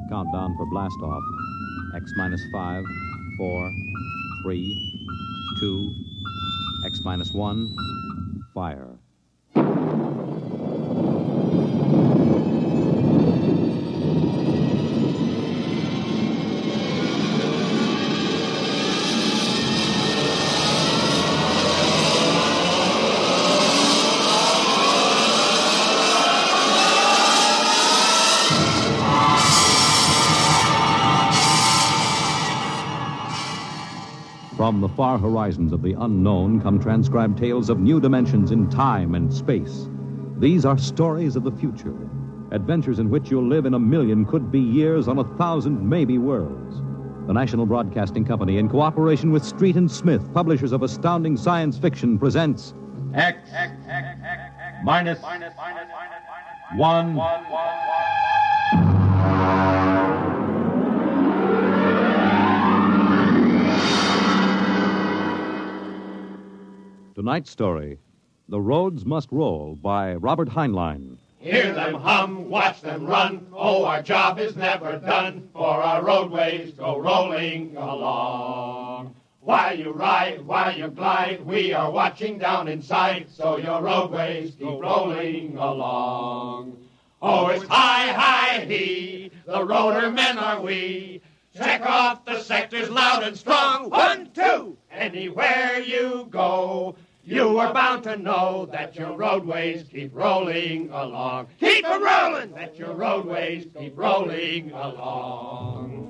Countdown for blast off. X minus 5, 4, 3, 2, X minus 1, fire. From the far horizons of the unknown come transcribed tales of new dimensions in time and space. These are stories of the future, adventures in which you'll live in a million could-be years on 1,000 maybe worlds. The National Broadcasting Company, in cooperation with Street and Smith, publishers of astounding science fiction, presents X minus 1. Tonight's story, The Roads Must Roll, by Robert Heinlein. Hear them hum, watch them run. Oh, our job is never done, for our roadways go rolling along. While you ride, while you glide, we are watching down inside, so your roadways keep rolling along. Oh, it's high, high, he, the roader men are we. Check off the sectors loud and strong. 1, 2, anywhere you go. You are bound to know that your roadways keep rolling along. Keep them rolling! That your roadways keep rolling along.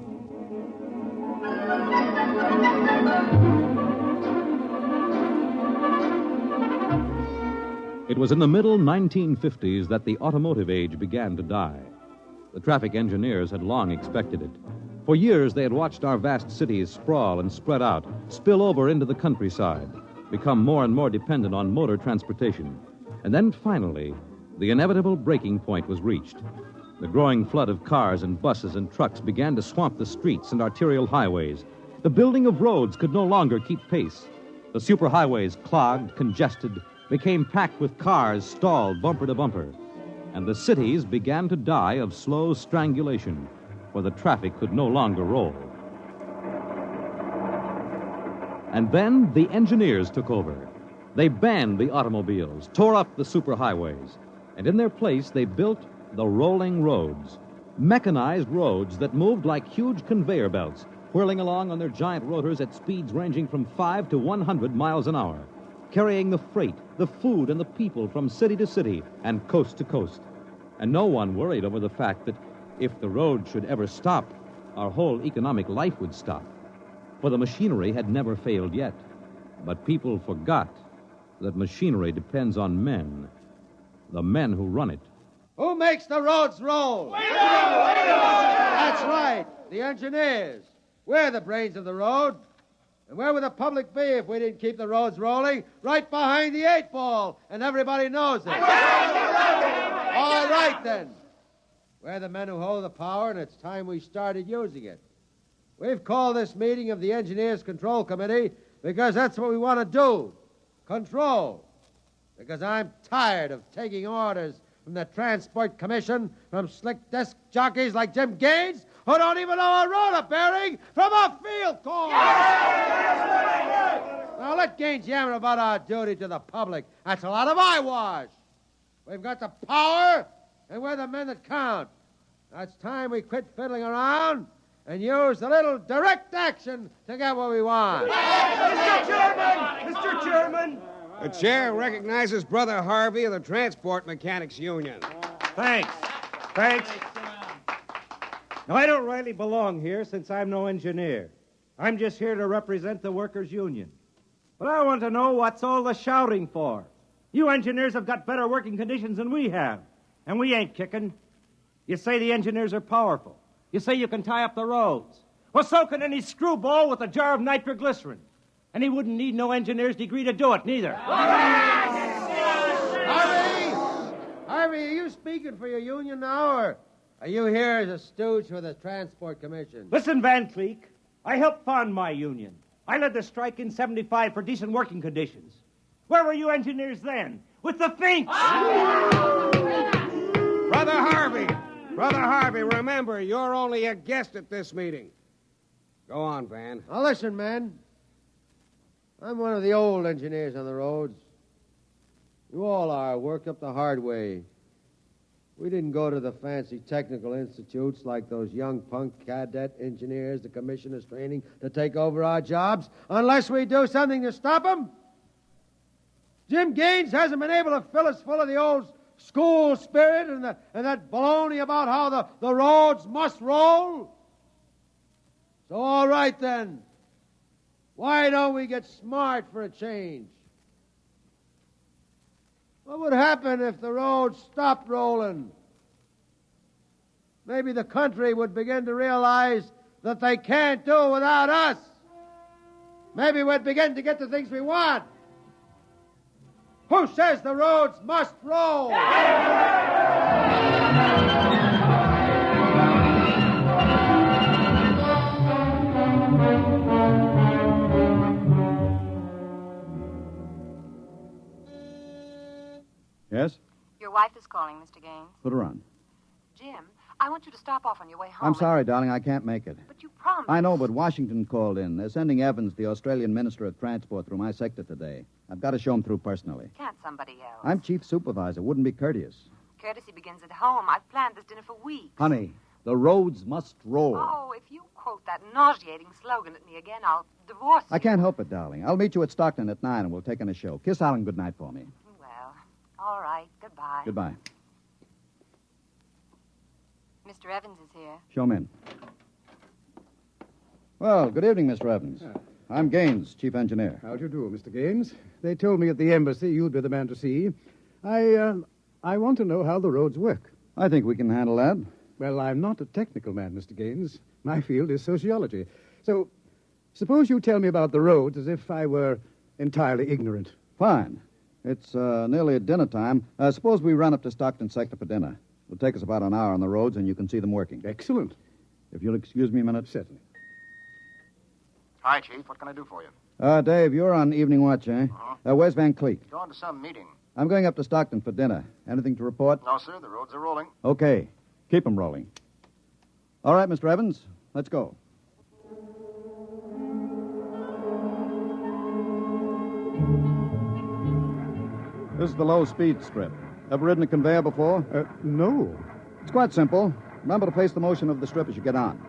It was in the middle 1950s that the automotive age began to die. The traffic engineers had long expected it. For years, they had watched our vast cities sprawl and spread out, spill over into the countryside, become more and more dependent on motor transportation. And then, finally, the inevitable breaking point was reached. The growing flood of cars and buses and trucks began to swamp the streets and arterial highways. The building of roads could no longer keep pace. The superhighways, clogged, congested, became packed with cars stalled bumper to bumper. And the cities began to die of slow strangulation, for the traffic could no longer roll. And then the engineers took over. They banned the automobiles, tore up the superhighways, and in their place they built the rolling roads, mechanized roads that moved like huge conveyor belts, whirling along on their giant rotors at speeds ranging from 5 to 100 miles an hour, carrying the freight, the food, and the people from city to city and coast to coast. And no one worried over the fact that if the road should ever stop, our whole economic life would stop. For the machinery had never failed yet. But people forgot that machinery depends on men, the men who run it. Who makes the roads roll? We do! That's right, the engineers. We're the brains of the road. And where would the public be if we didn't keep the roads rolling? Right behind the 8 ball, and everybody knows it. All right, then. We're the men who hold the power, and it's time we started using it. We've called this meeting of the Engineers Control Committee because that's what we want to do. Control. Because I'm tired of taking orders from the Transport Commission, from slick desk jockeys like Jim Gaines, who don't even know a roller bearing from a field corn. Now let Gaines yammer about our duty to the public. That's a lot of eyewash. We've got the power, and we're the men that count. Now it's time we quit fiddling around and use a little direct action to get what we want. Mr. Chairman! Mr. Chairman! The chair recognizes Brother Harvey of the Transport Mechanics Union. Thanks. Now, I don't rightly belong here since I'm no engineer. I'm just here to represent the workers' union. But I want to know what's all the shouting for. You engineers have got better working conditions than we have, and we ain't kicking. You say the engineers are powerful. You say you can tie up the roads. Well, so can any screwball with a jar of nitroglycerin. And he wouldn't need no engineer's degree to do it, neither. Harvey, are you speaking for your union now, or are you here as a stooge for the Transport Commission? Listen, Van Cleek, I helped found my union. I led the strike in 75 for decent working conditions. Where were you engineers then? With the finks! Brother Harvey, Brother Harvey, remember, you're only a guest at this meeting. Go on, Van. Now, listen, man. I'm one of the old engineers on the roads. You all are, worked up the hard way. We didn't go to the fancy technical institutes like those young punk cadet engineers the commissioner's training to take over our jobs unless we do something to stop them. Jim Gaines hasn't been able to fill us full of the old school spirit and that baloney about how the roads must roll. So, all right, then. Why don't we get smart for a change? What would happen if the roads stopped rolling? Maybe the country would begin to realize that they can't do it without us. Maybe we'd begin to get the things we want. Who says the roads must roll? Yes? Your wife is calling, Mr. Gaines. Put her on. Jim, I want you to stop off on your way home. I'm sorry, darling, I can't make it. But you promised. I know, but Washington called in. They're sending Evans, the Australian Minister of Transport, through my sector today. I've got to show him through personally. Can't somebody else? I'm chief supervisor. Wouldn't be courteous. Courtesy begins at home. I've planned this dinner for weeks. Honey, the roads must roll. Oh, if you quote that nauseating slogan at me again, I'll divorce you. I can't help it, darling. I'll meet you at Stockton at 9 and we'll take in a show. Kiss Alan goodnight for me. Well, all right. Goodbye. Goodbye. Mr. Evans is here. Show him in. Well, good evening, Mr. Evans. I'm Gaines, chief engineer. How do you do, Mr. Gaines? They told me at the embassy you'd be the man to see. I want to know how the roads work. I think we can handle that. Well, I'm not a technical man, Mr. Gaines. My field is sociology. So, suppose you tell me about the roads as if I were entirely ignorant. Fine. It's nearly at dinner time. Suppose we run up to Stockton sector for dinner. It'll take us about an hour on the roads, and you can see them working. Excellent. If you'll excuse me a minute. Certainly. Hi, Chief. What can I do for you? Dave, you're on evening watch, eh? Where's Van Cleek? Going to some meeting. I'm going up to Stockton for dinner. Anything to report? No, sir. The roads are rolling. Okay. Keep them rolling. All right, Mr. Evans, let's go. This is the low-speed strip. Ever ridden a conveyor before? No. It's quite simple. Remember to pace the motion of the strip as you get on.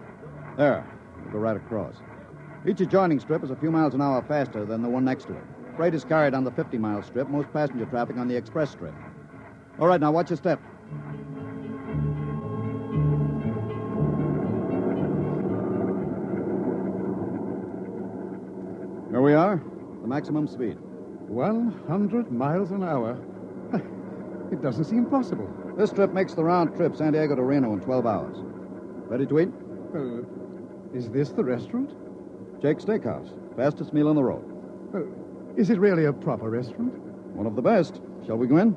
There. We'll go right across. Each adjoining strip is a few miles an hour faster than the one next to it. Freight is carried on the 50-mile strip, most passenger traffic on the express strip. All right, now watch your step. Here we are, the maximum speed. 100 miles an hour. It doesn't seem possible. This trip makes the round trip San Diego to Reno in 12 hours. Ready to eat? Well, is this the restaurant? Jake's Steakhouse. Fastest meal on the road. Well, is it really a proper restaurant? One of the best. Shall we go in?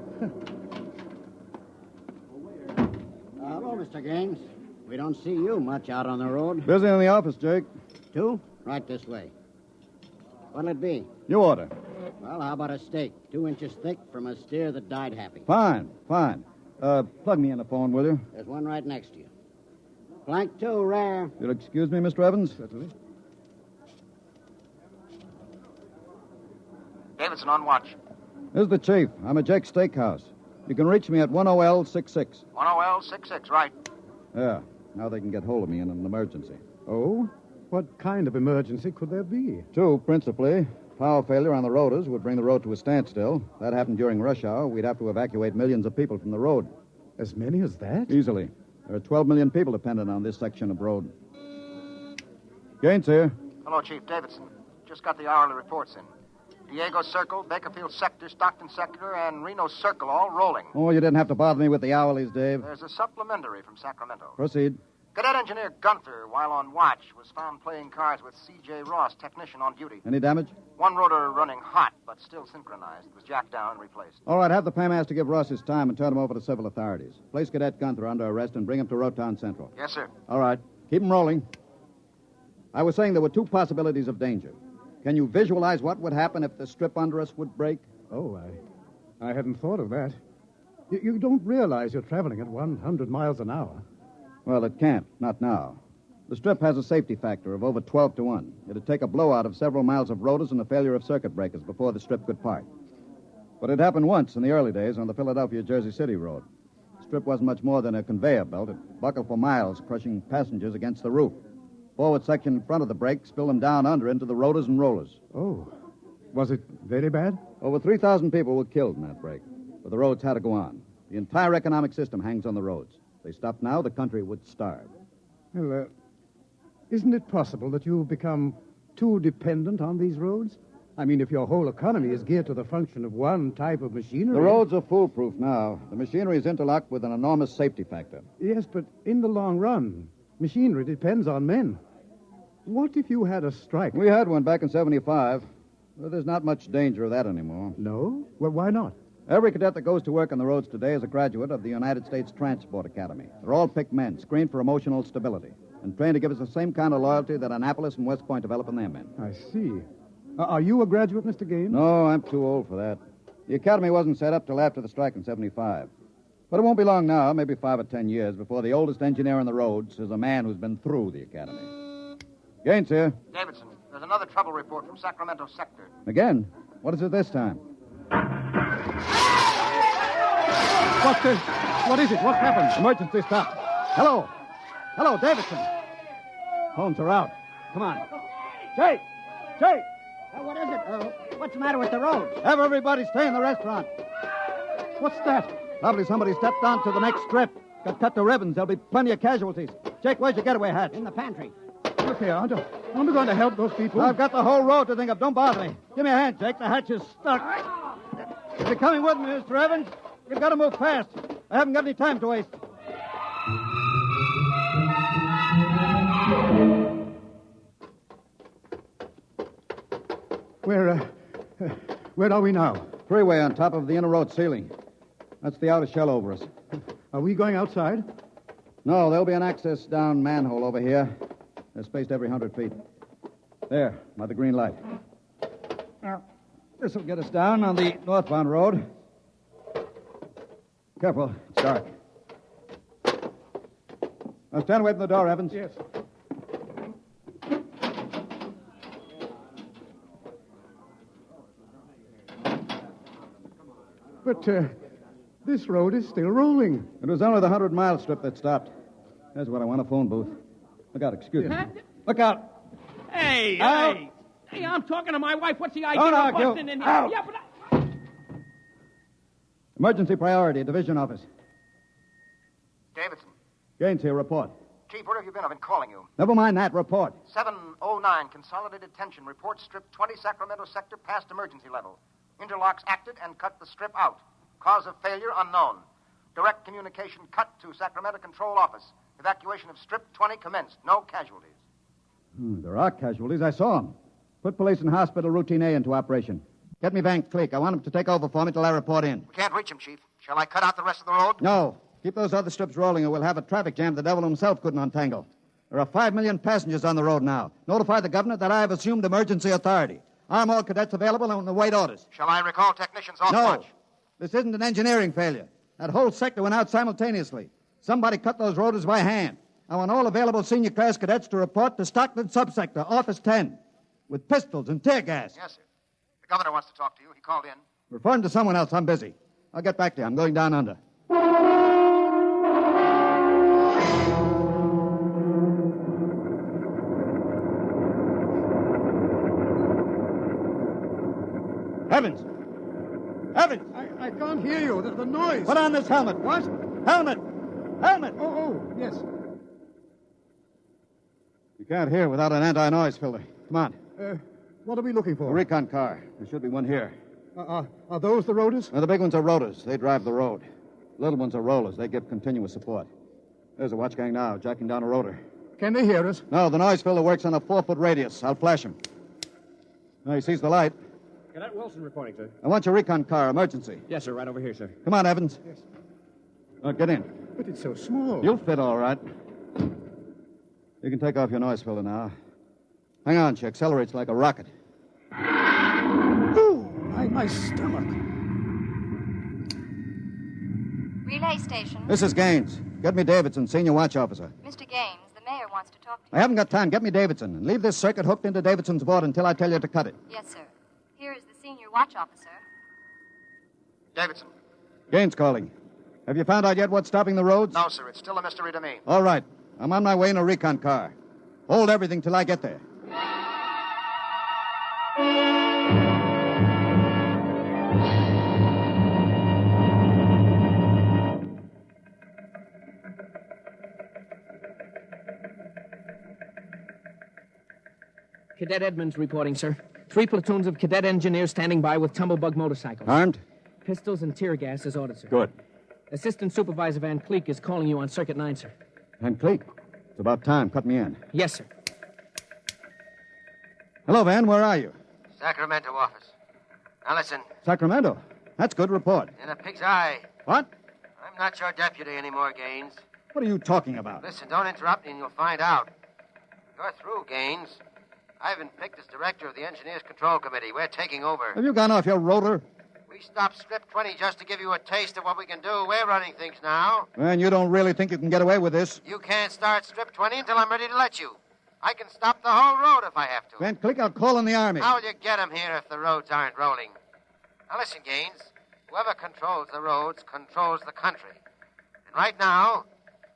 Hello, Mr. Gaines. We don't see you much out on the road. Busy in the office, Jake. Two? Right this way. What'll it be? You order. Well, how about a steak? 2 inches thick from a steer that died happy. Fine. Plug me in the phone, will you? There's one right next to you. Flank 2, rare. You'll excuse me, Mr. Evans? Certainly. Davidson on watch. This is the chief. I'm at Jake's Steakhouse. You can reach me at 10L66. 10L66, right. Yeah. Now they can get hold of me in an emergency. Oh? What kind of emergency could there be? 2, principally. Power failure on the rotors would bring the road to a standstill. If that happened during rush hour, we'd have to evacuate millions of people from the road. As many as that? Easily. There are 12 million people dependent on this section of road. Gaines here. Hello, Chief. Davidson. Just got the hourly reports in. Diego Circle, Bakerfield Sector, Stockton Sector, and Reno Circle all rolling. Oh, you didn't have to bother me with the hourlies, Dave. There's a supplementary from Sacramento. Proceed. Cadet Engineer Gunther, while on watch, was found playing cards with C.J. Ross, technician on duty. Any damage? One rotor running hot, but still synchronized. It was jacked down and replaced. All right, have the paymaster give Ross his time and turn him over to civil authorities. Place Cadet Gunther under arrest and bring him to Rotown Central. Yes, sir. All right. Keep him rolling. I was saying there were 2 possibilities of danger. Can you visualize what would happen if the strip under us would break? Oh, I hadn't thought of that. You don't realize you're traveling at 100 miles an hour. Well, it can't. Not now. The strip has a safety factor of over 12 to 1. It'd take a blowout of several miles of rotors and a failure of circuit breakers before the strip could part. But it happened once in the early days on the Philadelphia-Jersey City road. The strip wasn't much more than a conveyor belt. It buckled for miles, crushing passengers against the roof. Forward section in front of the brake spilled them down under into the rotors and rollers. Oh. Was it very bad? Over 3,000 people were killed in that break. But the roads had to go on. The entire economic system hangs on the roads. If they stopped now, the country would starve. Well, isn't it possible that you've become too dependent on these roads? I mean, if your whole economy is geared to the function of one type of machinery... The roads are foolproof now. The machinery is interlocked with an enormous safety factor. Yes, but in the long run, machinery depends on men. What if you had a strike? We had one back in 75. Well, there's not much danger of that anymore. No? Well, why not? Every cadet that goes to work on the roads today is a graduate of the United States Transport Academy. They're all picked men, screened for emotional stability, and trained to give us the same kind of loyalty that Annapolis and West Point develop in their men. I see. Are you a graduate, Mr. Gaines? No, I'm too old for that. The academy wasn't set up till after the strike in 75. But it won't be long now, maybe 5 or 10 years, before the oldest engineer on the roads is a man who's been through the academy. Gaines here. Davidson, there's another trouble report from Sacramento sector. Again? What is it this time? What is it? What happened? Emergency stop. Hello. Hello, Davidson. Phones are out. Come on. Jake! Jake! What is it? What's the matter with the roads? Have everybody stay in the restaurant. What's that? Probably somebody stepped onto the next strip. Got cut to ribbons. There'll be plenty of casualties. Jake, where's your getaway hat? In the pantry. Look here, aren't we going to help those people? I've got the whole road to think of. Don't bother me. Give me a hand, Jake. The hatch is stuck. If you're coming with me, Mr. Evans, you've got to move fast. I haven't got any time to waste. Where are we now? Freeway on top of the inner road ceiling. That's the outer shell over us. Are we going outside? No, there'll be an access down manhole over here. They're spaced every 100 feet. There, by the green light. Now, this will get us down on the northbound road. Careful, it's dark. Now stand away from the door, Evans. Yes. But this road is still rolling. It was only the 100-mile strip that stopped. There's what I want, a phone booth. Look out, excuse me. Look out. Hey, out. Hey, I'm talking to my wife. What's the idea Don't of argue. busting in here? Out. Yeah, but Emergency priority, division office. Davidson. Gaines here, report. Chief, where have you been? I've been calling you. Never mind that, report. 709, consolidated tension. Report strip 20, Sacramento sector, past emergency level. Interlocks acted and cut the strip out. Cause of failure unknown. Direct communication cut to Sacramento Control Office. Evacuation of strip 20 commenced. No casualties. There are casualties. I saw them. Put police and hospital routine A into operation. Get me Van Cleek. I want him to take over for me till I report in. We can't reach him, Chief. Shall I cut out the rest of the road? No. Keep those other strips rolling or we'll have a traffic jam the devil himself couldn't untangle. There are 5 million passengers on the road now. Notify the governor that I have assumed emergency authority. Arm all cadets available and await orders. Shall I recall technicians off No. watch? This isn't an engineering failure. That whole sector went out simultaneously. Somebody cut those rotors by hand. I want all available senior class cadets to report to Stockton subsector, Office 10, with pistols and tear gas. Yes, sir. The governor wants to talk to you. He called in. Refer him to someone else. I'm busy. I'll get back to you. I'm going down under. Evans! Evans! I can't hear you. The noise. Put on this helmet. What? Helmet! Helmet! Oh, yes. You can't hear without an anti-noise filter. Come on. What are we looking A for? recon car. There should be one here. Are those the rotors? Now, the big ones are rotors. They drive the road. Little ones are rollers. They give continuous support. There's a watch gang now, jacking down a rotor. Can they hear us? No, the noise filter works on a 4-foot radius. I'll flash him. Now, he sees the light. Cadet Wilson reporting, sir. I want your recon car. Emergency. Yes, sir. Right over here, sir. Come on, Evans. Yes. Get in. But it's so small. You'll fit all right. You can take off your noise filter now. Hang on, she accelerates like a rocket. Ooh, my stomach. Relay station. This is Gaines. Get me Davidson, senior watch officer. Mr. Gaines, the mayor wants to talk to you. I haven't got time. Get me Davidson. And leave this circuit hooked into Davidson's board until I tell you to cut it. Yes, sir. Here is the senior watch officer. Davidson. Gaines calling. Have you found out yet what's stopping the roads? No, sir. It's still a mystery to me. All right. I'm on my way in a recon car. Hold everything till I get there. Cadet Edmonds reporting, sir. 3 platoons of cadet engineers standing by with tumblebug motorcycles. Armed? Pistols and tear gas as ordered, sir. Good. Assistant Supervisor Van Cleek is calling you on Circuit 9, sir. Van Cleek? It's about time. Cut me in. Yes, sir. Hello, Van. Where are you? Sacramento office. Now listen, Sacramento. That's good. Report. in a pig's eye. What? I'm not your deputy anymore, Gaines. What are you talking about? Listen, don't interrupt me and you'll find out. You're through, Gaines. I've been picked as director of the Engineers Control Committee. We're taking over. Have you gone off your rotor? We stopped Strip 20 just to give you a taste of what we can do. We're running things now. And you don't really think you can get away with this? You can't start Strip 20 until I'm ready to let you. I can stop the whole road if I have to. Van Cleek, I'll call in the Army. How will you get them here if the roads aren't rolling? Now listen, Gaines. Whoever controls the roads controls the country. And right now,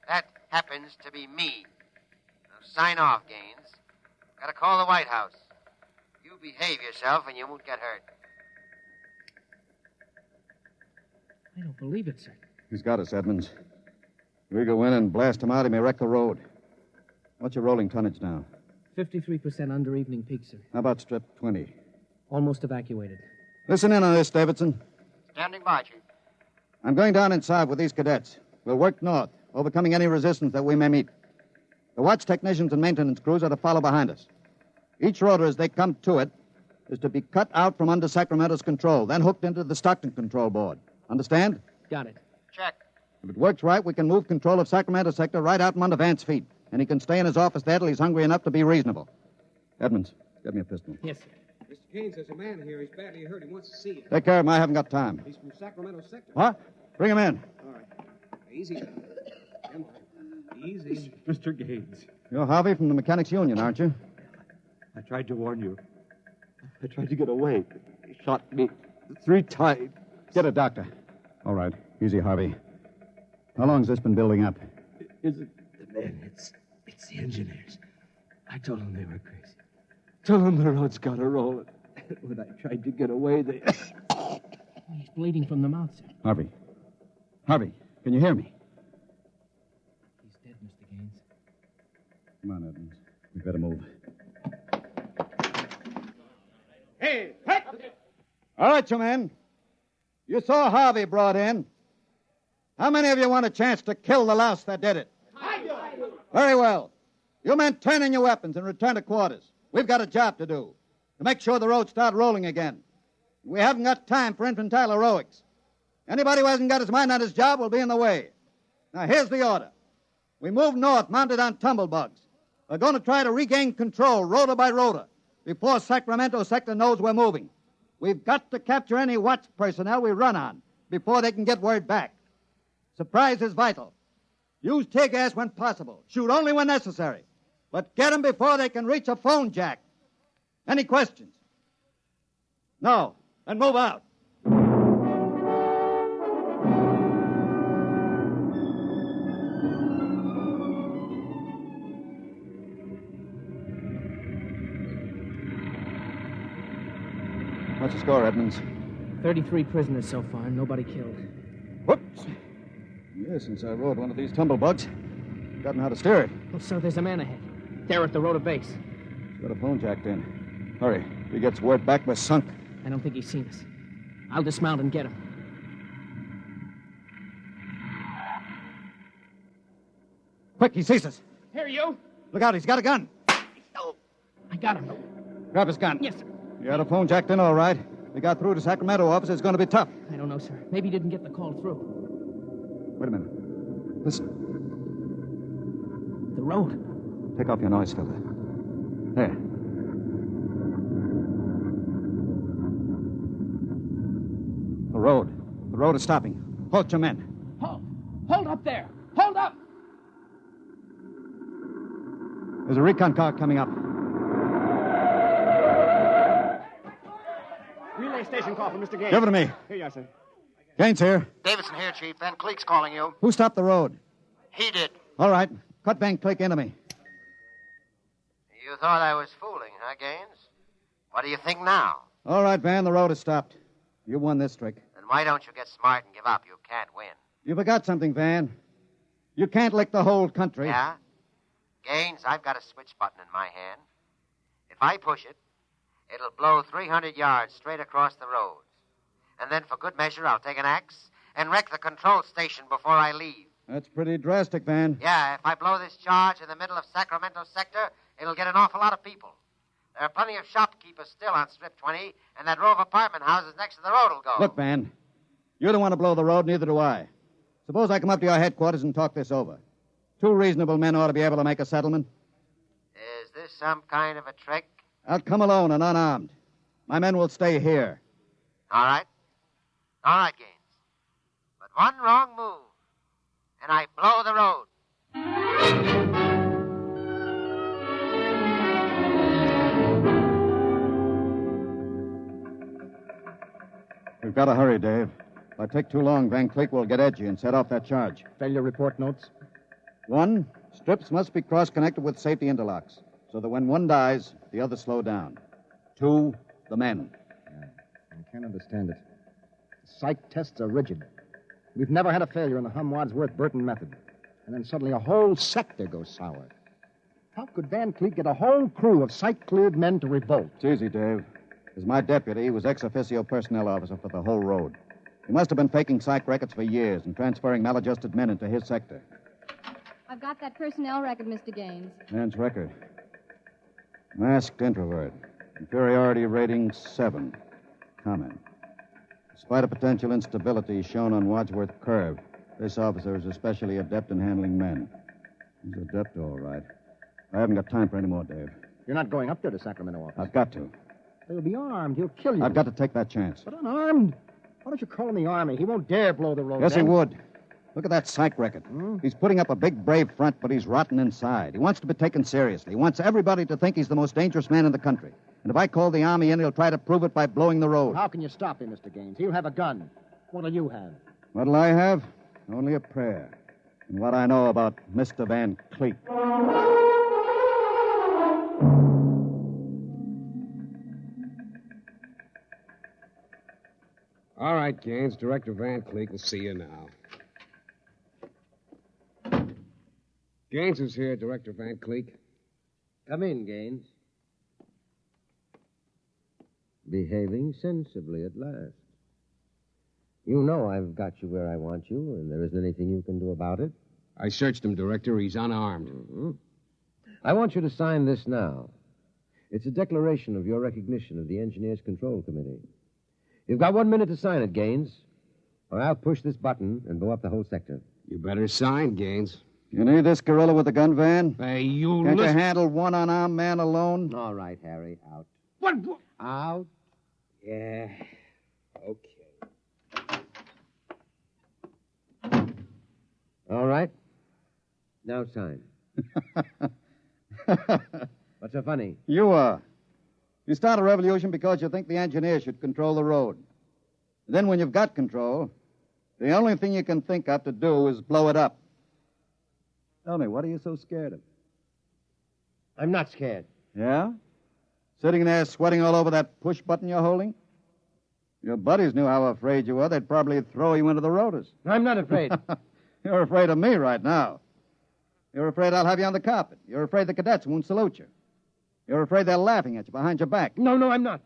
that happens to be me. Now sign off, Gaines. Gotta call the White House. You behave yourself and you won't get hurt. I don't believe it, sir. He's got us, Edmonds. If we go in and blast him out, he may wreck the road. What's your rolling tonnage now? 53% under evening peak, sir. How about Strip 20? Almost evacuated. Listen in on this, Davidson. Standing by, Chief. I'm going down inside with these cadets. We'll work north, overcoming any resistance that we may meet. The watch technicians and maintenance crews are to follow behind us. Each rotor, as they come to it, is to be cut out from under Sacramento's control, then hooked into the Stockton control board. Understand? Got it. Check. If it works right, we can move control of Sacramento sector right out from under Vance's feet, and he can stay in his office there till he's hungry enough to be reasonable. Edmonds, get me a pistol. Yes, sir. Mr. Gaines, there's a man here. He's badly hurt. He wants to see you. Take care of him. I haven't got time. He's from Sacramento sector. What? Bring him in. All right. Easy. Come on. Easy. Mr. Gaines, You're Harvey from the Mechanics Union, aren't you? I tried to warn you. I tried to get away. He shot me 3 times. Get a doctor. All right. Easy, Harvey. How long's this been building up? Is it the men? It's the engineers. I told them they were crazy. Told them the road's got to roll. When I tried to get away, they... He's bleeding from the mouth, sir. Harvey. Harvey, can you hear me? He's dead, Mr. Gaines. Come on, Edmonds. We better move. Hey, All right, you men. You saw Harvey brought in. How many of you want a chance to kill the louse that did it? Very well. You men turn in your weapons and return to quarters. We've got a job to do, to make sure the roads start rolling again. We haven't got time for infantile heroics. Anybody who hasn't got his mind on his job will be in the way. Now, here's the order. We move north, mounted on tumblebugs. We're going to try to regain control, rotor by rotor, before Sacramento sector knows we're moving. We've got to capture any watch personnel we run on before they can get word back. Surprise is vital. Use tear gas when possible. Shoot only when necessary. But get them before they can reach a phone jack. Any questions? No. Then move out. What's the score, Edmonds? 33 prisoners so far, nobody killed. Whoops. Yes, since I rode one of these tumblebugs, gotten how to steer it. Well, sir, there's a man ahead. There at the rotor base. He's got a phone jacked in. Hurry. If he gets word back, we're sunk. I don't think he's seen us. I'll dismount and get him. Quick, he sees us. Here, you. Look out, he's got a gun. Oh, I got him. Grab his gun. Yes, sir. You had a phone jacked in, all right. We got through to Sacramento office. It's going to be tough. I don't know, sir. Maybe he didn't get the call through. Wait a minute. Listen. The road. Take off your noise filter. There. The road. The road is stopping. Halt your men. Hold up there. Hold up. There's a recon car coming up. Relay station call from Mr. Gaines. Give it to me. Here you are, sir. Gaines here. Davidson here, Chief. Van Cleek's calling you. Who stopped the road? He did. All right. Cut Van Cleek into me. You thought I was fooling, huh, Gaines? What do you think now? All right, Van, the road is stopped. You won this trick. Then why don't you get smart and give up? You can't win. You forgot something, Van. You can't lick the whole country. Yeah? Gaines, I've got a switch button in my hand. If I push it, it'll blow 300 yards straight across the roads. And then, for good measure, I'll take an axe and wreck the control station before I leave. That's pretty drastic, Van. Yeah, if I blow this charge in the middle of Sacramento sector, it'll get an awful lot of people. There are plenty of shopkeepers still on Strip 20, and that row of apartment houses next to the road will go. Look, Van, you don't want to blow the road, neither do I. Suppose I come up to your headquarters and talk this over. Two reasonable men ought to be able to make a settlement. Is this some kind of a trick? I'll come alone and unarmed. My men will stay here. All right. All right, Gaines. But one wrong move, and I blow the road. We've got to hurry, Dave. If I take too long, Van Cleek will get edgy and set off that charge. Failure report notes? 1, strips must be cross-connected with safety interlocks, so that when one dies, the others slow down. 2, the men. Yeah, I can't understand it. Psych tests are rigid. We've never had a failure in the Hum-Wadsworth-Burton method. And then suddenly a whole sector goes sour. How could Van Cleek get a whole crew of psych-cleared men to revolt? It's easy, Dave. As my deputy, he was ex-officio personnel officer for the whole road. He must have been faking psych records for years and transferring maladjusted men into his sector. I've got that personnel record, Mr. Gaines. Man's record. Masked introvert. Inferiority rating 7. Comment. Despite a potential instability shown on Wadsworth Curve, this officer is especially adept in handling men. He's adept, all right. I haven't got time for any more, Dave. You're not going up there to Sacramento office. I've got to. They'll be armed. He'll kill you. I've got to take that chance. But unarmed? Why don't you call in the Army? He won't dare blow the road. Yes, then. he would. Look at that psych record. He's putting up a big, brave front, but he's rotten inside. He wants to be taken seriously. He wants everybody to think he's the most dangerous man in the country. And if I call the Army in, he'll try to prove it by blowing the road. How can you stop him, Mr. Gaines? He'll have a gun. What'll you have? What'll I have? Only a prayer. And what I know about Mr. Van Cleek. All right, Gaines. Director Van Cleek will see you now. Gaines is here, Director Van Cleek. Come in, Gaines. Behaving sensibly at last. You know I've got you where I want you, and there isn't anything you can do about it. I searched him, Director. He's unarmed. Mm-hmm. I want you to sign this now. It's a declaration of your recognition of the Engineers Control Committee. You've got 1 minute to sign it, Gaines, or I'll push this button and blow up the whole sector. You better sign, Gaines. You need this gorilla with the gun, Van? Hey, you Can't you handle one unarmed man alone? All right, Harry, out. What? Out? Yeah. Okay. All right. Now sign. What's so funny? You are. You start a revolution because you think the engineer should control the road. Then when you've got control, the only thing you can think of to do is blow it up. Tell me, what are you so scared of? I'm not scared. Yeah? Sitting there sweating all over that push button you're holding? Your buddies knew how afraid you were. They'd probably throw you into the rotors. I'm not afraid. You're afraid of me right now. You're afraid I'll have you on the carpet. You're afraid the cadets won't salute you. You're afraid they're laughing at you behind your back. No, I'm not.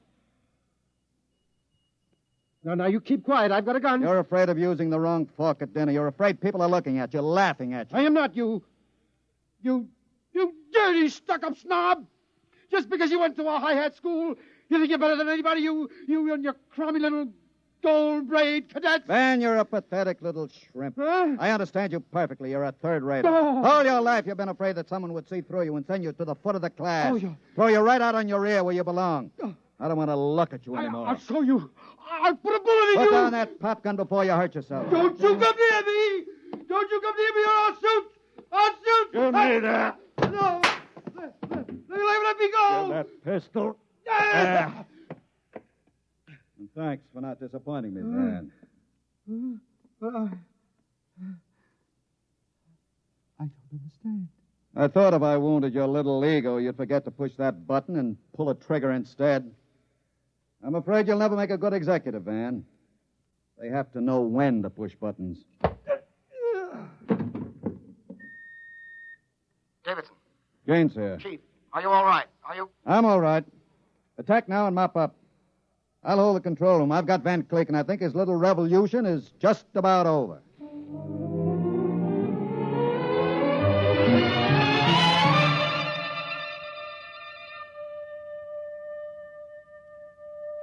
Now, you keep quiet. I've got a gun. You're afraid of using the wrong fork at dinner. You're afraid people are looking at you, laughing at you. I am not, you dirty, stuck-up snob. Just because you went to a high-hat school, you think you're better than anybody, you and your crummy little gold-braid cadets. Van, you're a pathetic little shrimp. Huh? I understand you perfectly. You're a third-rater. Oh. All your life you've been afraid that someone would see through you and send you to the foot of the class. Oh, yeah. Throw you right out on your ear where you belong. I don't want to look at you anymore. I'll show you. I'll put a bullet in you. Put down that pop gun before you hurt yourself. Don't you come near me. Don't you come near me or I'll shoot. I'll shoot. Give me that. No. let me go! Give that pistol. Ah! And thanks for not disappointing me, Van. I don't understand. I thought if I wounded your little ego, you'd forget to push that button and pull a trigger instead. I'm afraid you'll never make a good executive, Van. They have to know when to push buttons. Davidson. Gaines here. Chief, are you all right? Are you? I'm all right. Attack now and mop up. I'll hold the control room. I've got Van Cleek, and I think his little revolution is just about over.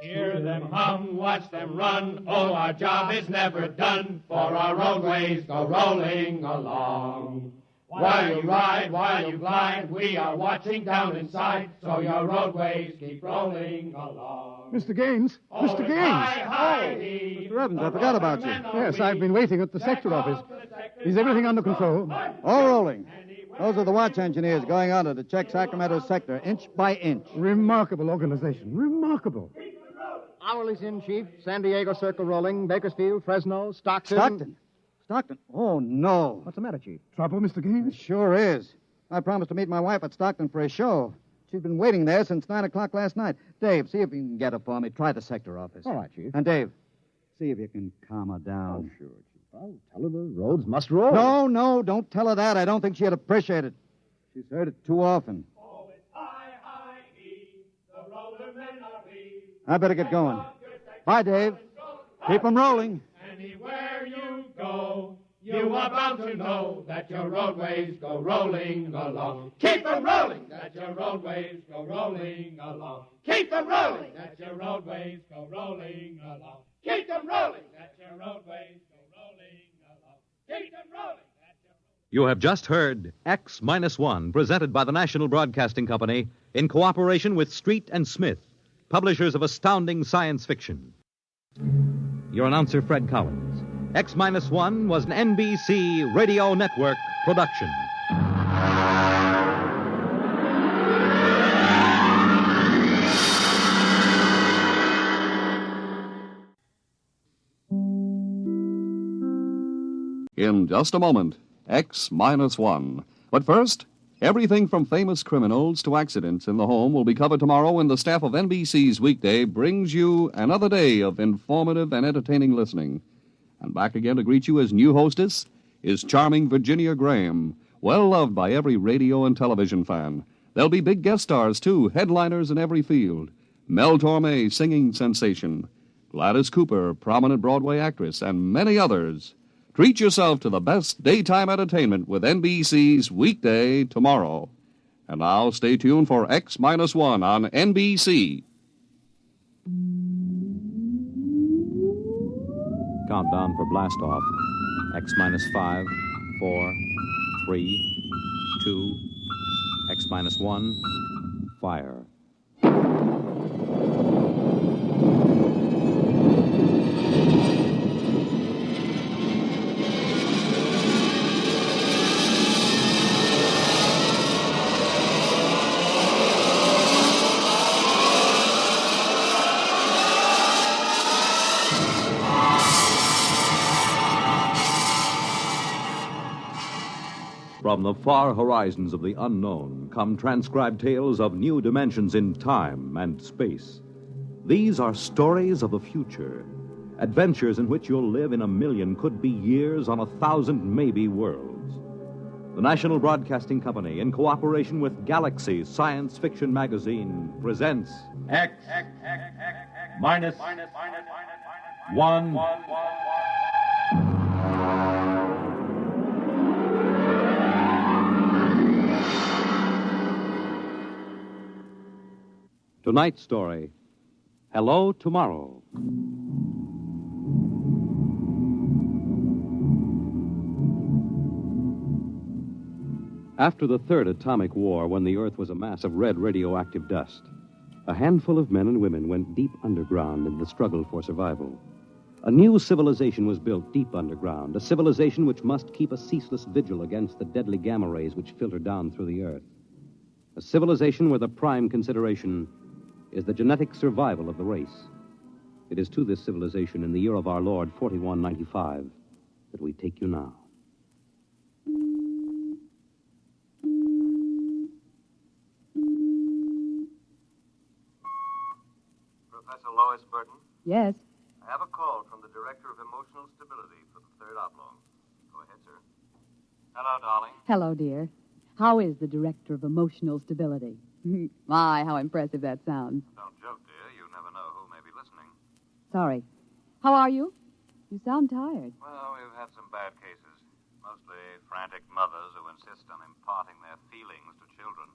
Hear them hum, watch them run. Oh, our job is never done, for our roadways go rolling along. While you ride, while you glide, we are watching down inside, so your roadways keep rolling along. Mr. Gaines! Mr. Gaines! Mr. Evans, I forgot about you. Yes, I've been waiting at the sector office. Is everything under control? All rolling. Those are the watch engineers going under to check Sacramento's sector inch by inch. Remarkable organization. Remarkable. Hourly's in, Chief. San Diego Circle rolling. Bakersfield, Fresno, Stockton. Stockton? Oh, no. What's the matter, Chief? Trouble, Mr. Gaines? It sure is. I promised to meet my wife at Stockton for a show. She's been waiting there since 9 o'clock last night. Dave, see if you can get her for me. Try the sector office. All right, Chief. And Dave, see if you can calm her down. Oh, sure, Chief. I'll tell her the roads must roll. No, don't tell her that. I don't think she'd appreciate it. She's heard it too often. Oh, it's I-I-E, the roller-men are we. I better get going. Bye, Dave. Keep 'em rolling. Anywhere you go, you are bound to know that your roadways go rolling along. Keep 'em rolling, that your roadways go rolling along. Keep 'em rolling, that your roadways go rolling along. Keep 'em rolling, that your roadways go rolling along. Keep 'em rolling. You have just heard X-1, presented by the National Broadcasting Company in cooperation with Street and Smith, publishers of astounding science fiction. Your announcer, Fred Collins. X-1 was an NBC Radio Network production. In just a moment, X-1. But first, everything from famous criminals to accidents in the home will be covered tomorrow when the staff of NBC's Weekday brings you another day of informative and entertaining listening. And back again to greet you as new hostess is charming Virginia Graham, well loved by every radio and television fan. There'll be big guest stars, too, headliners in every field. Mel Torme, singing sensation. Gladys Cooper, prominent Broadway actress, and many others. Treat yourself to the best daytime entertainment with NBC's Weekday tomorrow. And now stay tuned for X-1 on NBC. Countdown for blast off. X-5, 4, 3, 2, X-1, fire. From the far horizons of the unknown come transcribed tales of new dimensions in time and space. These are stories of the future, adventures in which you'll live in a million, could be years, on 1,000 maybe worlds. The National Broadcasting Company, in cooperation with Galaxy Science Fiction Magazine, presents X-1. Tonight's story, Hello Tomorrow. After the third atomic war, when the Earth was a mass of red radioactive dust, a handful of men and women went deep underground in the struggle for survival. A new civilization was built deep underground, a civilization which must keep a ceaseless vigil against the deadly gamma rays which filter down through the Earth. A civilization where the prime consideration is the genetic survival of the race. It is to this civilization in the year of our Lord, 4195, that we take you now. Professor Lois Burton? Yes. I have a call from the Director of Emotional Stability for the Third Oblong. Go ahead, sir. Hello, darling. Hello, dear. How is the Director of Emotional Stability? My, how impressive that sounds. Don't joke, dear. You never know who may be listening. Sorry. How are you? You sound tired. Well, we've had some bad cases. Mostly frantic mothers who insist on imparting their feelings to children.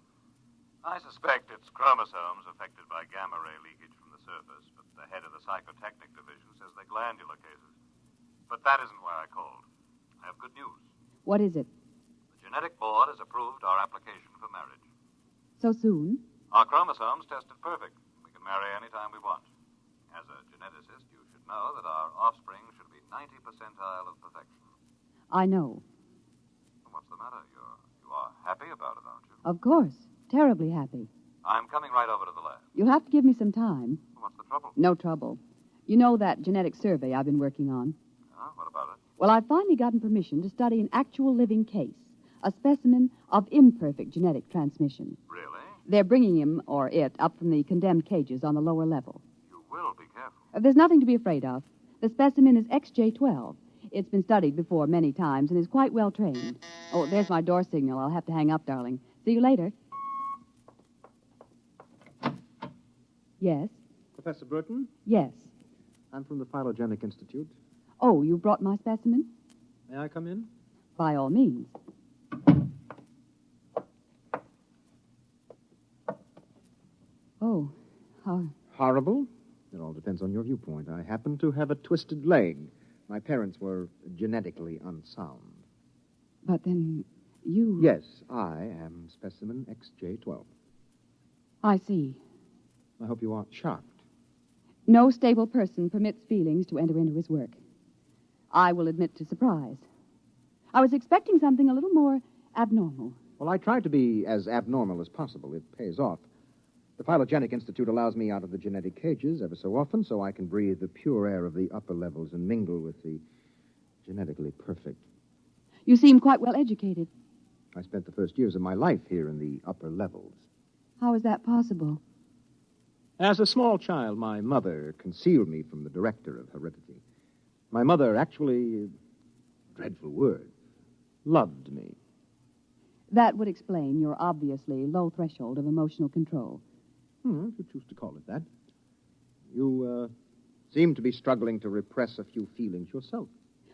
I suspect it's chromosomes affected by gamma ray leakage from the surface, but the head of the psychotechnic division says they're glandular cases. But that isn't why I called. I have good news. What is it? The genetic board has approved our application for marriage. So soon? Our chromosomes tested perfect. We can marry any time we want. As a geneticist, you should know that our offspring should be 90 percentile of perfection. I know. What's the matter? You are happy about it, aren't you? Of course. Terribly happy. I'm coming right over to the lab. You'll have to give me some time. What's the trouble? No trouble. You know that genetic survey I've been working on? What about it? Well, I've finally gotten permission to study an actual living case, a specimen of imperfect genetic transmission. Really? They're bringing him, or it, up from the condemned cages on the lower level. You will be careful. There's nothing to be afraid of. The specimen is XJ12. It's been studied before many times and is quite well trained. Oh, there's my door signal. I'll have to hang up, darling. See you later. Yes? Professor Burton? Yes. I'm from the Phylogenic Institute. Oh, you brought my specimen? May I come in? By all means. Oh, how... Horrible? It all depends on your viewpoint. I happen to have a twisted leg. My parents were genetically unsound. But then you... Yes, I am specimen XJ12. I see. I hope you aren't shocked. No stable person permits feelings to enter into his work. I will admit to surprise. I was expecting something a little more abnormal. Well, I try to be as abnormal as possible. It pays off. The Phylogenic Institute allows me out of the genetic cages ever so often so I can breathe the pure air of the upper levels and mingle with the genetically perfect. You seem quite well educated. I spent the first years of my life here in the upper levels. How is that possible? As a small child, my mother concealed me from the director of heredity. My mother actually, dreadful word, loved me. That would explain your obviously low threshold of emotional control. If you choose to call it that. You seem to be struggling to repress a few feelings yourself.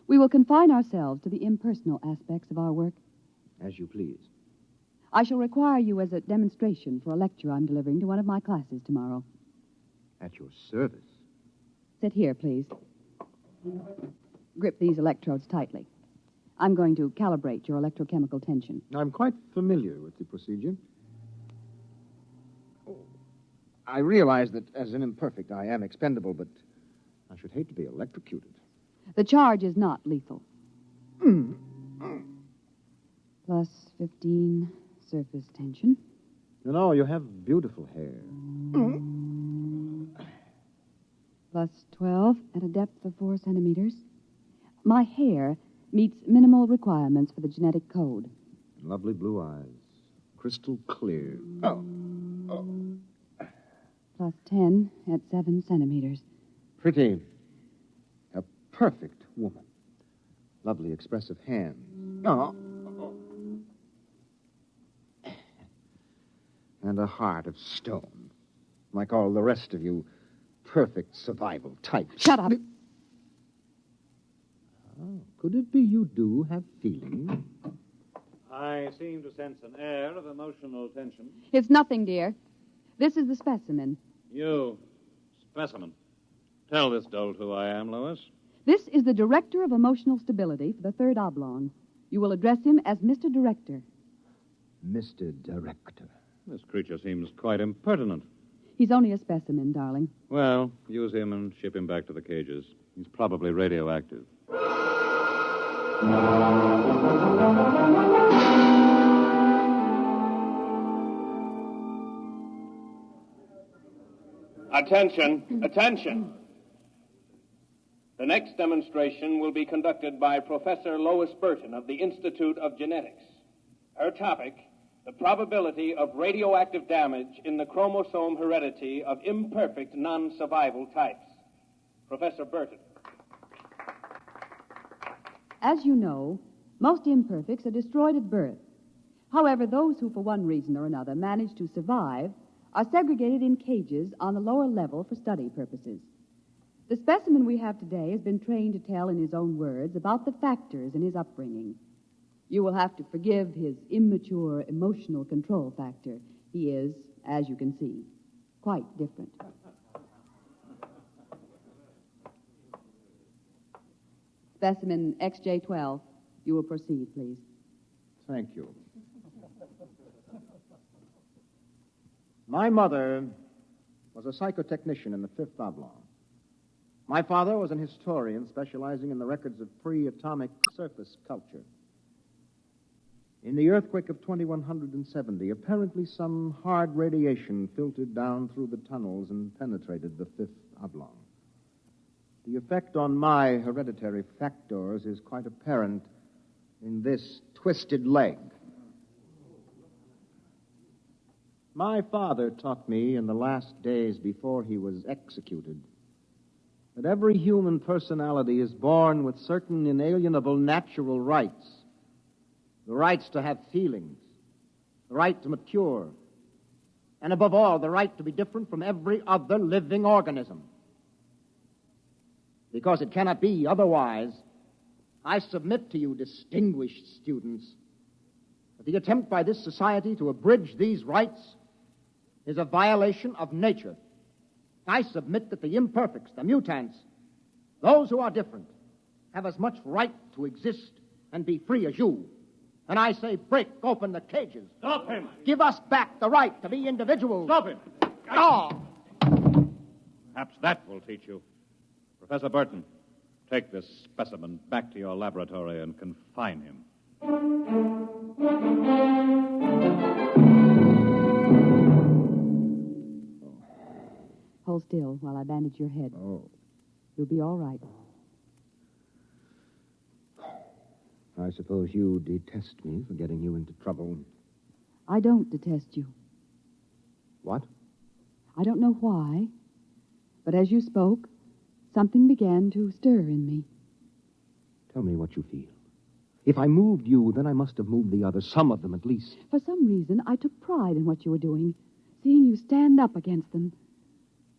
We will confine ourselves to the impersonal aspects of our work. As you please. I shall require you as a demonstration for a lecture I'm delivering to one of my classes tomorrow. At your service. Sit here, please. Grip these electrodes tightly. I'm going to calibrate your electrochemical tension. I'm quite familiar with the procedure. I realize that as an imperfect, I am expendable, but I should hate to be electrocuted. The charge is not lethal. Plus 15 surface tension. You know, you have beautiful hair. Plus 12 at a depth of 4 centimeters. My hair meets minimal requirements for the genetic code. Lovely blue eyes. Crystal clear. Plus 10 at 7 centimeters. Pretty. A perfect woman. Lovely expressive hands. And a heart of stone. Like all the rest of you perfect survival types. Shut up. Oh, could it be you do have feelings? I seem to sense an air of emotional tension. It's nothing, dear. This is the specimen. You, specimen. Tell this dolt who I am, Lois. This is the Director of Emotional Stability for the Third Oblong. You will address him as Mr. Director. Mr. Director. This creature seems quite impertinent. He's only a specimen, darling. Well, use him and ship him back to the cages. He's probably radioactive. Attention, attention. The next demonstration will be conducted by Professor Lois Burton of the Institute of Genetics. Her topic, the probability of radioactive damage in the chromosome heredity of imperfect non-survival types. Professor Burton. As you know, most imperfects are destroyed at birth. However, those who, for one reason or another, manage to survive are segregated in cages on the lower level for study purposes. The specimen we have today has been trained to tell in his own words about the factors in his upbringing. You will have to forgive his immature emotional control factor. He is, as you can see, quite different. Specimen XJ12. You will proceed, please. Thank you. My mother was a psychotechnician in the Fifth Oblong. My father was an historian specializing in the records of pre-atomic surface culture. In the earthquake of 2170, apparently some hard radiation filtered down through the tunnels and penetrated the Fifth Oblong. The effect on my hereditary factors is quite apparent in this twisted leg. My father taught me in the last days before he was executed that every human personality is born with certain inalienable natural rights. The rights to have feelings, the right to mature, and above all, the right to be different from every other living organism. Because it cannot be otherwise, I submit to you, distinguished students, that the attempt by this society to abridge these rights is a violation of nature. I submit that the imperfects, the mutants, those who are different, have as much right to exist and be free as you. And I say, break open the cages. Stop him! Give us back the right to be individuals. Stop him! Oh! Perhaps that will teach you. Professor Burton, take this specimen back to your laboratory and confine him. Hold still while I bandage your head. Oh. You'll be all right. I suppose you detest me for getting you into trouble. I don't detest you. What? I don't know why, but as you spoke, something began to stir in me. Tell me what you feel. If I moved you, then I must have moved the others, some of them at least. For some reason, I took pride in what you were doing, seeing you stand up against them.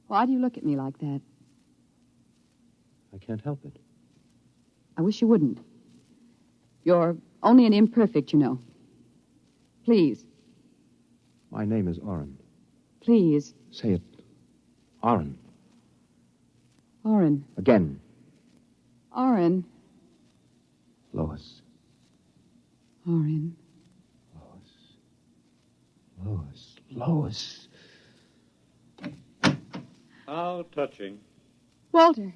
Why do you look at me like that? I can't help it. I wish you wouldn't. You're only an imperfect, you know. Please. My name is Orrin. Please. Say it. Orrin. Orrin. Again. Orrin. Lois. Orrin. Lois. Lois. How touching. Walter.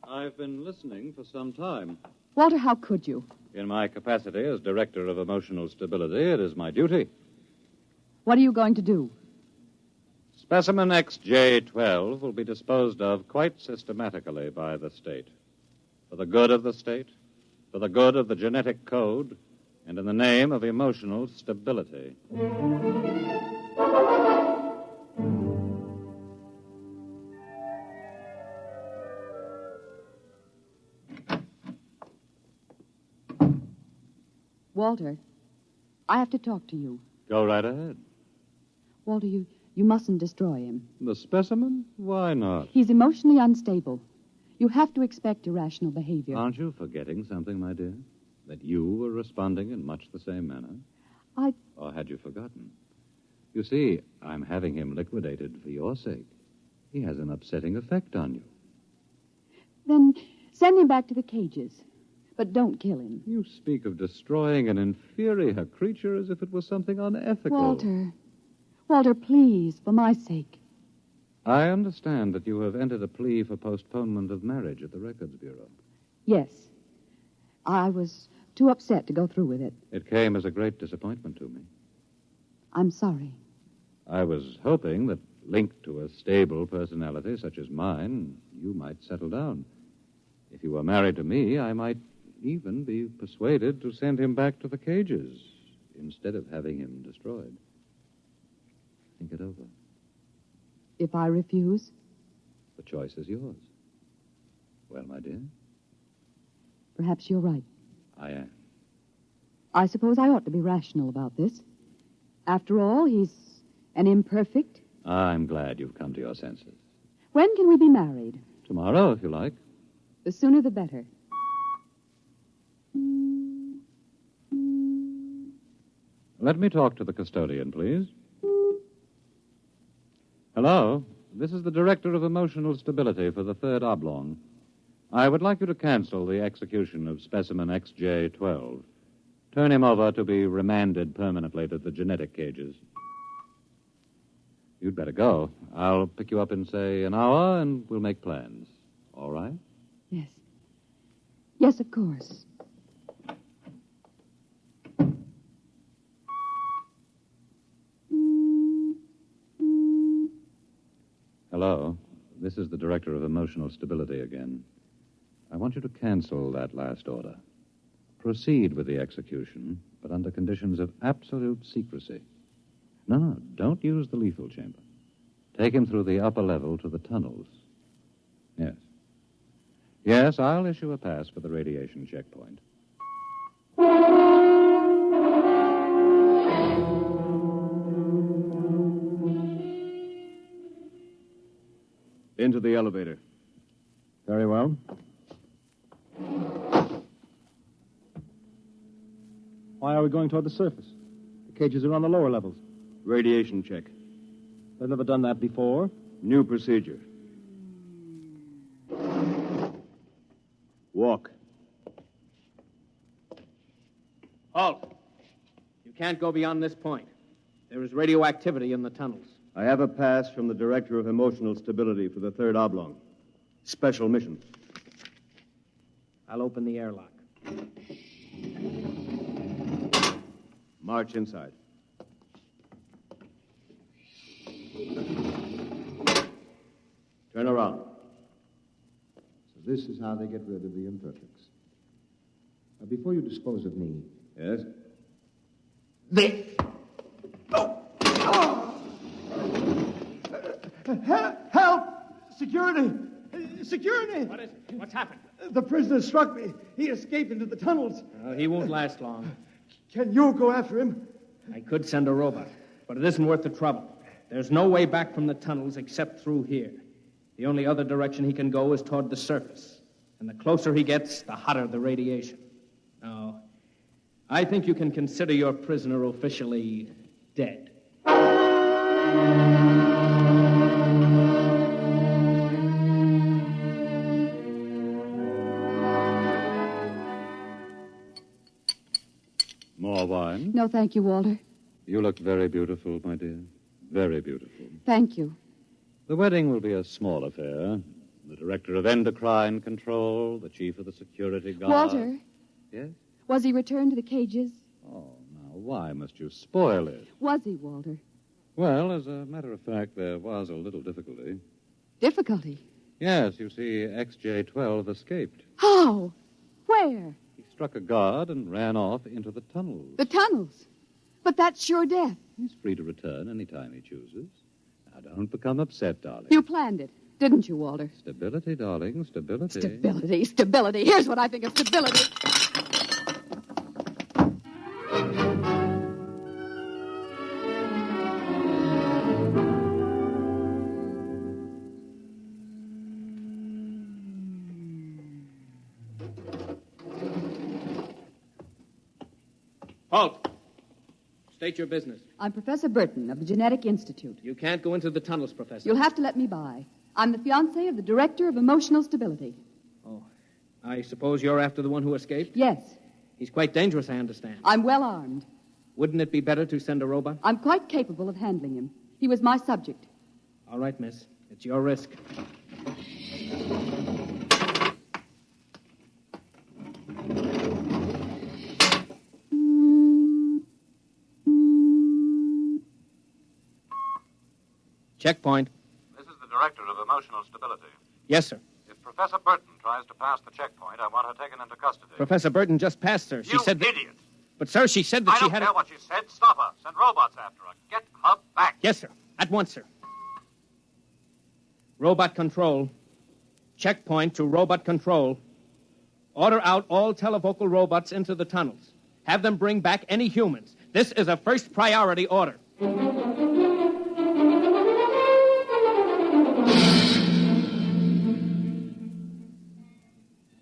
I've been listening for some time. Walter, how could you? In my capacity as Director of Emotional Stability, it is my duty. What are you going to do? Specimen XJ12 will be disposed of quite systematically by the state. For the good of the state, for the good of the genetic code, and in the name of emotional stability. Walter, I have to talk to you. Go right ahead. Walter, you mustn't destroy him. The specimen? Why not? He's emotionally unstable. You have to expect irrational behavior. Aren't you forgetting something, my dear? That you were responding in much the same manner? Or had you forgotten? You see, I'm having him liquidated for your sake. He has an upsetting effect on you. Then send him back to the cages. But don't kill him. You speak of destroying an inferior creature as if it was something unethical. Walter, please, for my sake. I understand that you have entered a plea for postponement of marriage at the Records Bureau. Yes. I was too upset to go through with it. It came as a great disappointment to me. I'm sorry. I was hoping that Linked to a stable personality such as mine, you might settle down. If you were married to me, I might even be persuaded to send him back to the cages instead of having him destroyed. Think it over. If I refuse? The choice is yours. Well, my dear? Perhaps you're right. I am. I suppose I ought to be rational about this. After all, he's an imperfect. I'm glad you've come to your senses. When can we be married? Tomorrow, if you like. The sooner the better. Let me talk to the custodian, please. Hello. This is the Director of Emotional Stability for the Third Oblong. I would like you to cancel the execution of specimen XJ-12. Turn him over to be remanded permanently to the genetic cages. You'd better go. I'll pick you up in, say, an hour, and we'll make plans. All right? Yes. Yes, of course. Hello. This is the Director of Emotional Stability again. I want you to cancel that last order. Proceed with the execution, but under conditions of absolute secrecy. No, don't use the lethal chamber. Take him through the upper level to the tunnels. Yes. Yes, I'll issue a pass for the radiation checkpoint. Into the elevator. Very well. Why are we going toward the surface? The cages are on the lower levels. Radiation check. They've never done that before. New procedure. Walk. Halt. You can't go beyond this point. There is radioactivity in the tunnels. I have a pass from the Director of Emotional Stability for the Third Oblong. Special mission. I'll open the airlock. March inside. Turn around. So this is how they get rid of the imperfects. Now, before you dispose of me... Yes? Help! Security! Security! What is it? What's happened? The prisoner struck me. He escaped into the tunnels. He won't last long. Can you go after him? I could send a robot, but it isn't worth the trouble. There's no way back from the tunnels except through here. The only other direction he can go is toward the surface. And the closer he gets, the hotter the radiation. No, I think you can consider your prisoner officially dead. More wine? No, thank you, Walter. You look very beautiful, my dear. Very beautiful. Thank you. The wedding will be a small affair. The director of endocrine control, the chief of the security guard. Walter? Yes? Was he returned to the cages? Oh, now, why must you spoil it? Was he, Walter? Well, as a matter of fact, there was a little difficulty. Difficulty? Yes, you see, XJ-12 escaped. How? Where? He struck a guard and ran off into the tunnels. The tunnels? But that's sure death. He's free to return any time he chooses. Now, don't become upset, darling. You planned it, didn't you, Walter? Stability, darling, stability. Stability, stability. Here's what I think of stability. Halt! State your business. I'm Professor Burton of the Genetic Institute. You can't go into the tunnels, Professor. You'll have to let me by. I'm the fiancée of the Director of Emotional Stability. Oh, I suppose you're after the one who escaped? Yes. He's quite dangerous, I understand. I'm well armed. Wouldn't it be better to send a robot? I'm quite capable of handling him. He was my subject. All right, miss. It's your risk. Checkpoint. This is the Director of Emotional Stability. Yes, sir. If Professor Burton tries to pass the checkpoint, I want her taken into custody. Professor Burton just passed, sir. She You said that... idiot! But, sir, she said that I she don't had... care what she said. Stop her. Send robots after her. Get her back. Yes, sir. At once, sir. Robot control. Checkpoint to robot control. Order out all televocal robots into the tunnels. Have them bring back any humans. This is a first priority order.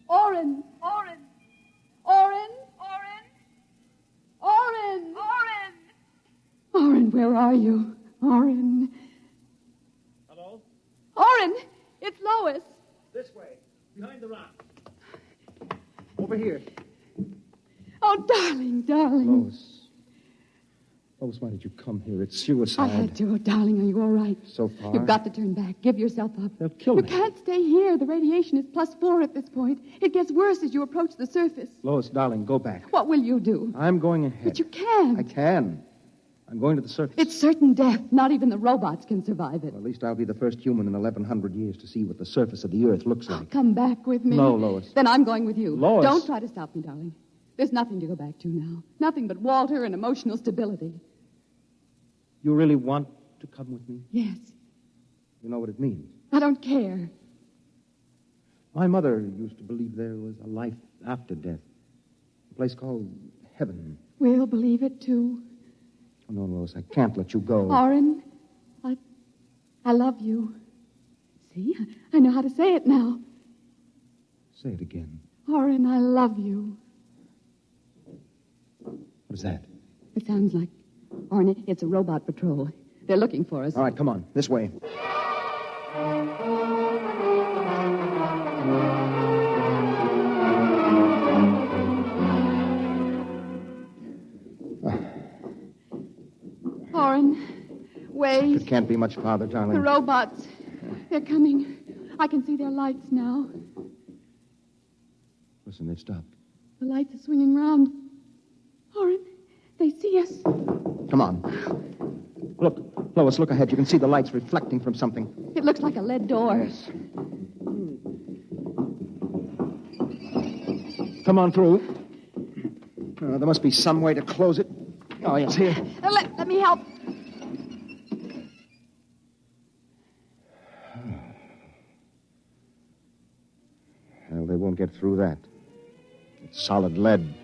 Oren! Oren! Oren! Oren! Oren! Oren! Oren, where are you? Oren. Hello? Oren! It's Lois. This way. Behind the rock. Over here. Oh, darling, darling. Lois. Lois, why did you come here? It's suicide. I had to. Oh, darling, are you all right? So far. You've got to turn back. Give yourself up. They'll kill You me. can't stay here. The radiation is +4 at this point. It gets worse as you approach the surface. Lois, darling, go back. What will you do? I'm going ahead. But you can't. I can. I'm going to the surface. It's certain death. Not even the robots can survive it. Well, at least I'll be the first human in 1,100 years to see what the surface of the Earth looks like. Come back with me. No, Lois. Then I'm going with you. Lois. Don't try to stop me, darling. There's nothing to go back to now. Nothing but Walter and emotional stability. You really want to come with me? Yes. You know what it means. I don't care. My mother used to believe there was a life after death. A place called heaven. We'll believe it, too. Oh, no, Lois, I can't let you go. Oren, I love you. See, I know how to say it now. Say it again. Oren, I love you. What is that? It sounds like... Oren, it's a robot patrol. They're looking for us. All right, come on. This way. Oren, wait. It can't be much farther, darling. The robots. They're coming. I can see their lights now. Listen, they've stopped. The lights are swinging round. Oren, they see us. Come on. Look, Lois, look ahead. You can see the lights reflecting from something. It looks like a lead door. Yes. Come on through. There must be some way to close it. Oh, yes, here. Let me help. Well, they won't get through that. It's solid lead.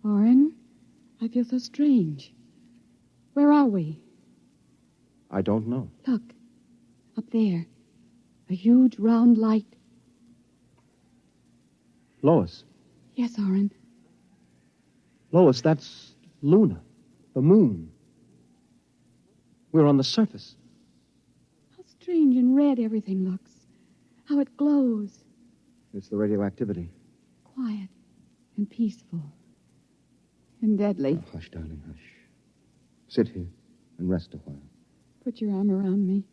Oren, I feel so strange. Where are we? I don't know. Look, up there. A huge round light. Lois. Yes, Oren. Lois, that's Luna, the moon. We're on the surface. How strange and red everything looks. How it glows. It's the radioactivity. Quiet and peaceful. And deadly. Oh, hush, darling, hush. Sit here and rest a while. Put your arm around me.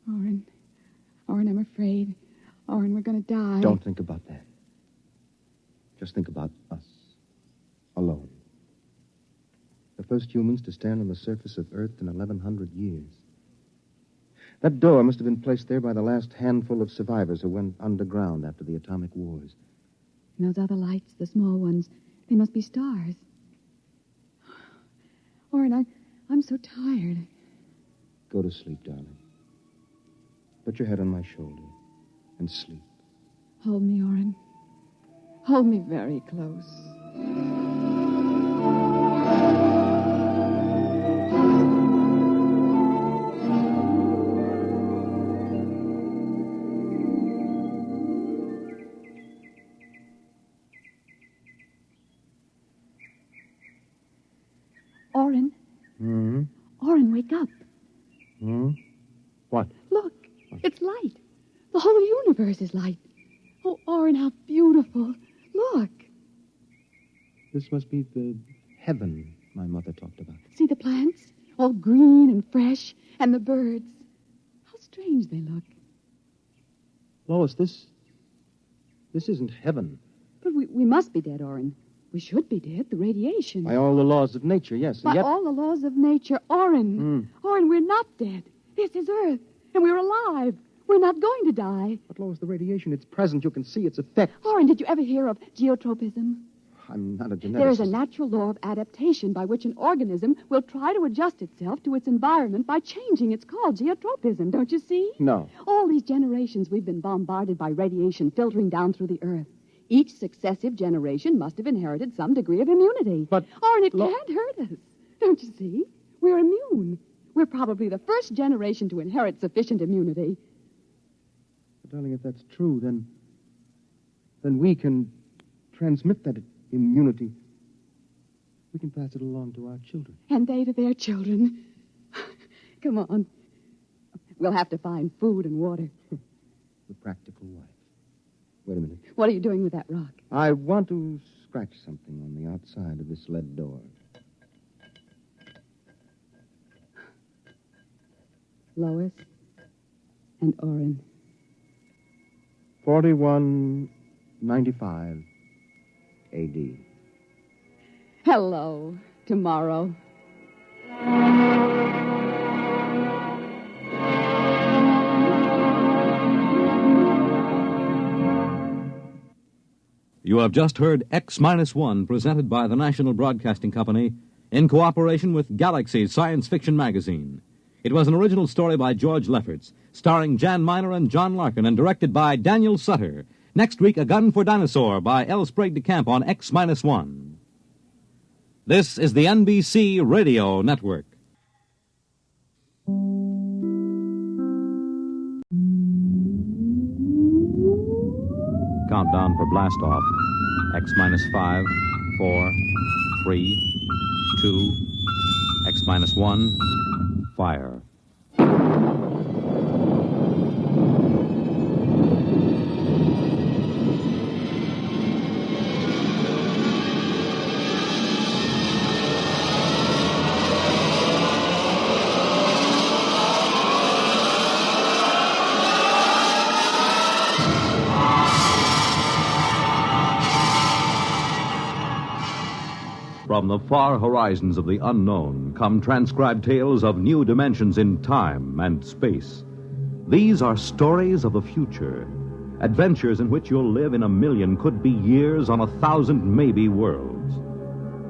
Oren. Oren, I'm afraid. Oren, we're going to die. Don't think about that. Just think about us. Alone. The first humans to stand on the surface of Earth in 1,100 years. That door must have been placed there by the last handful of survivors who went underground after the atomic wars. And those other lights, the small ones, they must be stars. Oren, I'm so tired. Go to sleep, darling. Put your head on my shoulder and sleep. Hold me, Oren. Hold me very close. Oren. Hmm? Oren, wake up. Hmm? What? Look, it's light. The whole universe is light. Oh, Oren, how beautiful. Look. This must be the heaven my mother talked about. See the plants? All green and fresh. And the birds. How strange they look. Lois, this isn't heaven. But We must be dead, Orrin. We should be dead. The radiation. By all the laws of nature, yes. By Yet... all the laws of nature. Orrin. Orrin, we're not dead. This is Earth, and we're alive. We're not going to die. But, Lois, the radiation, it's present. You can see its effects. Orrin, did you ever hear of geotropism? I'm not a geneticist. There is a natural law of adaptation by which an organism will try to adjust itself to its environment by changing. It's called geotropism, don't you see? No. All these generations we've been bombarded by radiation filtering down through the Earth. Each successive generation must have inherited some degree of immunity. But... Orrin, it can't hurt us. Don't you see? We're immune. We're probably the first generation to inherit sufficient immunity. But, darling, if that's true, then we can transmit that immunity. We can pass it along to our children. And they to their children. Come on. We'll have to find food and water. The practical wife. Wait a minute. What are you doing with that rock? I want to scratch something on the outside of this lead door. Lois and Orrin. 4195 A.D. Hello, tomorrow. You have just heard X-1, presented by the National Broadcasting Company in cooperation with Galaxy's science fiction magazine. It was an original story by George Lefferts, starring Jan Miner and John Larkin, and directed by Daniel Sutter. Next week, A Gun for Dinosaur by L. Sprague de Camp on X-1. This is the NBC Radio Network. Countdown for blast-off. X-5, 4, 3, 2, X-1, fire. From the far horizons of the unknown come transcribed tales of new dimensions in time and space. These are stories of the future, adventures in which you'll live in a million, could be years, on 1,000 maybe worlds.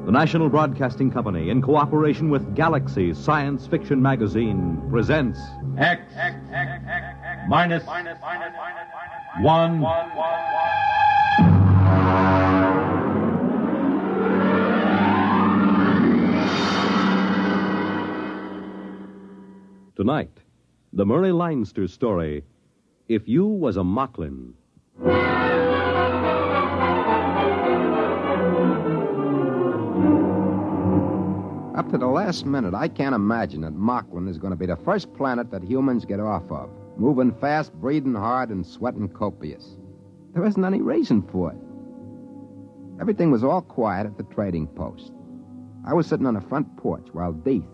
The National Broadcasting Company, in cooperation with Galaxy's science fiction magazine, presents X minus 1. Tonight, the Murray Leinster story, If You Was a Mocklin. Up to the last minute, I can't imagine that Mocklin is going to be the first planet that humans get off of. Moving fast, breathing hard, and sweating copious. There isn't any reason for it. Everything was all quiet at the trading post. I was sitting on the front porch while Deeth,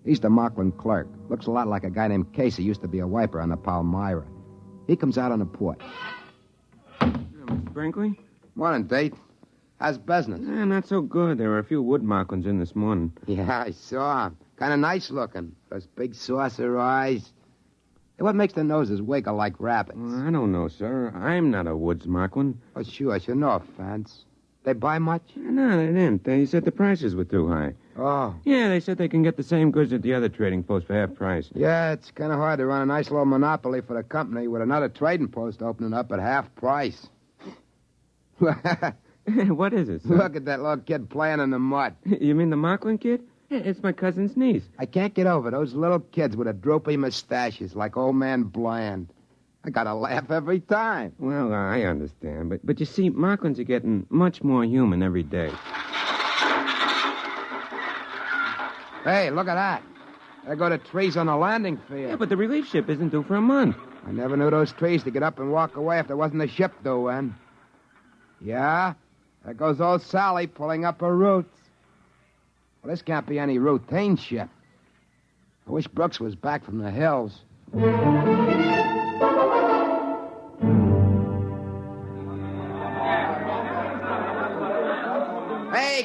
he's the Mocklin clerk. Looks a lot like a guy named Casey, used to be a wiper on the Palmyra. He comes out on the porch. Mr. Brinkley? Morning, Deeth. How's business? Not so good. There were a few wood Mocklins in this morning. Yeah, I saw him. Kind of nice looking. Those big saucer eyes. Hey, what makes the noses wiggle like rabbits? Well, I don't know, sir. I'm not a woods Mocklin. Oh, sure. No offense. They buy much? No, they didn't. They said the prices were too high. Oh. Yeah, they said they can get the same goods at the other trading post for half price. Yeah, it's kind of hard to run a nice little monopoly for the company with another trading post opening up at half price. What is it, sir? Look at that little kid playing in the mud. You mean the Mocklin kid? It's my cousin's niece. I can't get over those little kids with the droopy mustaches like old man Bland. I gotta laugh every time. Well, I understand. But you see, Mocklins are getting much more human every day. Hey, look at that. There go the trees on the landing field. Yeah, but the relief ship isn't due for a month. I never knew those trees to get up and walk away if there wasn't a ship due in. Yeah, there goes old Sally pulling up her roots. Well, this can't be any routine ship. I wish Brooks was back from the hills.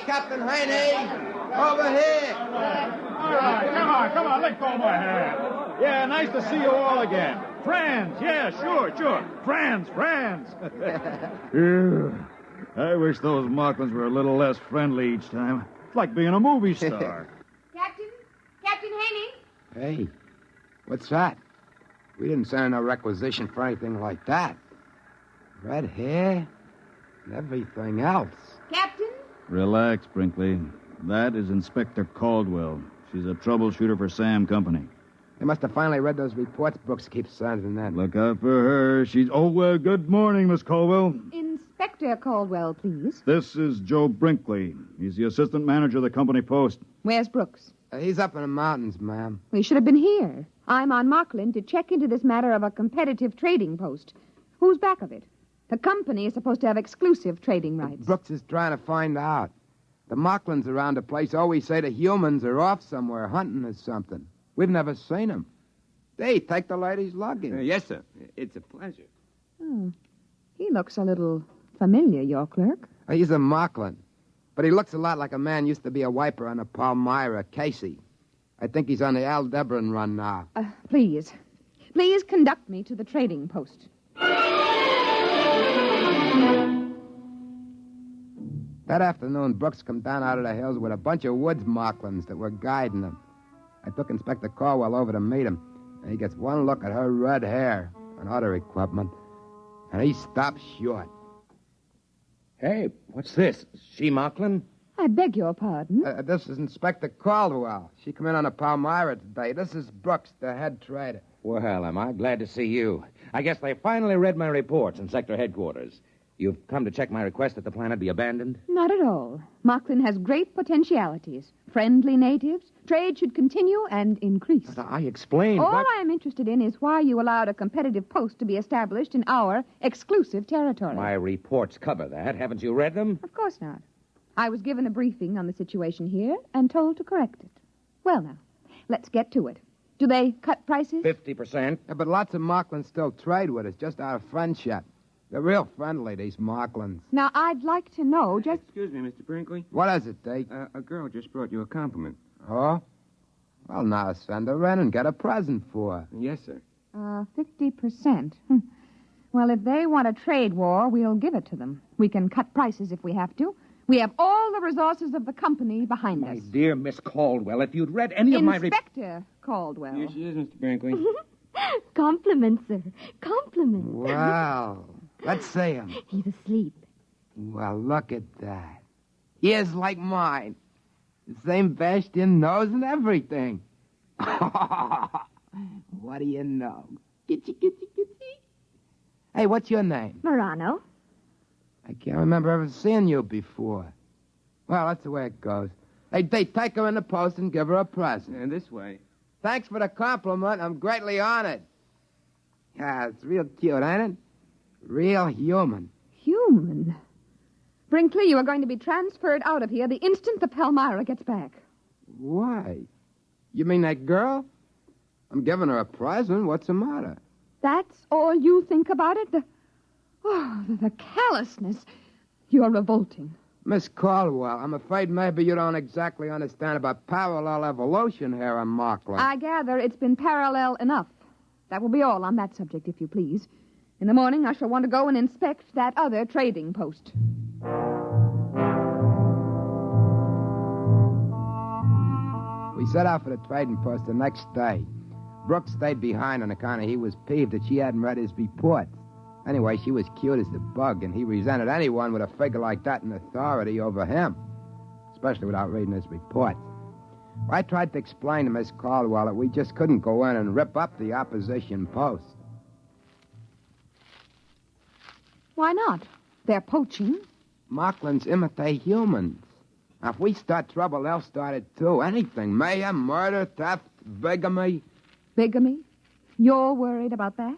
Captain Haney. Over here. All right, come on, let go of my hand. Yeah, nice to see you all again. Friends, yeah, sure. Friends. I wish those Mocklins were a little less friendly each time. It's like being a movie star. Captain Haney? Hey, what's that? We didn't send in a requisition for anything like that. Red hair and everything else. Captain? Relax, Brinkley. That is Inspector Caldwell. She's a troubleshooter for Sam Company. They must have finally read those reports Brooks keeps sending in. Look out for her. Good morning, Miss Caldwell. Inspector Caldwell, please. This is Joe Brinkley. He's the assistant manager of the company post. Where's Brooks? He's up in the mountains, ma'am. We should have been here. I'm on Mocklin to check into this matter of a competitive trading post. Who's back of it? The company is supposed to have exclusive trading rights. Brooks is trying to find out. The Mocklins around the place always say the humans are off somewhere hunting or something. We've never seen them. They take the lady's luggage. Yes, sir. It's a pleasure. Oh, he looks a little familiar, your clerk. He's a Mocklin. But he looks a lot like a man used to be a wiper on the Palmyra, Casey. I think he's on the Aldebaran run now. Please conduct me to the trading post. That afternoon, Brooks come down out of the hills with a bunch of woods Mocklins that were guiding him. I took Inspector Caldwell over to meet him, and he gets one look at her red hair and other equipment, and he stops short. Hey, what's this? She Mocklin? I beg your pardon? This is Inspector Caldwell. She come in on the Palmyra today. This is Brooks, the head trader. Well, am I glad to see you. I guess they finally read my reports in sector headquarters. You've come to check my request that the planet be abandoned? Not at all. Mocklin has great potentialities. Friendly natives. Trade should continue and increase. I explained. All I'm interested in is why you allowed a competitive post to be established in our exclusive territory. My reports cover that. Haven't you read them? Of course not. I was given a briefing on the situation here and told to correct it. Well, now, let's get to it. Do they cut prices? 50%. Yeah, but lots of Mocklins still trade with us, just out of friendship. They're real friendly, these Mocklins. Now, I'd like to know just... Excuse me, Mr. Brinkley. What is it, Deke? A girl just brought you a compliment. Oh? Well, now send her in and get a present for her. Yes, sir. 50%. Well, if they want a trade war, we'll give it to them. We can cut prices if we have to. We have all the resources of the company behind us. My dear Miss Caldwell, if you'd read any of my... Inspector Caldwell. Here she is, Mr. Brinkley. Compliments, sir. Compliments. Wow. Let's see him. He's asleep. Well, look at that. Ears like mine. The same bashed-in nose and everything. What do you know? Gitsy. Hey, what's your name? Morano. I can't remember ever seeing you before. Well, that's the way it goes. Hey, take her in the post and give her a present. And this way. Thanks for the compliment. I'm greatly honored. Yeah, it's real cute, ain't it? Real human. Human? Brinkley, you are going to be transferred out of here the instant the Palmyra gets back. Why? You mean that girl? I'm giving her a present. What's the matter? That's all you think about it? The callousness. You're revolting. Miss Caldwell, I'm afraid maybe you don't exactly understand about parallel evolution here on Mocklin. I gather it's been parallel enough. That will be all on that subject, if you please. In the morning, I shall want to go and inspect that other trading post. We set out for the trading post the next day. Brooks stayed behind on account of he was peeved that she hadn't read his report. Anyway, she was cute as the bug, and he resented anyone with a figure like that in authority over him, especially without reading his report. I tried to explain to Miss Caldwell that we just couldn't go in and rip up the opposition post. Why not? They're poaching. Mocklins imitate humans. Now, if we start trouble, they'll start it too. Anything. Mayhem, murder, theft, bigamy. Bigamy? You're worried about that?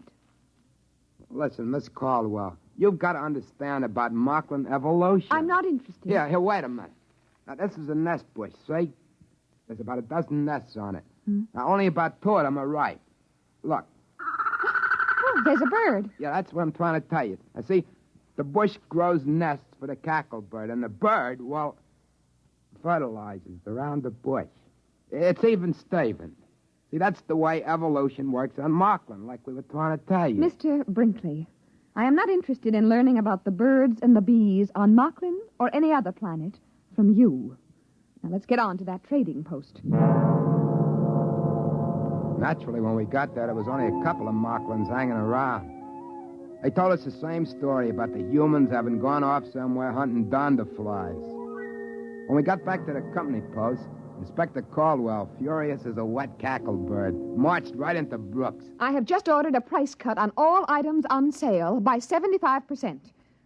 Listen, Miss Caldwell, you've got to understand about Mocklin evolution. I'm not interested. Here, wait a minute. Now, this is a nest bush, see? There's about a dozen nests on it. Now, only about 2 of them are ripe. Look. Oh, there's a bird. Yeah, that's what I'm trying to tell you. Now, see, the bush grows nests for the cacklebird, and the bird, well, fertilizers around the bush. It's even Steven. See, that's the way evolution works on Markland, like we were trying to tell you. Mr. Brinkley, I am not interested in learning about the birds and the bees on Markland or any other planet from you. Now, let's get on to that trading post. Naturally, when we got there, there was only a couple of Marklands hanging around. They told us the same story about the humans having gone off somewhere hunting donderflies. When we got back to the company post, Inspector Caldwell, furious as a wet cacklebird, marched right into Brooks. I have just ordered a price cut on all items on sale by 75%.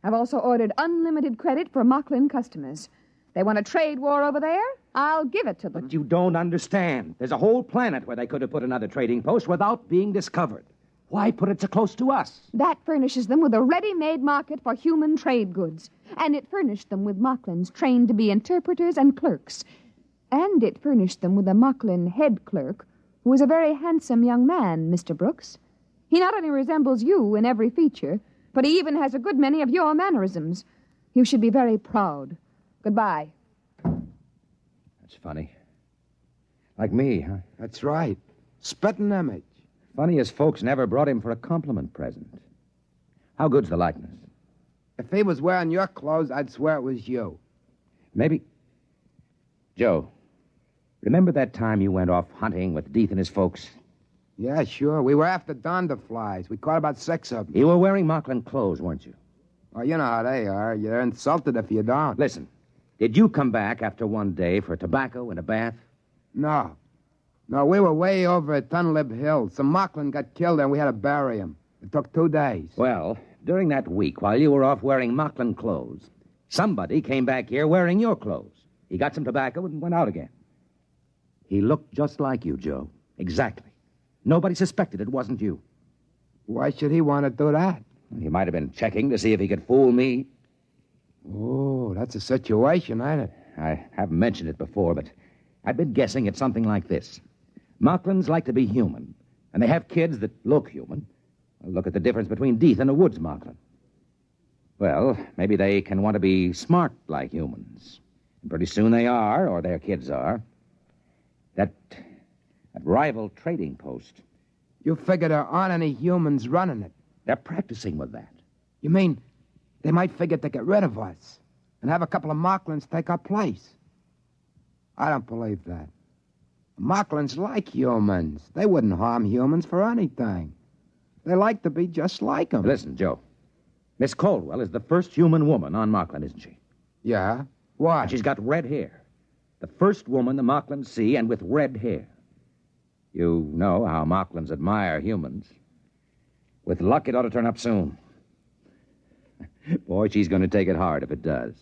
I've also ordered unlimited credit for Markland customers. They want a trade war over there? I'll give it to them. But you don't understand. There's a whole planet where they could have put another trading post without being discovered. Why put it so close to us? That furnishes them with a ready-made market for human trade goods. And it furnished them with Marklands trained to be interpreters and clerks. And it furnished them with a Markland head clerk, who is a very handsome young man, Mr. Brooks. He not only resembles you in every feature, but he even has a good many of your mannerisms. You should be very proud. Goodbye. That's funny. Like me, huh? That's right. Spitting image. Funny as folks never brought him for a compliment present. How good's the likeness? If he was wearing your clothes, I'd swear it was you. Maybe. Joe, remember that time you went off hunting with Deeth and his folks? Yeah, sure. We were after donderflies. We caught about 6 of them. You were wearing Markland clothes, weren't you? Oh, you know how they are. You're insulted if you don't. Listen, did you come back after one day for tobacco and a bath? No. No, we were way over at Tunlib Hill. Some Markland got killed and we had to bury him. It took 2 days. Well, during that week, while you were off wearing Markland clothes, somebody came back here wearing your clothes. He got some tobacco and went out again. He looked just like you, Joe. Exactly. Nobody suspected it wasn't you. Why should he want to do that? He might have been checking to see if he could fool me. Oh, that's a situation, ain't it? I haven't mentioned it before, but I've been guessing it's something like this. Marklands like to be human, and they have kids that look human. Look at the difference between Deeth and a woods Markland. Well, maybe they can want to be smart like humans. And pretty soon they are, or their kids are. That rival trading post. You figure there aren't any humans running it. They're practicing with that. You mean they might figure to get rid of us and have a couple of Marklands take our place? I don't believe that. Marklands like humans. They wouldn't harm humans for anything. They like to be just like them. Listen, Joe. Miss Caldwell is the first human woman on Markland, isn't she? Yeah? Why? And she's got red hair. The first woman the Marklands see, and with red hair. You know how Marklands admire humans. With luck, it ought to turn up soon. Boy, she's going to take it hard if it does.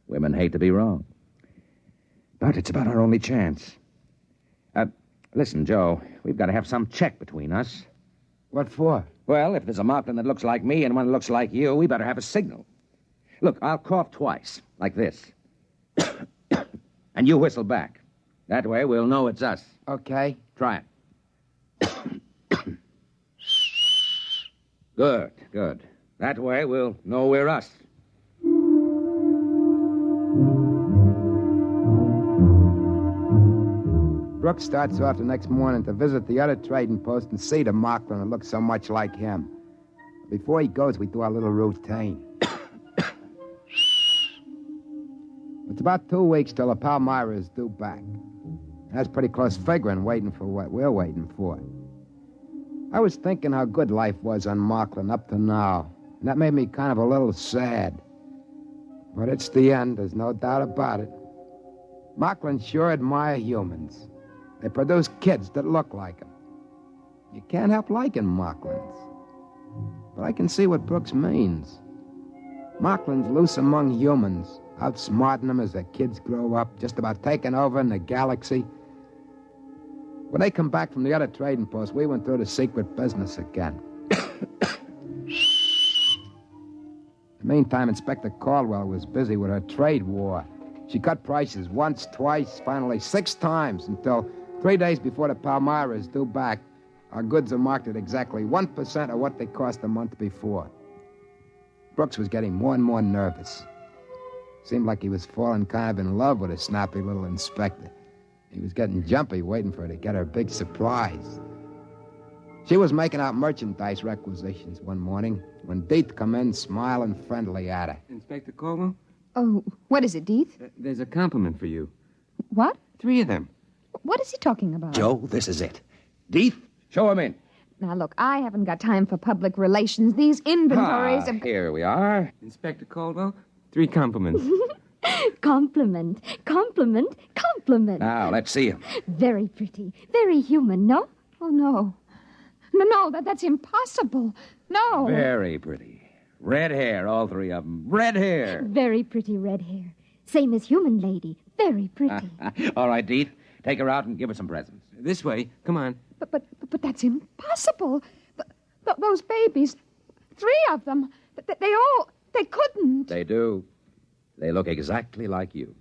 Women hate to be wrong. But it's about our only chance. Listen, Joe, we've got to have some check between us. What for? Well, if there's a Markland that looks like me and one that looks like you, we better have a signal. Look, I'll cough twice, like this. And you whistle back. That way we'll know it's us. Okay. Try it. Good, good. That way we'll know we're us. Brooks starts off the next morning to visit the other trading post and see the Markland that looks so much like him. Before he goes, we do our little routine. It's about 2 weeks till the Palmyra is due back. That's pretty close figuring, waiting for what we're waiting for. I was thinking how good life was on Markland up to now, and that made me kind of a little sad. But it's the end, there's no doubt about it. Markland sure admire humans. They produce kids that look like them. You can't help liking Marklands. But I can see what Brooks means. Markland's loose among humans, outsmarting them as their kids grow up, just about taking over in the galaxy. When they come back from the other trading post, we went through the secret business again. In the meantime, Inspector Caldwell was busy with her trade war. She cut prices once, twice, finally 6 times, until 3 days before the Palmyra is due back, our goods are marked at exactly 1% of what they cost a month before. Brooks was getting more and more nervous. Seemed like he was falling kind of in love with a snappy little inspector. He was getting jumpy waiting for her to get her big surprise. She was making out merchandise requisitions one morning when Deeth come in smiling friendly at her. Inspector Caldwell? Oh, what is it, Deeth? There's a compliment for you. What? 3 of them. What is he talking about? Joe, this is it. Deeth, show him in. Now, look, I haven't got time for public relations. These inventories of... Here we are. Inspector Caldwell, 3 compliments. Compliment, compliment, compliment. Now, let's see him. Very pretty, very human, no? Oh, no. No, that's impossible. No. Very pretty. Red hair, all 3 of them. Red hair. Very pretty red hair. Same as human lady. Very pretty. All right, Deeth. Take her out and give her some presents. This way. Come on. But that's impossible. Those babies, 3 of them, they couldn't. They do. They look exactly like you.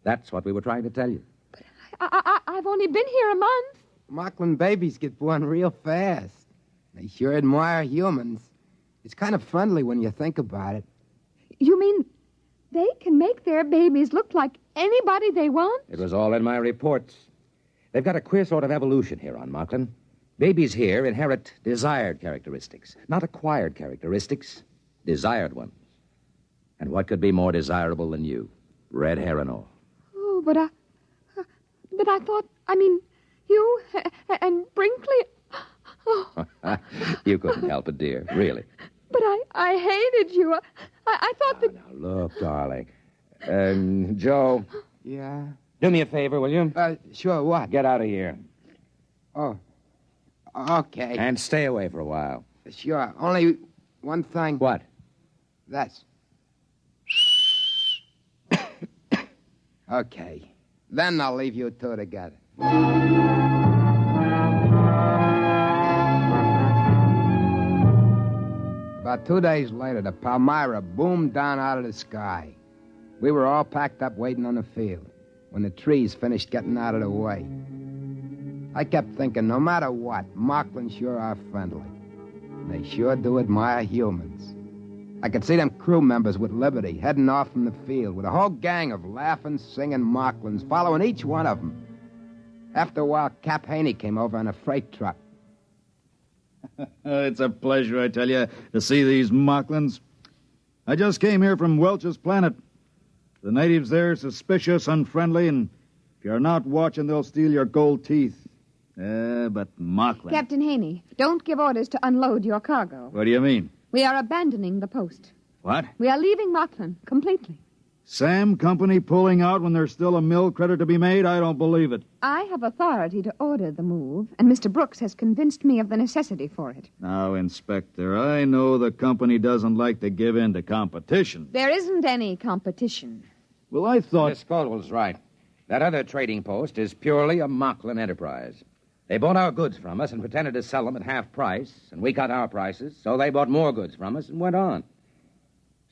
That's what we were trying to tell you. I've only been here a month. Mocklin babies get born real fast. They sure admire humans. It's kind of friendly when you think about it. You mean they can make their babies look like anybody they want? It was all in my reports. They've got a queer sort of evolution here on Mocklin. Babies here inherit desired characteristics, not acquired characteristics, desired ones. And what could be more desirable than you? Red hair and all. Oh, but I thought, you and Brinkley... Oh. You couldn't help it, dear, really. But I hated you. I thought that... Now, look, darling. Joe. Yeah? Do me a favor, will you? Sure, what? Get out of here. Oh, okay. And stay away for a while. Sure, only one thing. What? That's... Okay. Then I'll leave you 2 together. About 2 days later, the Palmyra boomed down out of the sky. We were all packed up waiting on the field when the trees finished getting out of the way. I kept thinking, no matter what, Mocklin sure are friendly. They sure do admire humans. I could see them crew members with Liberty heading off from the field with a whole gang of laughing, singing Mocklins following each one of them. After a while, Cap Haney came over on a freight truck. It's a pleasure, I tell you, to see these Mocklins. I just came here from Welch's planet. The natives there are suspicious, unfriendly, and if you're not watching, they'll steal your gold teeth. But Mocklin... Captain Haney, don't give orders to unload your cargo. What do you mean? We are abandoning the post. What? We are leaving Mocklin completely. Sam Company pulling out when there's still a mill credit to be made? I don't believe it. I have authority to order the move, and Mr. Brooks has convinced me of the necessity for it. Now, Inspector, I know the company doesn't like to give in to competition. There isn't any competition. Well, I thought... Miss Caldwell's right. That other trading post is purely a Mocklin enterprise. They bought our goods from us and pretended to sell them at half price, and we cut our prices, so they bought more goods from us and went on.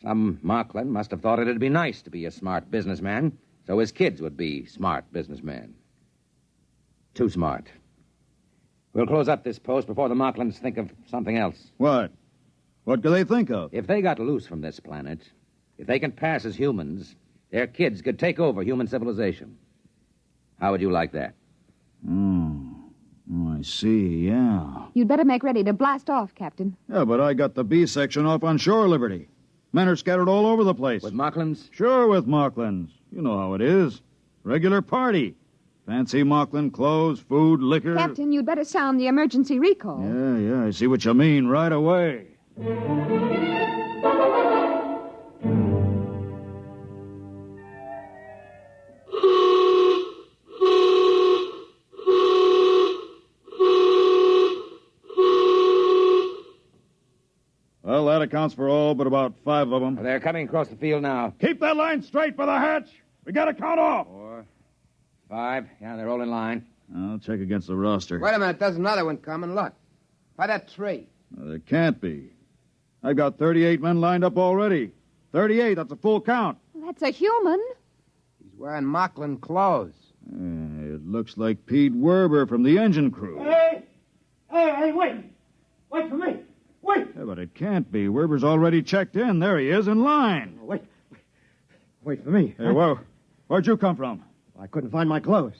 Some Mocklin must have thought it'd be nice to be a smart businessman, so his kids would be smart businessmen. Too smart. We'll close up this post before the Mocklins think of something else. What? What do they think of? If they got loose from this planet, if they can pass as humans, their kids could take over human civilization. How would you like that? Oh, I see, yeah. You'd better make ready to blast off, Captain. Yeah, but I got the B section off on shore Liberty. Men are scattered all over the place. With Mocklins? Sure, with Mocklins. You know how it is. Regular party. Fancy Mocklin clothes, food, liquor. Captain, you'd better sound the emergency recall. Yeah, I see what you mean right away. Well, that accounts for all but about 5 of them. They're coming across the field now. Keep that line straight for the hatch. We got to count off. 4, 5. Yeah, they're all in line. I'll check against the roster. Wait a minute, there's another one coming. Look. By that tree. Well, there can't be. I've got 38 men lined up already. 38, that's a full count. That's a human. He's wearing Mocklin clothes. It looks like Pete Werber from the engine crew. Hey, wait. Wait for me. Wait. Yeah, but it can't be. Werber's already checked in. There he is, in line. Wait. Wait for me. Hey, whoa. Where'd you come from? I couldn't find my clothes.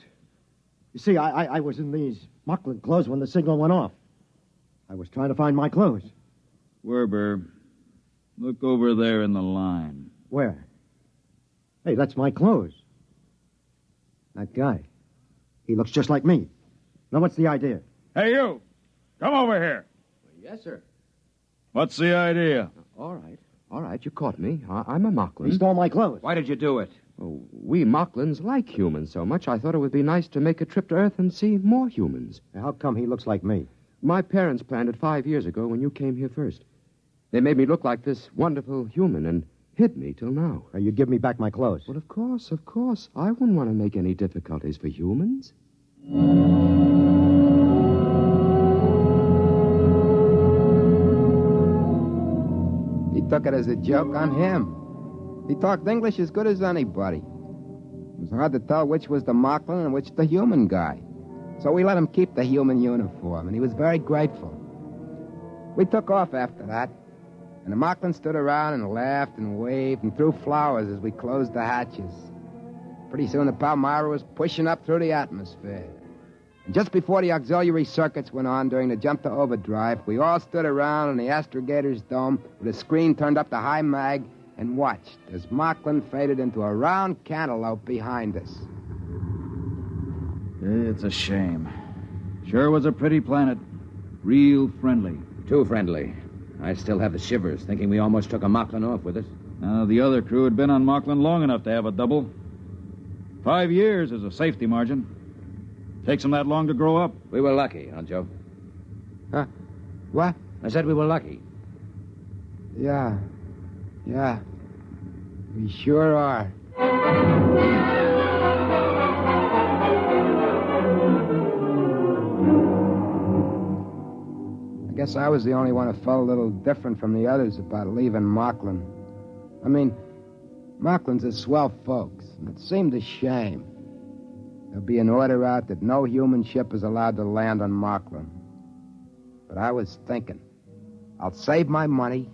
You see, I was in these Mocklin clothes when the signal went off. I was trying to find my clothes. Werber, look over there in the line. Where? Hey, that's my clothes. That guy. He looks just like me. Now, what's the idea? Hey, you! Come over here. Yes, sir. What's the idea? All right, you caught me. I'm a Mocklin. He stole my clothes. Why did you do it? Oh, we Mocklins like humans so much, I thought it would be nice to make a trip to Earth and see more humans. How come he looks like me? My parents planned it 5 years ago when you came here first. They made me look like this wonderful human and hid me till now. You give me back my clothes. Well, of course. I wouldn't want to make any difficulties for humans. He took it as a joke on him. He talked English as good as anybody. It was hard to tell which was the Mocklin and which the human guy. So we let him keep the human uniform, and he was very grateful. We took off after that, and the Mocklin stood around and laughed and waved and threw flowers as we closed the hatches. Pretty soon the Palmyra was pushing up through the atmosphere. And just before the auxiliary circuits went on during the jump to overdrive, we all stood around in the astrogator's dome with a screen turned up to high mag and watched as Mocklin faded into a round cantaloupe behind us. It's a shame. Sure was a pretty planet. Real friendly. Too friendly. I still have the shivers, thinking we almost took a Mocklin off with it. The other crew had been on Mocklin long enough to have a double. 5 years is a safety margin. Takes them that long to grow up. We were lucky, huh, Joe? Huh? What? I said we were lucky. Yeah. We sure are. I guess I was the only one who felt a little different from the others about leaving Mocklin. I mean, Mocklin's are swell folks, and it seemed a shame. There'll be an order out that no human ship is allowed to land on Mocklin. But I was thinking, I'll save my money,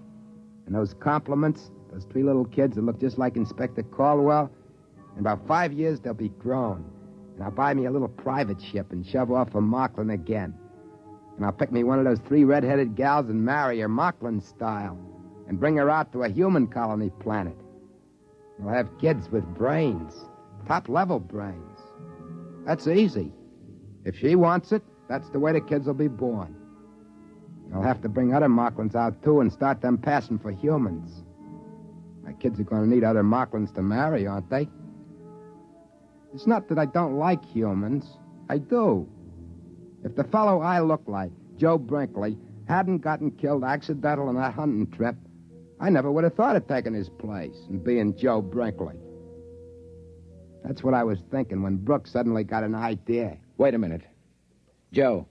and those compliments, those 3 little kids that look just like Inspector Caldwell, in about 5 years they'll be grown. And I'll buy me a little private ship and shove off for Mocklin again. And I'll pick me one of those 3 red-headed gals and marry her Mocklin style and bring her out to a human colony planet. We'll have kids with brains, top-level brains. That's easy. If she wants it, that's the way the kids will be born. I'll have to bring other Mocklins out, too, and start them passing for humans. My kids are going to need other Mocklins to marry, aren't they? It's not that I don't like humans. I do. If the fellow I look like, Joe Brinkley, hadn't gotten killed accidental on that hunting trip, I never would have thought of taking his place and being Joe Brinkley. That's what I was thinking when Brooks suddenly got an idea. Wait a minute. Joe,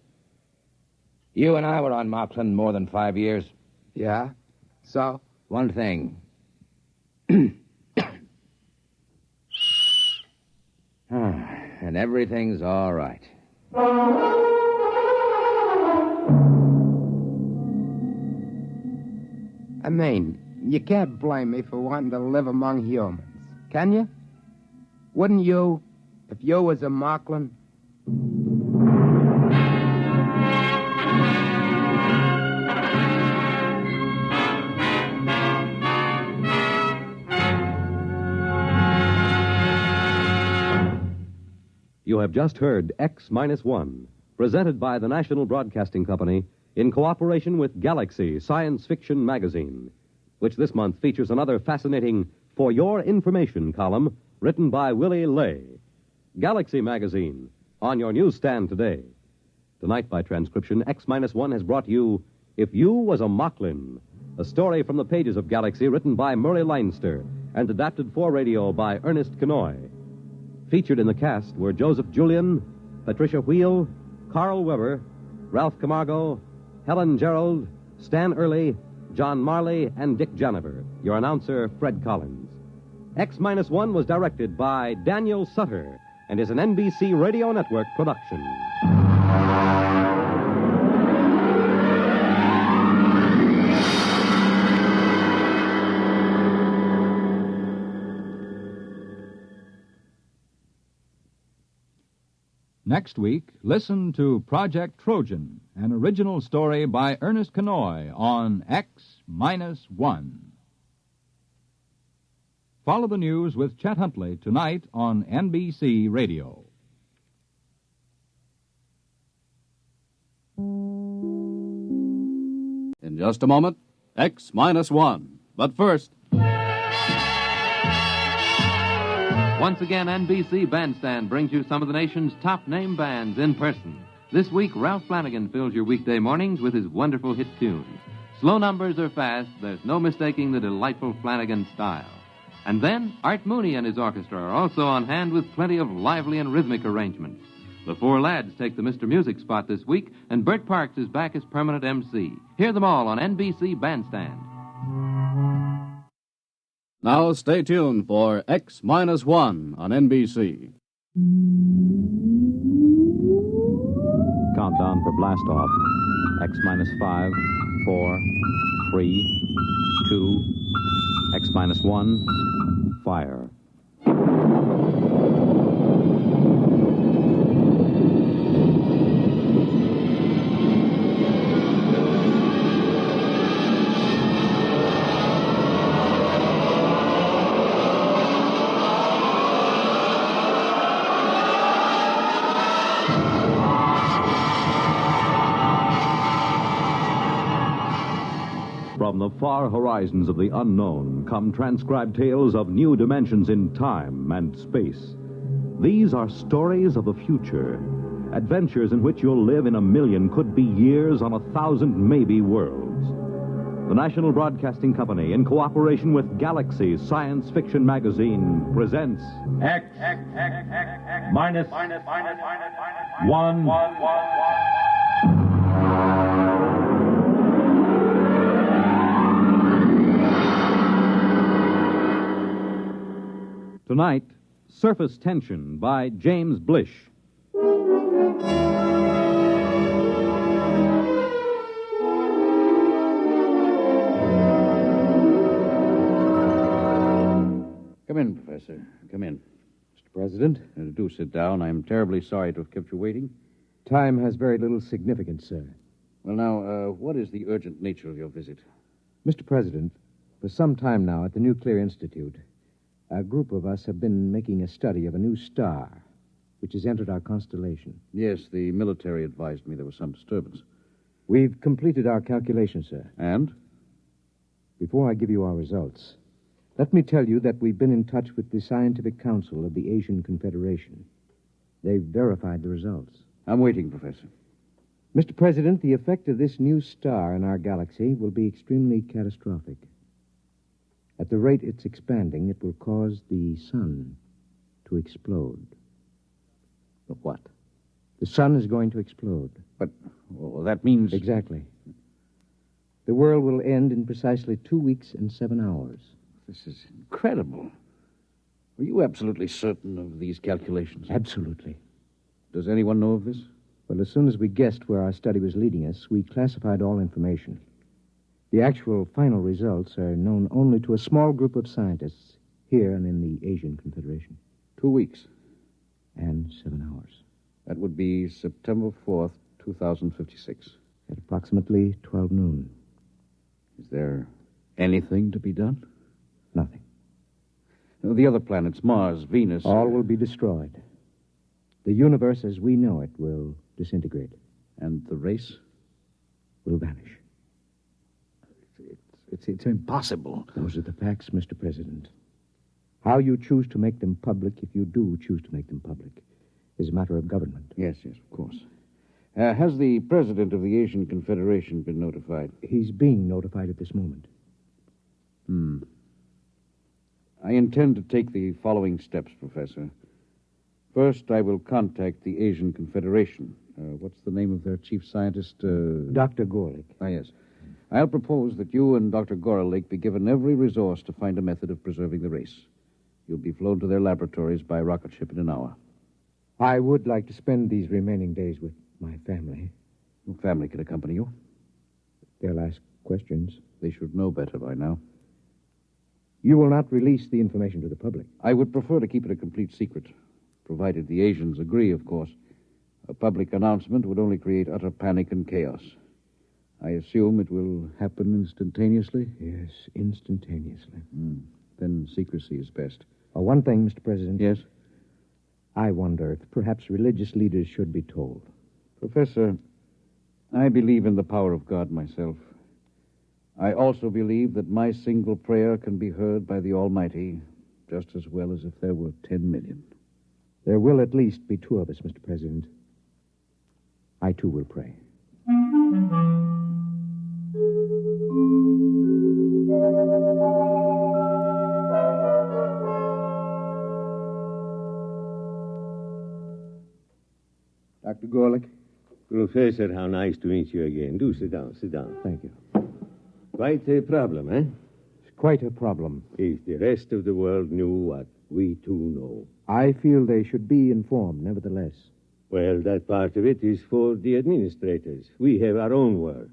you and I were on Mocklin more than 5 years. Yeah? So? One thing. And everything's all right. I mean, you can't blame me for wanting to live among humans, can you? Wouldn't you, if you was a Mocklin? You have just heard X-1, presented by the National Broadcasting Company in cooperation with Galaxy Science Fiction Magazine, which this month features another fascinating For Your Information column written by Willie Lay. Galaxy Magazine, on your newsstand today. Tonight, by transcription, X-1 has brought you If You Was a Mocklin, a story from the pages of Galaxy written by Murray Leinster and adapted for radio by Ernest Kenoy. Featured in the cast were Joseph Julian, Patricia Wheel, Carl Weber, Ralph Camargo, Helen Gerald, Stan Early, John Marley, and Dick Janiver. Your announcer, Fred Collins. X-1 was directed by Daniel Sutter and is an NBC Radio Network production. Next week, listen to Project Trojan, an original story by Ernest Kenoy on X-1. Follow the news with Chet Huntley tonight on NBC Radio. In just a moment, X-1. But first... Once again, NBC Bandstand brings you some of the nation's top name bands in person. This week, Ralph Flanagan fills your weekday mornings with his wonderful hit tunes. Slow numbers or fast, there's no mistaking the delightful Flanagan style. And then, Art Mooney and his orchestra are also on hand with plenty of lively and rhythmic arrangements. The four lads take the Mr. Music spot this week, and Bert Parks is back as permanent MC. Hear them all on NBC Bandstand. Now stay tuned for X-1 on NBC. Countdown for blast off. X-5, 4, 3, 2, X-1, fire. From the far horizons of the unknown come transcribed tales of new dimensions in time and space. These are stories of the future, adventures in which you'll live in a million, could be years, on 1,000 maybe worlds. The National Broadcasting Company, in cooperation with Galaxy Science Fiction Magazine, presents X minus 1. Tonight, Surface Tension by James Blish. Come in, Professor. Come in. Mr. President? Do sit down. I'm terribly sorry to have kept you waiting. Time has very little significance, sir. Well, now, what is the urgent nature of your visit? Mr. President, for some time now at the Nuclear Institute, a group of us have been making a study of a new star, which has entered our constellation. Yes, the military advised me there was some disturbance. We've completed our calculations, sir. And? Before I give you our results, let me tell you that we've been in touch with the Scientific Council of the Asian Confederation. They've verified the results. I'm waiting, Professor. Mr. President, the effect of this new star in our galaxy will be extremely catastrophic. At the rate it's expanding, it will cause the sun to explode. The what? The sun is going to explode. But, well, that means... Exactly. The world will end in precisely 2 weeks and 7 hours. This is incredible. Are you absolutely certain of these calculations? Absolutely. Does anyone know of this? Well, as soon as we guessed where our study was leading us, we classified all information. The actual final results are known only to a small group of scientists here and in the Asian Confederation. 2 weeks. And 7 hours. That would be September 4th, 2056. At approximately 12 noon. Is there anything to be done? Nothing. Now, the other planets, Mars, Venus... All will be destroyed. The universe as we know it will disintegrate. And the race? Will vanish. It's impossible. Those are the facts, Mr. President. How you choose to make them public, if you do choose to make them public, is a matter of government. Yes, of course. Has the president of the Asian Confederation been notified? He's being notified at this moment. I intend to take the following steps, Professor. First, I will contact the Asian Confederation. What's the name of their chief scientist? Dr. Gorlick. Ah, yes. I'll propose that you and Dr. Gorlick be given every resource to find a method of preserving the race. You'll be flown to their laboratories by rocket ship in an hour. I would like to spend these remaining days with my family. Your family can accompany you. They'll ask questions. They should know better by now. You will not release the information to the public. I would prefer to keep it a complete secret, provided the Asians agree, of course. A public announcement would only create utter panic and chaos. I assume it will happen instantaneously? Yes, instantaneously. Then secrecy is best. One thing, Mr. President. Yes? I wonder if perhaps religious leaders should be told. Professor, I believe in the power of God myself. I also believe that my single prayer can be heard by the Almighty just as well as if there were 10 million. There will at least be 2 of us, Mr. President. I, too, will pray. Dr. Gorlick? Professor, how nice to meet you again. Do sit down, sit down. Thank you. Quite a problem, eh? It's quite a problem. If the rest of the world knew what we too know. I feel they should be informed, nevertheless. Well, that part of it is for the administrators. We have our own work.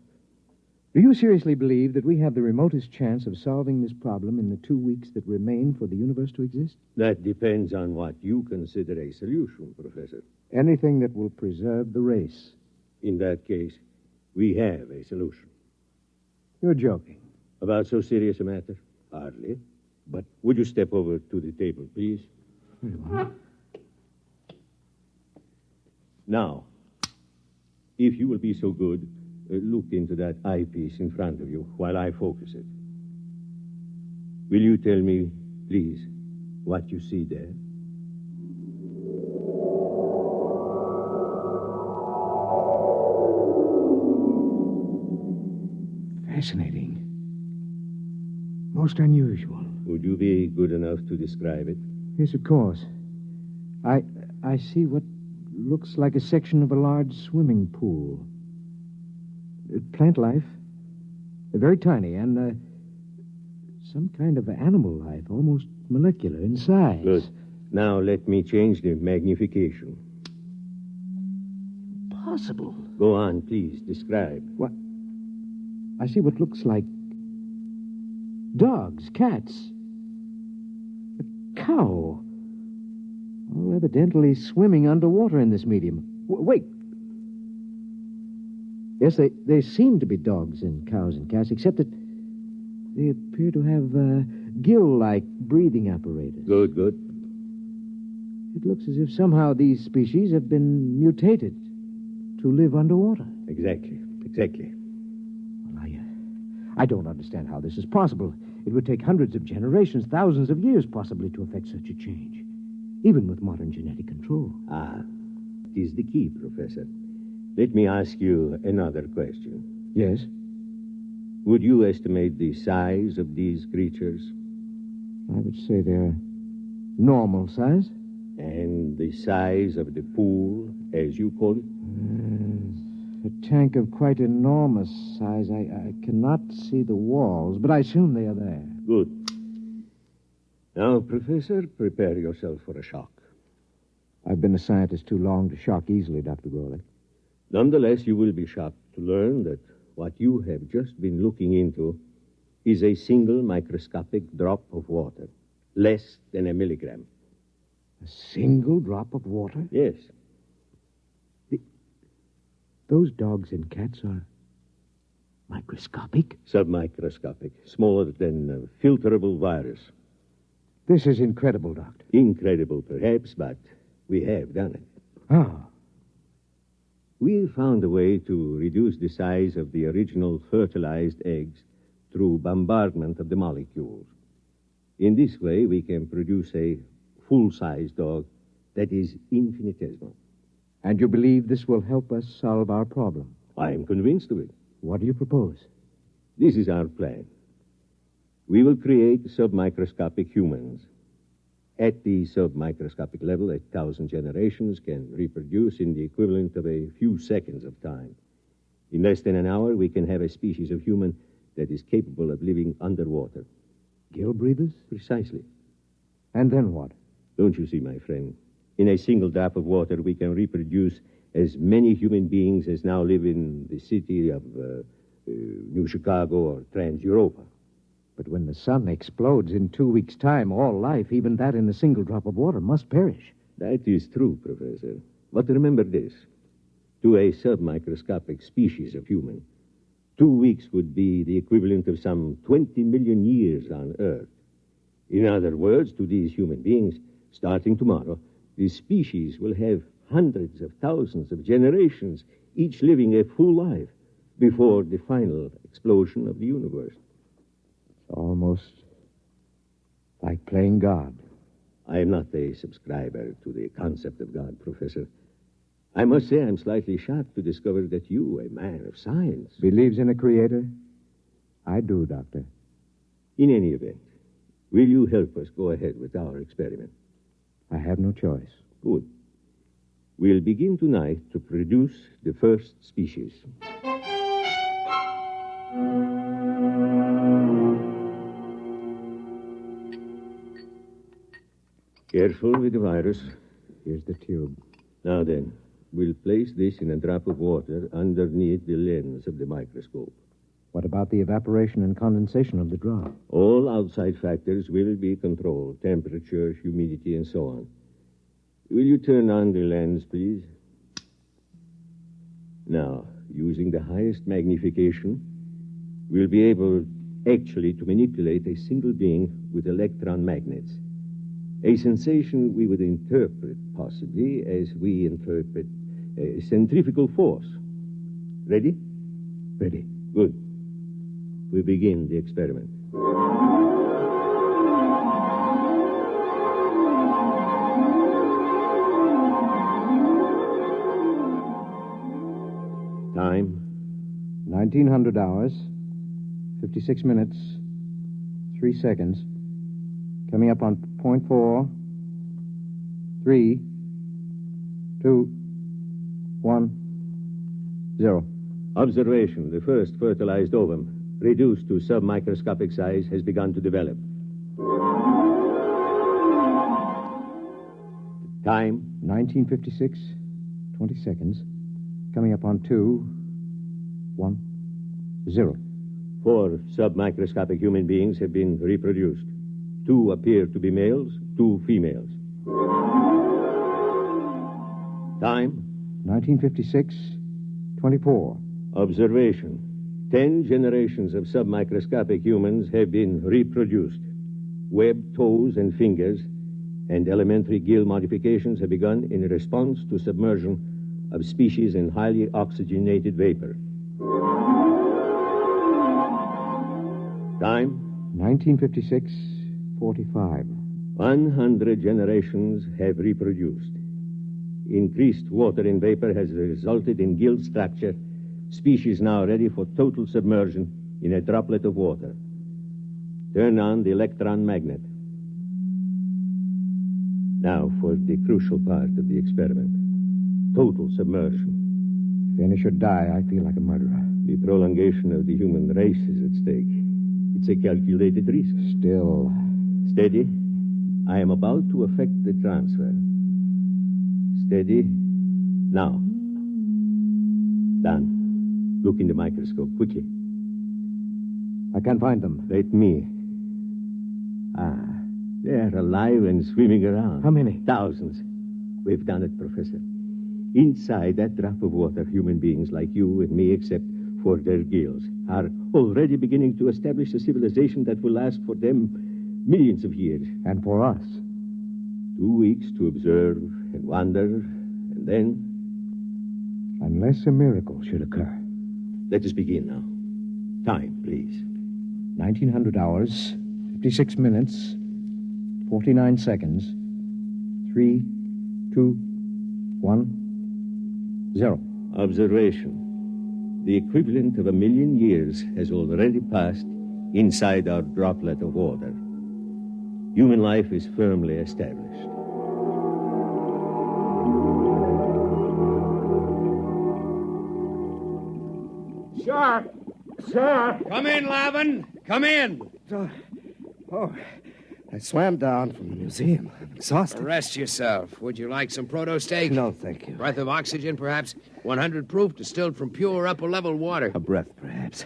Do you seriously believe that we have the remotest chance of solving this problem in the 2 weeks that remain for the universe to exist? That depends on what you consider a solution, Professor. Anything that will preserve the race. In that case, we have a solution. You're joking. About so serious a matter? Hardly. But would you step over to the table, please? Now, if you will be so good, look into that eyepiece in front of you while I focus it. Will you tell me, please, what you see there? Fascinating. Most unusual. Would you be good enough to describe it? Yes, of course. I see what looks like a section of a large swimming pool. Plant life. Very tiny, and some kind of animal life, almost molecular in size. Good. Now let me change the magnification. Possible. Go on, please. Describe. What? I see what looks like dogs, cats, a cow. All evidently swimming underwater in this medium. Wait. Yes, they seem to be dogs and cows and cats, except that they appear to have gill-like breathing apparatus. Good, good. It looks as if somehow these species have been mutated to live underwater. Exactly. Well, I don't understand how this is possible. It would take hundreds of generations, thousands of years, possibly, to effect such a change, even with modern genetic control. It is the key, Professor. Let me ask you another question. Yes? Would you estimate the size of these creatures? I would say they're normal size. And the size of the pool, as you call it? A tank of quite enormous size. I cannot see the walls, but I assume they are there. Good. Now, Professor, prepare yourself for a shock. I've been a scientist too long to shock easily, Dr. Gorlick. Nonetheless, you will be shocked to learn that what you have just been looking into is a single microscopic drop of water, less than a milligram. A single drop of water? Yes. Those dogs and cats are microscopic? Submicroscopic, smaller than a filterable virus. This is incredible, Doctor. Incredible, perhaps, but we have done it. We found a way to reduce the size of the original fertilized eggs through bombardment of the molecules. In this way, we can produce a full-size dog that is infinitesimal. And you believe this will help us solve our problem? I am convinced of it. What do you propose? This is our plan. We will create submicroscopic humans. At the submicroscopic level, 1,000 generations can reproduce in the equivalent of a few seconds of time. In less than an hour, we can have a species of human that is capable of living underwater. Gill breathers? Precisely. And then what? Don't you see, my friend? In a single drop of water, we can reproduce as many human beings as now live in the city of New Chicago or Trans-Europa. But when the sun explodes in 2 weeks' time, all life, even that in a single drop of water, must perish. That is true, Professor. But remember this. to a submicroscopic species of human. 2 weeks would be the equivalent of some 20 million years on Earth. In other words, to these human beings, starting tomorrow, this species will have hundreds of thousands of generations, each living a full life before the final explosion of the universe. It's almost like playing God. I am not a subscriber to the concept of God, Professor. I must say I'm slightly shocked to discover that you, a man of science... Believes in a creator? I do, Doctor. In any event, will you help us go ahead with our experiment? I have no choice. Good. We'll begin tonight to produce the first species. Careful with the virus. Here's the tube. Now then, we'll place this in a drop of water underneath the lens of the microscope. What about the evaporation and condensation of the drop? All outside factors will be controlled. Temperature, humidity, and so on. Will you turn on the lens, please? Now, using the highest magnification, we'll be able actually to manipulate a single being with electron magnets. A sensation we would interpret, possibly, as we interpret a centrifugal force. Ready? Ready. Good. We begin the experiment. Time? 1900 hours, 56 minutes, 3 seconds. Coming up on 0.4, 3, 2, 1, 0. Observation. The first fertilized ovum, reduced to submicroscopic size, has begun to develop. Time? 1956, 20 seconds. Coming up on 2, 1, 0. 4 submicroscopic human beings have been reproduced. 2 appear to be males, 2 females. Time? 1956, 24. Observation. 10 generations of submicroscopic humans have been reproduced. Webbed toes and fingers and elementary gill modifications have begun in response to submersion of species in highly oxygenated vapor. Time? 1956, 45. 100 generations have reproduced. Increased water in vapor has resulted in gill structure, species now ready for total submersion in a droplet of water. Turn on the electron magnet. Now for the crucial part of the experiment. Total submersion. If any should die, I feel like a murderer. The prolongation of the human race is at stake. It's a calculated risk. Still. Steady. I am about to effect the transfer. Steady. Now. Done. Look in the microscope, quickly. I can't find them. Let me. They're alive and swimming around. How many? Thousands. We've done it, Professor. Inside that drop of water, human beings like you and me, except for their gills, are already beginning to establish a civilization that will last for them millions of years. And for us? 2 weeks to observe and wonder, and then... Unless a miracle should occur. Let us begin now. Time, please. 1900 hours, 56 minutes, 49 seconds, 3, 2, 1, 0. Observation. The equivalent of 1 million years has already passed inside our droplet of water. Human life is firmly established. Sir! Sir! Come in, Lavin. Come in. I swam down from the museum. I'm exhausted. Rest yourself. Would you like some proto steak? No, thank you. Breath of oxygen, perhaps? 100 proof, distilled from pure upper-level water. A breath, perhaps.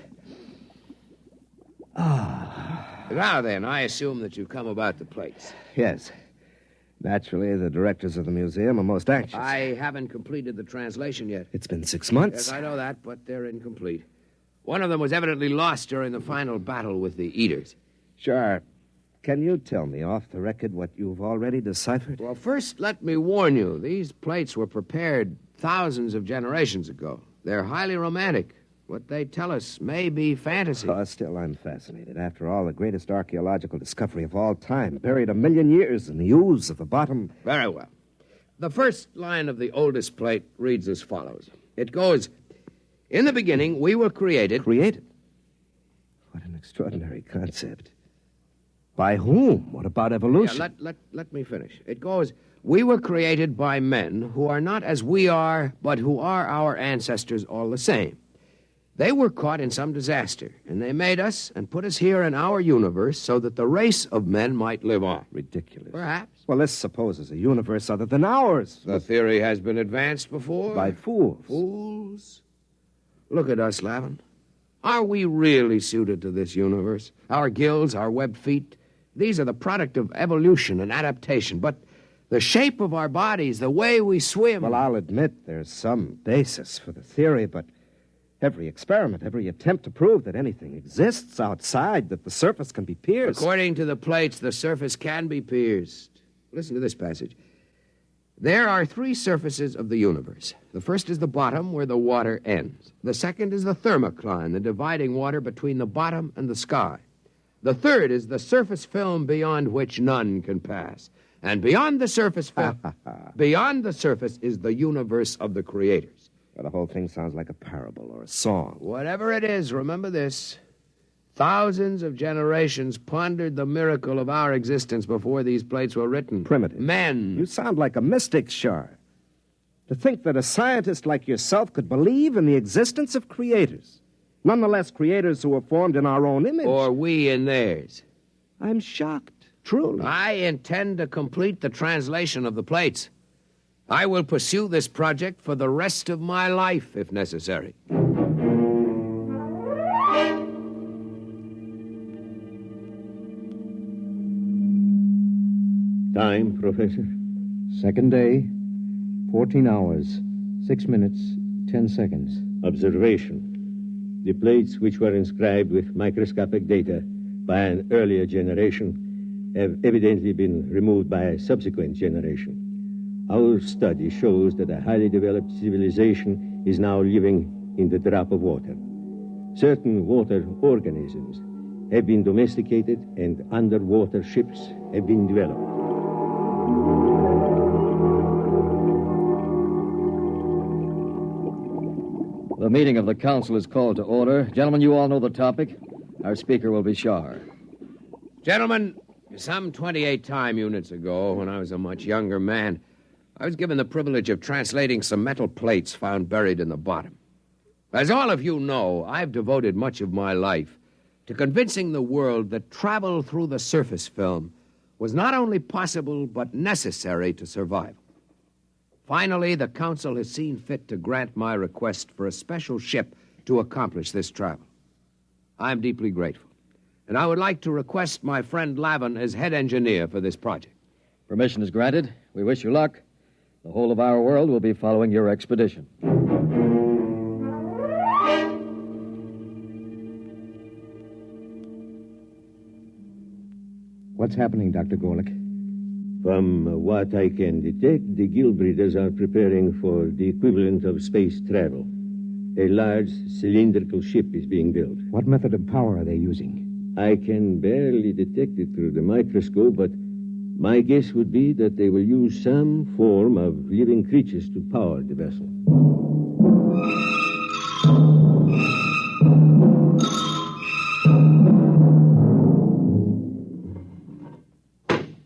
Now then, I assume that you've come about the place. Yes. Naturally, the directors of the museum are most anxious. I haven't completed the translation yet. It's been 6 months. Yes, I know that, but they're incomplete. One of them was evidently lost during the final battle with the Eaters. Sure. Can you tell me off the record what you've already deciphered? Well, first, let me warn you. These plates were prepared thousands of generations ago. They're highly romantic. What they tell us may be fantasy. Oh, still, I'm fascinated. After all, the greatest archaeological discovery of all time, buried 1,000,000 years in the ooze of the bottom. Very well. The first line of the oldest plate reads as follows. It goes, "In the beginning, we were created..." Created? What an extraordinary concept. By whom? What about evolution? Yeah, let me finish. It goes, "We were created by men who are not as we are, but who are our ancestors all the same. They were caught in some disaster, and they made us and put us here in our universe so that the race of men might live on." Ridiculous. Perhaps. Well, this supposes a universe other than ours. The theory has been advanced before. By fools. Fools? Look at us, Lavin. Are we really suited to this universe? Our gills, our webbed feet, these are the product of evolution and adaptation. But the shape of our bodies, the way we swim... Well, I'll admit there's some basis for the theory, but every experiment, every attempt to prove that anything exists outside, that the surface can be pierced... According to the plates, the surface can be pierced. Listen to this passage. "There are 3 surfaces of the universe. The first is the bottom, where the water ends. The second is the thermocline, the dividing water between the bottom and the sky. The third is the surface film beyond which none can pass. And beyond the surface film, beyond the surface is the universe of the creators." Well, the whole thing sounds like a parable or a song. Whatever it is, remember this. Thousands of generations pondered the miracle of our existence before these plates were written. Primitive. Men. You sound like a mystic, Shar. To think that a scientist like yourself could believe in the existence of creators. Nonetheless, creators who were formed in our own image. Or we in theirs. I'm shocked, truly. I intend to complete the translation of the plates. I will pursue this project for the rest of my life, if necessary. Time, Professor? Second day, 14 hours, 6 minutes, 10 seconds. Observation. The plates which were inscribed with microscopic data by an earlier generation have evidently been removed by a subsequent generation. Our study shows that a highly developed civilization is now living in the drop of water. Certain water organisms have been domesticated and underwater ships have been developed. The meeting of the council is called to order. Gentlemen, you all know the topic. Our speaker will be Shar. Gentlemen, some 28 time units ago, when I was a much younger man, I was given the privilege of translating some metal plates found buried in the bottom. As all of you know, I've devoted much of my life to convincing the world that travel through the surface film was not only possible but necessary to survival. Finally, the council has seen fit to grant my request for a special ship to accomplish this travel. I'm deeply grateful, and I would like to request my friend Lavin as head engineer for this project. Permission is granted. We wish you luck. The whole of our world will be following your expedition. What's happening, Dr. Gorlick? From what I can detect, the Guild Breeders are preparing for the equivalent of space travel. A large cylindrical ship is being built. What method of power are they using? I can barely detect it through the microscope, but my guess would be that they will use some form of living creatures to power the vessel.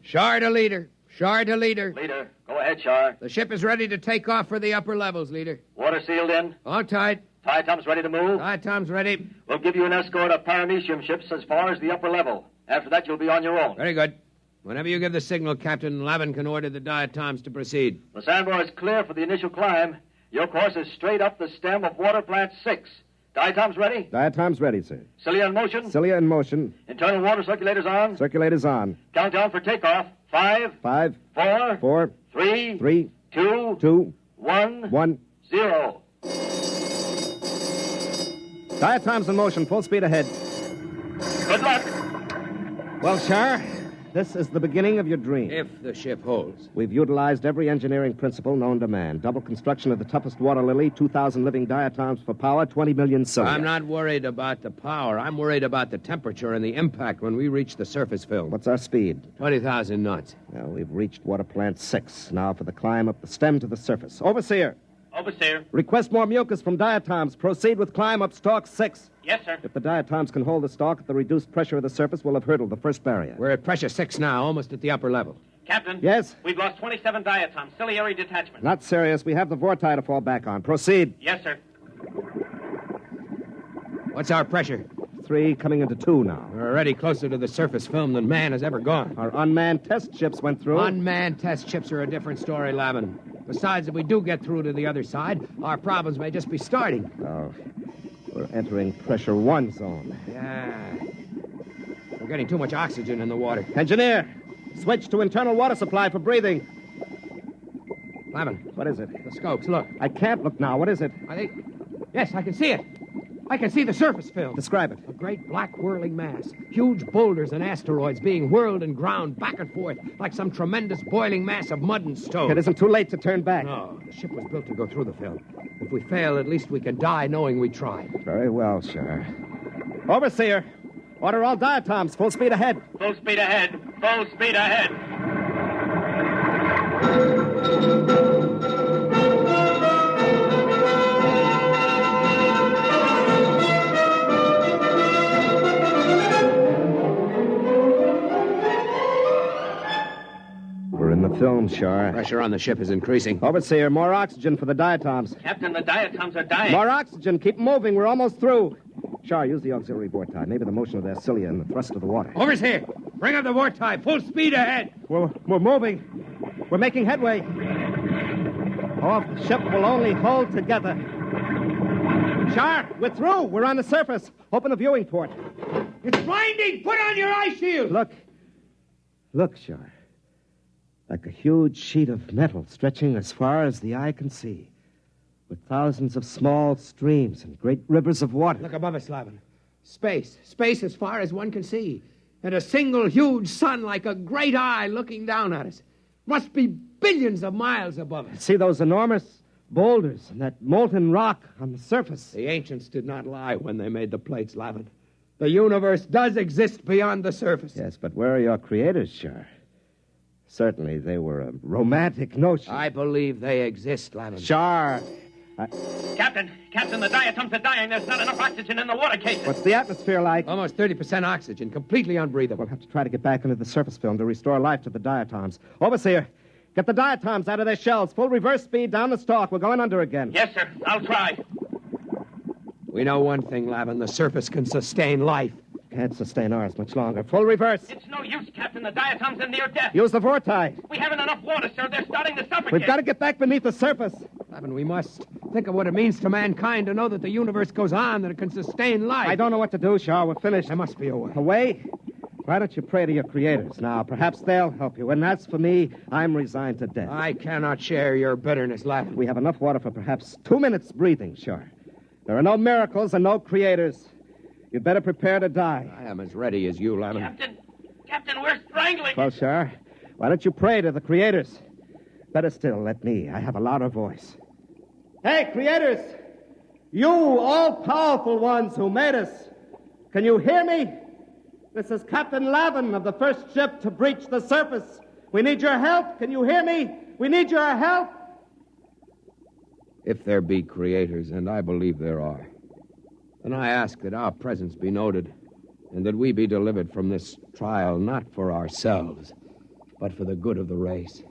Shar to leader. Shar to leader. Leader, go ahead, Shar. The ship is ready to take off for the upper levels, leader. Water sealed in. All tight. Tom's ready to move. Tom's ready. We'll give you an escort of paramecium ships as far as the upper level. After that, you'll be on your own. Very good. Whenever you give the signal, Captain, Lavin can order the diatoms to proceed. The sandbar is clear for the initial climb. Your course is straight up the stem of water plant 6. Diatoms ready? Diatoms ready, sir. Cilia in motion? Cilia in motion. Internal water circulators on? Circulators on. Countdown for takeoff. 5, 5, 4, 4, 3, 3, 2, 2, 1, 1. 0. Diatoms in motion, full speed ahead. Good luck. Well, Char, this is the beginning of your dream. If the ship holds. We've utilized every engineering principle known to man. Double construction of the toughest water lily, 2,000 living diatoms for power, 20 million cilia. I'm not worried about the power. I'm worried about the temperature and the impact when we reach the surface film. What's our speed? 20,000 knots. Well, we've reached water plant 6. Now for the climb up the stem to the surface. Overseer. Overseer. Request more mucus from diatoms. Proceed with climb up stalk 6. Yes, sir. If the diatoms can hold the stalk at the reduced pressure of the surface, we'll have hurdled the first barrier. We're at pressure 6 now, almost at the upper level. Captain. Yes? We've lost 27 diatoms. Ciliary detachment. Not serious. We have the vorti to fall back on. Proceed. Yes, sir. What's our pressure? 3 coming into 2 now. We're already closer to the surface film than man has ever gone. Our unmanned test ships went through. Unmanned test ships are a different story, Lavin. Besides, if we do get through to the other side, our problems may just be starting. Oh, we're entering pressure 1 zone. Yeah. We're getting too much oxygen in the water. Engineer, switch to internal water supply for breathing. Lavin. What is it? The scopes, look. I can't look now. What is it? I think... Yes, I can see it. I can see the surface film. Describe it. A great black whirling mass. Huge boulders and asteroids being whirled and ground back and forth like some tremendous boiling mass of mud and stone. It isn't too late to turn back. No, the ship was built to go through the film. If we fail, at least we can die knowing we tried. Very well, sir. Overseer, order all diatoms. Full speed ahead. Full speed ahead. Full speed ahead. The film, Char. Pressure on the ship is increasing. Overseer, more oxygen for the diatoms. Captain, the diatoms are dying. More oxygen. Keep moving. We're almost through. Char, use the auxiliary vorti. Maybe the motion of their cilia and the thrust of the water. Overseer, bring up the vorti. Full speed ahead. We're moving. We're making headway. Oh, if the ship will only hold together. Char, we're through. We're on the surface. Open the viewing port. It's blinding. Put on your eye shield. Look, Char. Like a huge sheet of metal stretching as far as the eye can see, with thousands of small streams and great rivers of water. Look above us, Lavin. Space. Space as far as one can see. And a single huge sun like a great eye looking down at us. Must be billions of miles above us. See those enormous boulders and that molten rock on the surface? The ancients did not lie when they made the plates, Lavin. The universe does exist beyond the surface. Yes, but where are your creators, Char? Certainly, they were a romantic notion. I believe they exist, Lavin. Char. Captain, the diatoms are dying. There's not enough oxygen in the water cases. What's the atmosphere like? Almost 30% oxygen, completely unbreathable. We'll have to try to get back into the surface film to restore life to the diatoms. Overseer, get the diatoms out of their shells. Full reverse speed down the stalk. We're going under again. Yes, sir. I'll try. We know one thing, Lavin. The surface can sustain life. Can't sustain ours much longer. Full reverse. It's no use, Captain. The diatoms are near death. Use the vorti. We haven't enough water, sir. They're starting to suffocate. We've got to get back beneath the surface. Lavin, we must think of what it means to mankind to know that the universe goes on, that it can sustain life. I don't know what to do, Shaw. We're finished. There must be a way. A way? Why don't you pray to your creators now? Perhaps they'll help you. And as for me, I'm resigned to death. I cannot share your bitterness, Lavin. We have enough water for perhaps 2 minutes breathing, Shaw. There are no miracles and no creators. You'd better prepare to die. I am as ready as you, Lavin. Captain, we're strangling. Well, Shar, why don't you pray to the creators? Better still, let me. I have a louder voice. Hey, creators! You all-powerful ones who made us, can you hear me? This is Captain Lavin of the first ship to breach the surface. We need your help. Can you hear me? We need your help. If there be creators, and I believe there are, then I ask that our presence be noted, and that we be delivered from this trial not for ourselves, but for the good of the race.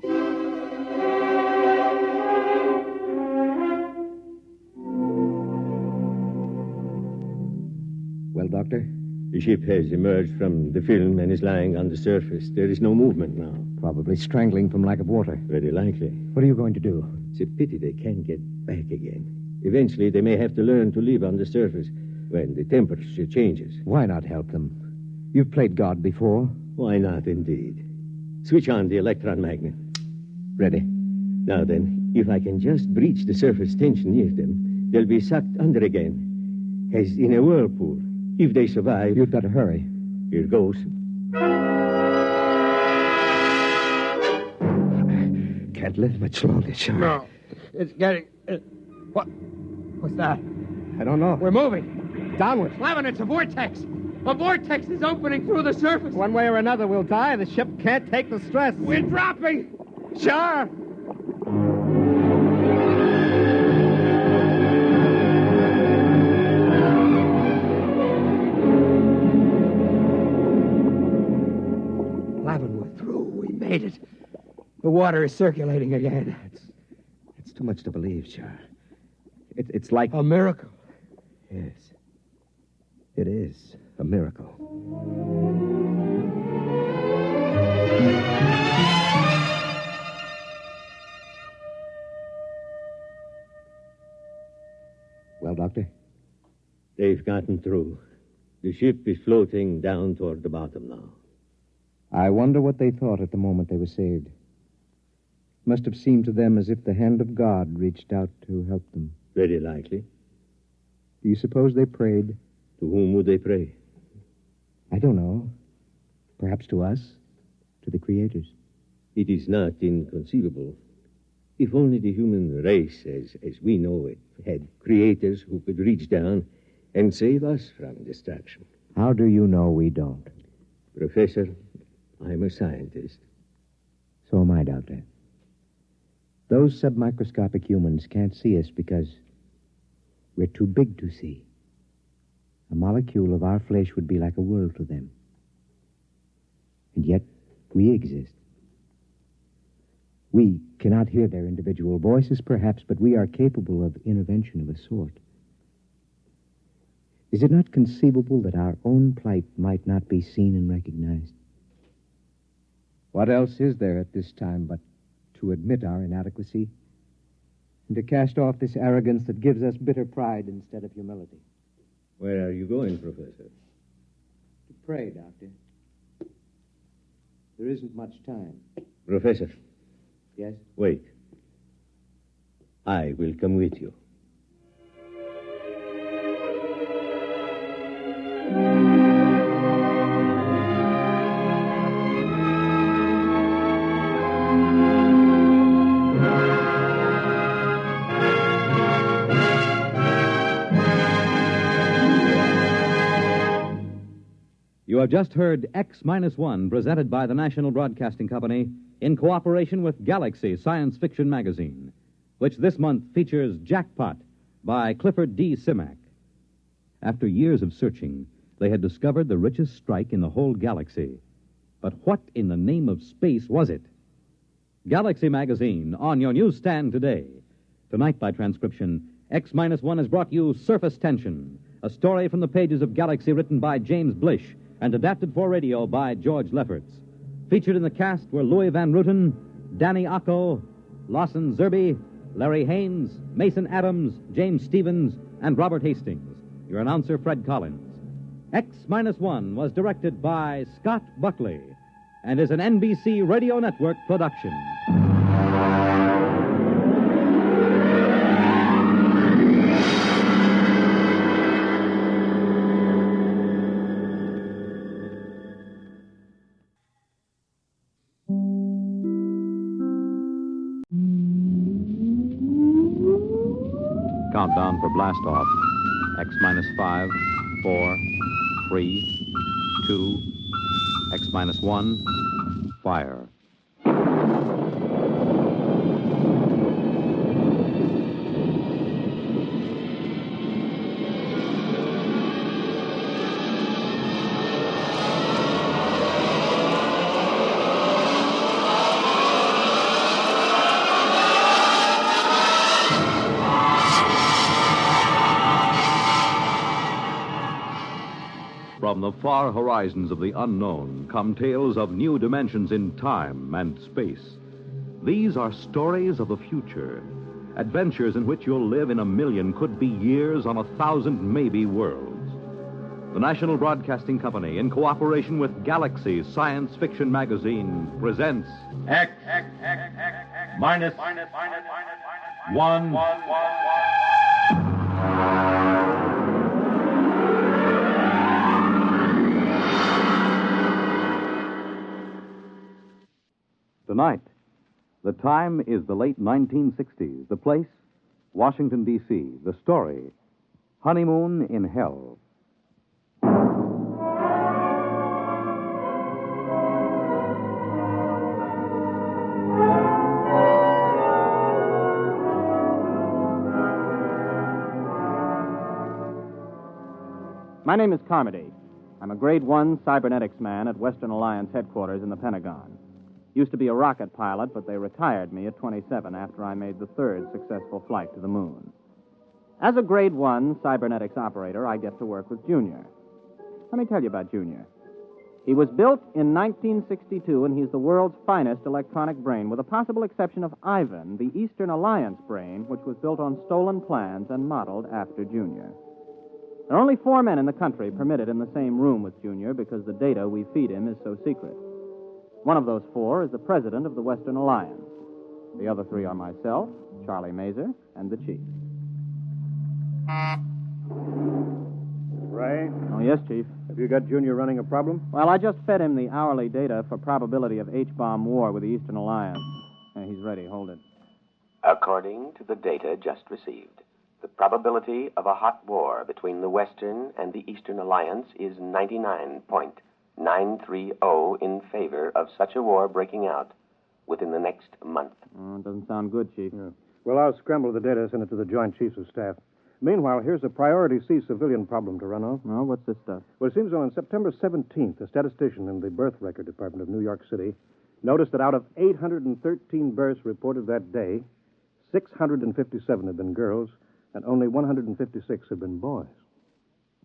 Well, Doctor? The ship has emerged from the film and is lying on the surface. There is no movement now. Probably strangling from lack of water. Very likely. What are you going to do? It's a pity they can't get back again. Eventually, they may have to learn to live on the surface when the temperature changes. Why not help them? You've played God before. Why not, indeed? Switch on the electron magnet. Ready. Now then, if I can just breach the surface tension near them, they'll be sucked under again, as in a whirlpool. If they survive... You'd better hurry. Here goes. Can't live much longer, Sean. No. It's getting... What? What's that? I don't know. We're moving. Downward. Levin, it's a vortex. A vortex is opening through the surface. One way or another, we'll die. The ship can't take the stress. We're dropping. Sure. Levin, we're through. We made it. The water is circulating again. It's too much to believe, Char. It's like... A miracle. Yes. It is a miracle. Well, Doctor? They've gotten through. The ship is floating down toward the bottom now. I wonder what they thought at the moment they were saved. Must have seemed to them as if the hand of God reached out to help them. Very likely. Do you suppose they prayed? To whom would they pray? I don't know. Perhaps to us? To the creators? It is not inconceivable. If only the human race, as we know it, had creators who could reach down and save us from destruction. How do you know we don't? Professor, I'm a scientist. So am I, Doctor. Those submicroscopic humans can't see us because we're too big to see. A molecule of our flesh would be like a world to them. And yet, we exist. We cannot hear their individual voices, perhaps, but we are capable of intervention of a sort. Is it not conceivable that our own plight might not be seen and recognized? What else is there at this time but to admit our inadequacy and to cast off this arrogance that gives us bitter pride instead of humility? Where are you going, Professor? To pray, Doctor. There isn't much time. Professor. Yes? Wait. I will come with you. You have just heard X-1, presented by the National Broadcasting Company in cooperation with Galaxy Science Fiction Magazine, which this month features Jackpot by Clifford D. Simak. After years of searching, they had discovered the richest strike in the whole galaxy. But what in the name of space was it? Galaxy Magazine, on your newsstand today. Tonight, by transcription, X-1 has brought you Surface Tension, a story from the pages of Galaxy written by James Blish and adapted for radio by George Lefferts. Featured in the cast were Louis Van Rooten, Danny Acco, Lawson Zerby, Larry Haynes, Mason Adams, James Stevens, and Robert Hastings. Your announcer, Fred Collins. X-1 was directed by Scott Buckley and is an NBC Radio Network production. Countdown for blast off. X-5, 4, 3, 2, X-1, fire. From the far horizons of the unknown come tales of new dimensions in time and space. These are stories of the future, adventures in which you'll live in a million, could be years, on 1,000 maybe worlds. The National Broadcasting Company, in cooperation with Galaxy Science Fiction Magazine, presents X minus one. Tonight, the time is the late 1960s. The place, Washington, D.C. The story, Honeymoon in Hell. My name is Carmody. I'm a Grade 1 cybernetics man at Western Alliance headquarters in the Pentagon. Used to be a rocket pilot, but they retired me at 27 after I made the third successful flight to the moon. As a Grade 1 cybernetics operator, I get to work with Junior. Let me tell you about Junior. He was built in 1962, and he's the world's finest electronic brain, with the possible exception of Ivan, the Eastern Alliance brain, which was built on stolen plans and modeled after Junior. There are only 4 men in the country permitted in the same room with Junior because the data we feed him is so secret. One of those 4 is the president of the Western Alliance. The other 3 are myself, Charlie Mazer, and the chief. Ray? Oh, yes, Chief. Have you got Junior running a problem? Well, I just fed him the hourly data for probability of H-bomb war with the Eastern Alliance. He's ready. Hold it. According to the data just received, the probability of a hot war between the Western and the Eastern Alliance is 99.930 in favor of such a war breaking out within the next month. It doesn't sound good, Chief. Yeah. Well, I'll scramble the data, send it to the Joint Chiefs of Staff. Meanwhile, here's a priority C civilian problem to run off. Oh, what's this stuff? Well, it seems on September 17th, a statistician in the Birth Record Department of New York City noticed that out of 813 births reported that day, 657 had been girls, and only 156 had been boys.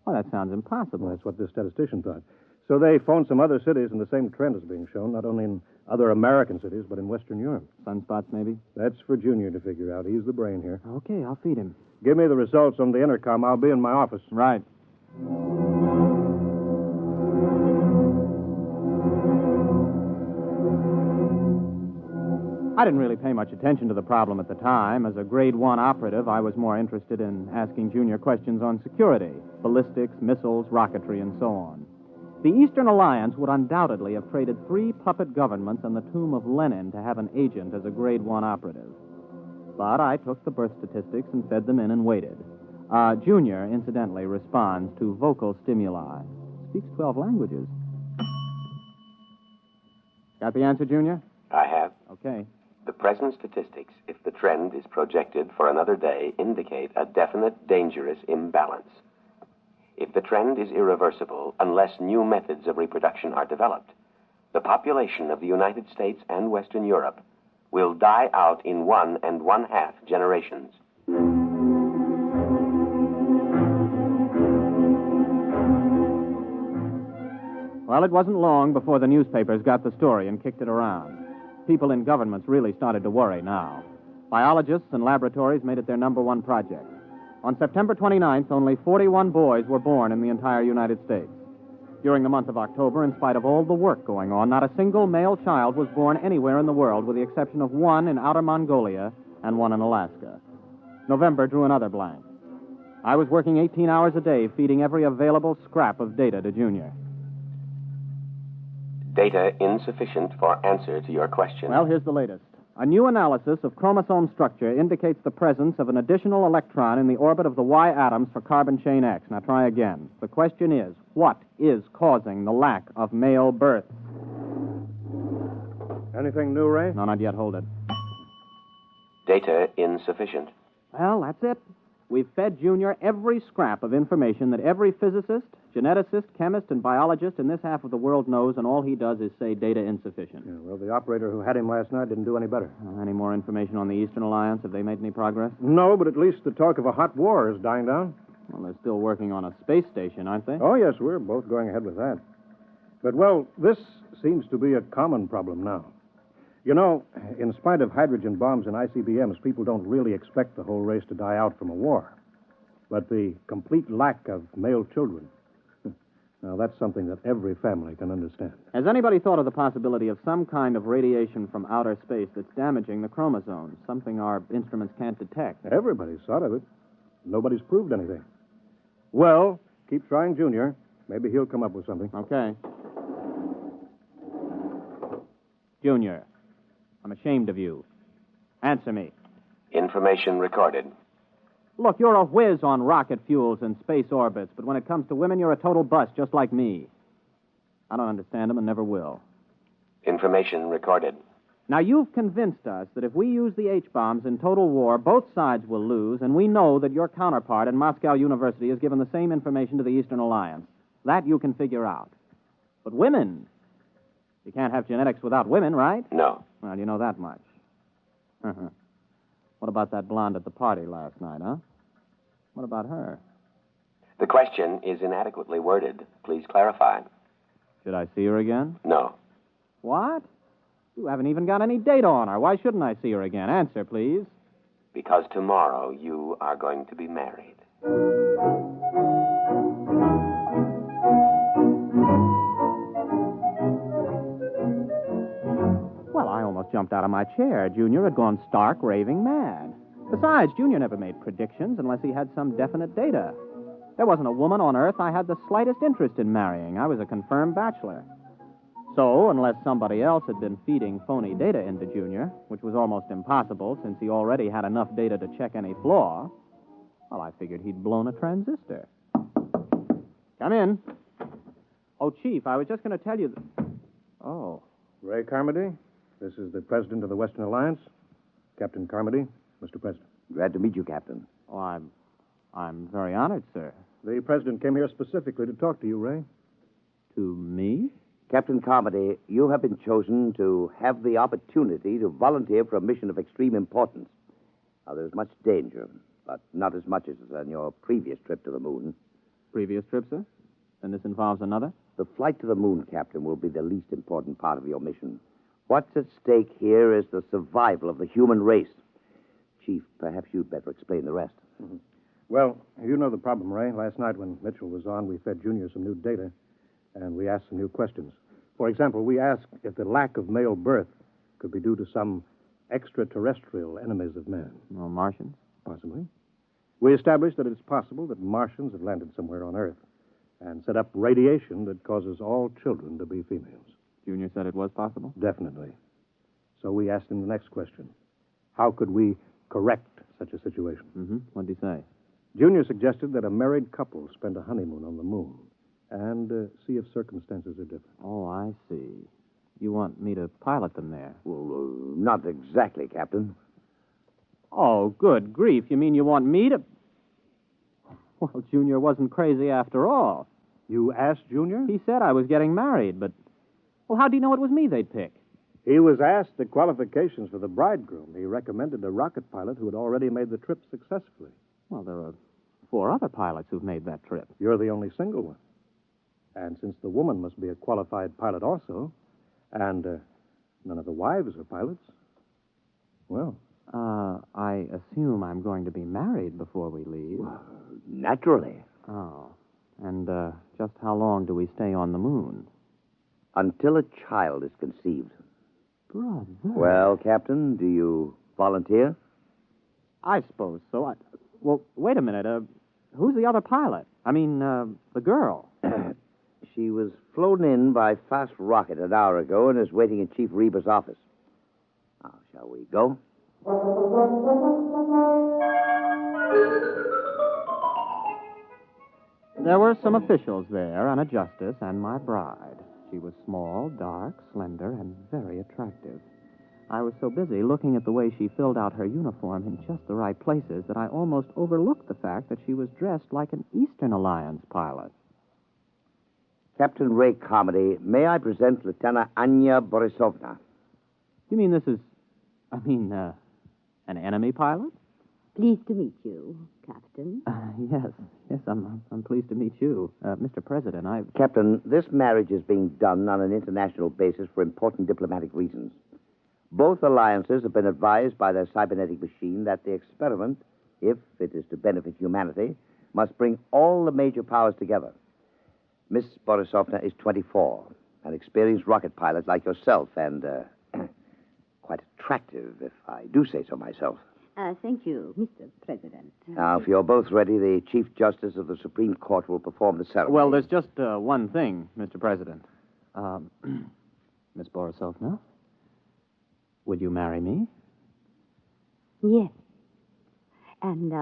Well, that sounds impossible. Well, that's what this statistician thought. So they phoned some other cities, and the same trend is being shown, not only in other American cities, but in Western Europe. Sunspots, maybe? That's for Junior to figure out. He's the brain here. Okay, I'll feed him. Give me the results on the intercom. I'll be in my office. Right. I didn't really pay much attention to the problem at the time. As a Grade 1 operative, I was more interested in asking Junior questions on security, ballistics, missiles, rocketry, and so on. The Eastern Alliance would undoubtedly have traded 3 puppet governments and the tomb of Lenin to have an agent as a Grade 1 operative. But I took the birth statistics and fed them in and waited. Junior, incidentally, responds to vocal stimuli. Speaks 12 languages. Got the answer, Junior? I have. Okay. The present statistics, if the trend is projected for another day, indicate a definite, dangerous imbalance. If the trend is irreversible, unless new methods of reproduction are developed, the population of the United States and Western Europe will die out in 1 1/2 generations. Well, it wasn't long before the newspapers got the story and kicked it around. People in governments really started to worry now. Biologists and laboratories made it their number 1 project. On September 29th, only 41 boys were born in the entire United States. During the month of October, in spite of all the work going on, not a single male child was born anywhere in the world, with the exception of 1 in outer Mongolia and 1 in Alaska. November drew another blank. I was working 18 hours a day, feeding every available scrap of data to Junior. Data insufficient for answer to your question. Well, here's the latest. A new analysis of chromosome structure indicates the presence of an additional electron in the orbit of the Y atoms for carbon chain X. Now try again. The question is, what is causing the lack of male birth? Anything new, Ray? No, not yet. Hold it. Data insufficient. Well, that's it. We've fed Junior every scrap of information that every physicist, geneticist, chemist, and biologist in this half of the world knows, and all he does is say data insufficient. Yeah, well, the operator who had him last night didn't do any better. Any more information on the Eastern Alliance? Have they made any progress? No, but at least the talk of a hot war is dying down. Well, they're still working on a space station, aren't they? Oh, yes, we're both going ahead with that. But, well, this seems to be a common problem now. You know, in spite of hydrogen bombs and ICBMs, people don't really expect the whole race to die out from a war. But the complete lack of male children, Now, that's something that every family can understand. Has anybody thought of the possibility of some kind of radiation from outer space that's damaging the chromosomes, something our instruments can't detect? Everybody's thought of it. Nobody's proved anything. Well, keep trying, Junior. Maybe he'll come up with something. Okay. Junior, I'm ashamed of you. Answer me. Information recorded. Look, you're a whiz on rocket fuels and space orbits, but when it comes to women, you're a total bust, just like me. I don't understand them and never will. Information recorded. Now, you've convinced us that if we use the H-bombs in total war, both sides will lose, and we know that your counterpart in Moscow University has given the same information to the Eastern Alliance. That you can figure out. But women, you can't have genetics without women, right? No. Well, you know that much. What about that blonde at the party last night, huh? What about her? The question is inadequately worded. Please clarify. Should I see her again? No. What? You haven't even got any data on her. Why shouldn't I see her again? Answer, please. Because tomorrow you are going to be married. Well, I almost jumped out of my chair. Junior had gone stark raving mad. Besides, Junior never made predictions unless he had some definite data. There wasn't a woman on Earth I had the slightest interest in marrying. I was a confirmed bachelor. So, unless somebody else had been feeding phony data into Junior, which was almost impossible since he already had enough data to check any flaw, well, I figured he'd blown a transistor. Come in. Oh, Chief, I was just going to tell you... Oh. Ray Carmody, this is the president of the Western Alliance. Captain Carmody, Mr. President. Glad to meet you, Captain. Oh, I'm very honored, sir. The president came here specifically to talk to you, Ray. To me? Captain Carmody, you have been chosen to have the opportunity to volunteer for a mission of extreme importance. Now, there's much danger, but not as much as on your previous trip to the moon. Previous trip, sir? And this involves another? The flight to the moon, Captain, will be the least important part of your mission. What's at stake here is the survival of the human race. Chief, perhaps you'd better explain the rest. Mm-hmm. Well, you know the problem, Ray. Last night when Mitchell was on, we fed Junior some new data, and we asked some new questions. For example, we asked if the lack of male birth could be due to some extraterrestrial enemies of man. Well, Martians? Possibly. We established that it's possible that Martians have landed somewhere on Earth and set up radiation that causes all children to be females. Junior said it was possible? Definitely. So we asked him the next question. How could we correct such a situation? Mm-hmm. What did he say? Junior suggested that a married couple spend a honeymoon on the moon and see if circumstances are different. Oh, I see. You want me to pilot them there? Well, not exactly, Captain. Oh, good grief. You mean you want me to... Well, Junior wasn't crazy after all. You asked Junior? He said I was getting married, but... Well, how do you know it was me they'd pick? He was asked the qualifications for the bridegroom. He recommended a rocket pilot who had already made the trip successfully. Well, there are 4 other pilots who've made that trip. You're the only single one. And since the woman must be a qualified pilot also, and none of the wives are pilots, well... I assume I'm going to be married before we leave. Well, naturally. Oh. And just how long do we stay on the moon? Until a child is conceived. Brother. Well, Captain, do you volunteer? I suppose so. Well, wait a minute. Who's the other pilot? I mean, the girl. She was flown in by fast rocket an hour ago and is waiting in Chief Reba's office. Now, shall we go? There were some officials there, and a justice, and my bride. She was small, dark, slender, and very attractive. I was so busy looking at the way she filled out her uniform in just the right places that I almost overlooked the fact that she was dressed like an Eastern Alliance pilot. Captain Ray Carmody, may I present Lieutenant Anya Borisovna? You mean this is... an enemy pilot? Pleased to meet you, Captain. Yes, I'm pleased to meet you. Mr. President, Captain, this marriage is being done on an international basis for important diplomatic reasons. Both alliances have been advised by their cybernetic machine that the experiment, if it is to benefit humanity, must bring all the major powers together. Miss Borisovna is 24, an experienced rocket pilot like yourself, and quite attractive, if I do say so myself. Thank you, Mr. President. Now, if you're both ready, the Chief Justice of the Supreme Court will perform the ceremony. Well, there's just one thing, Mr. President. Miss Borisovna, would you marry me? Yes. And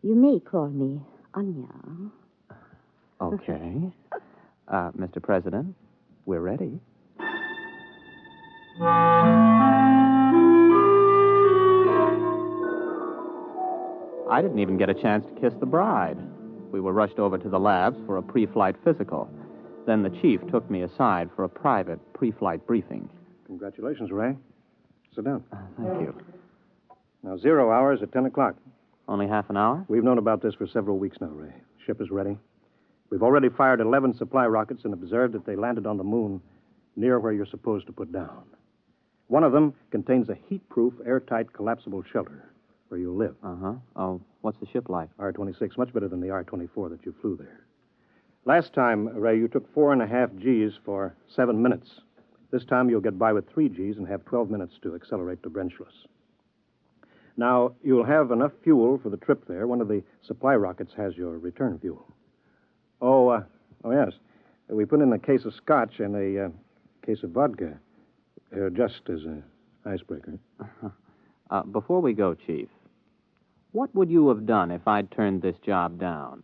you may call me Anya. Okay. Mr. President, we're ready. I didn't even get a chance to kiss the bride. We were rushed over to the labs for a pre-flight physical. Then the chief took me aside for a private pre-flight briefing. Congratulations, Ray. Sit down. Thank you. Now, 0 hours at 10 o'clock. Only half an hour? We've known about this for several weeks now, Ray. Ship is ready. We've already fired 11 supply rockets and observed that they landed on the moon near where you're supposed to put down. One of them contains a heat-proof, airtight, collapsible shelter where you live. Uh-huh. Oh, what's the ship like? R-26, much better than the R-24 that you flew there. Last time, Ray, you took 4.5 Gs for 7 minutes. This time you'll get by with 3 Gs and have 12 minutes to accelerate to Brenchless. Now, you'll have enough fuel for the trip there. One of the supply rockets has your return fuel. Oh, yes. We put in a case of scotch and a case of vodka, just as an icebreaker. Before we go, Chief, what would you have done if I'd turned this job down?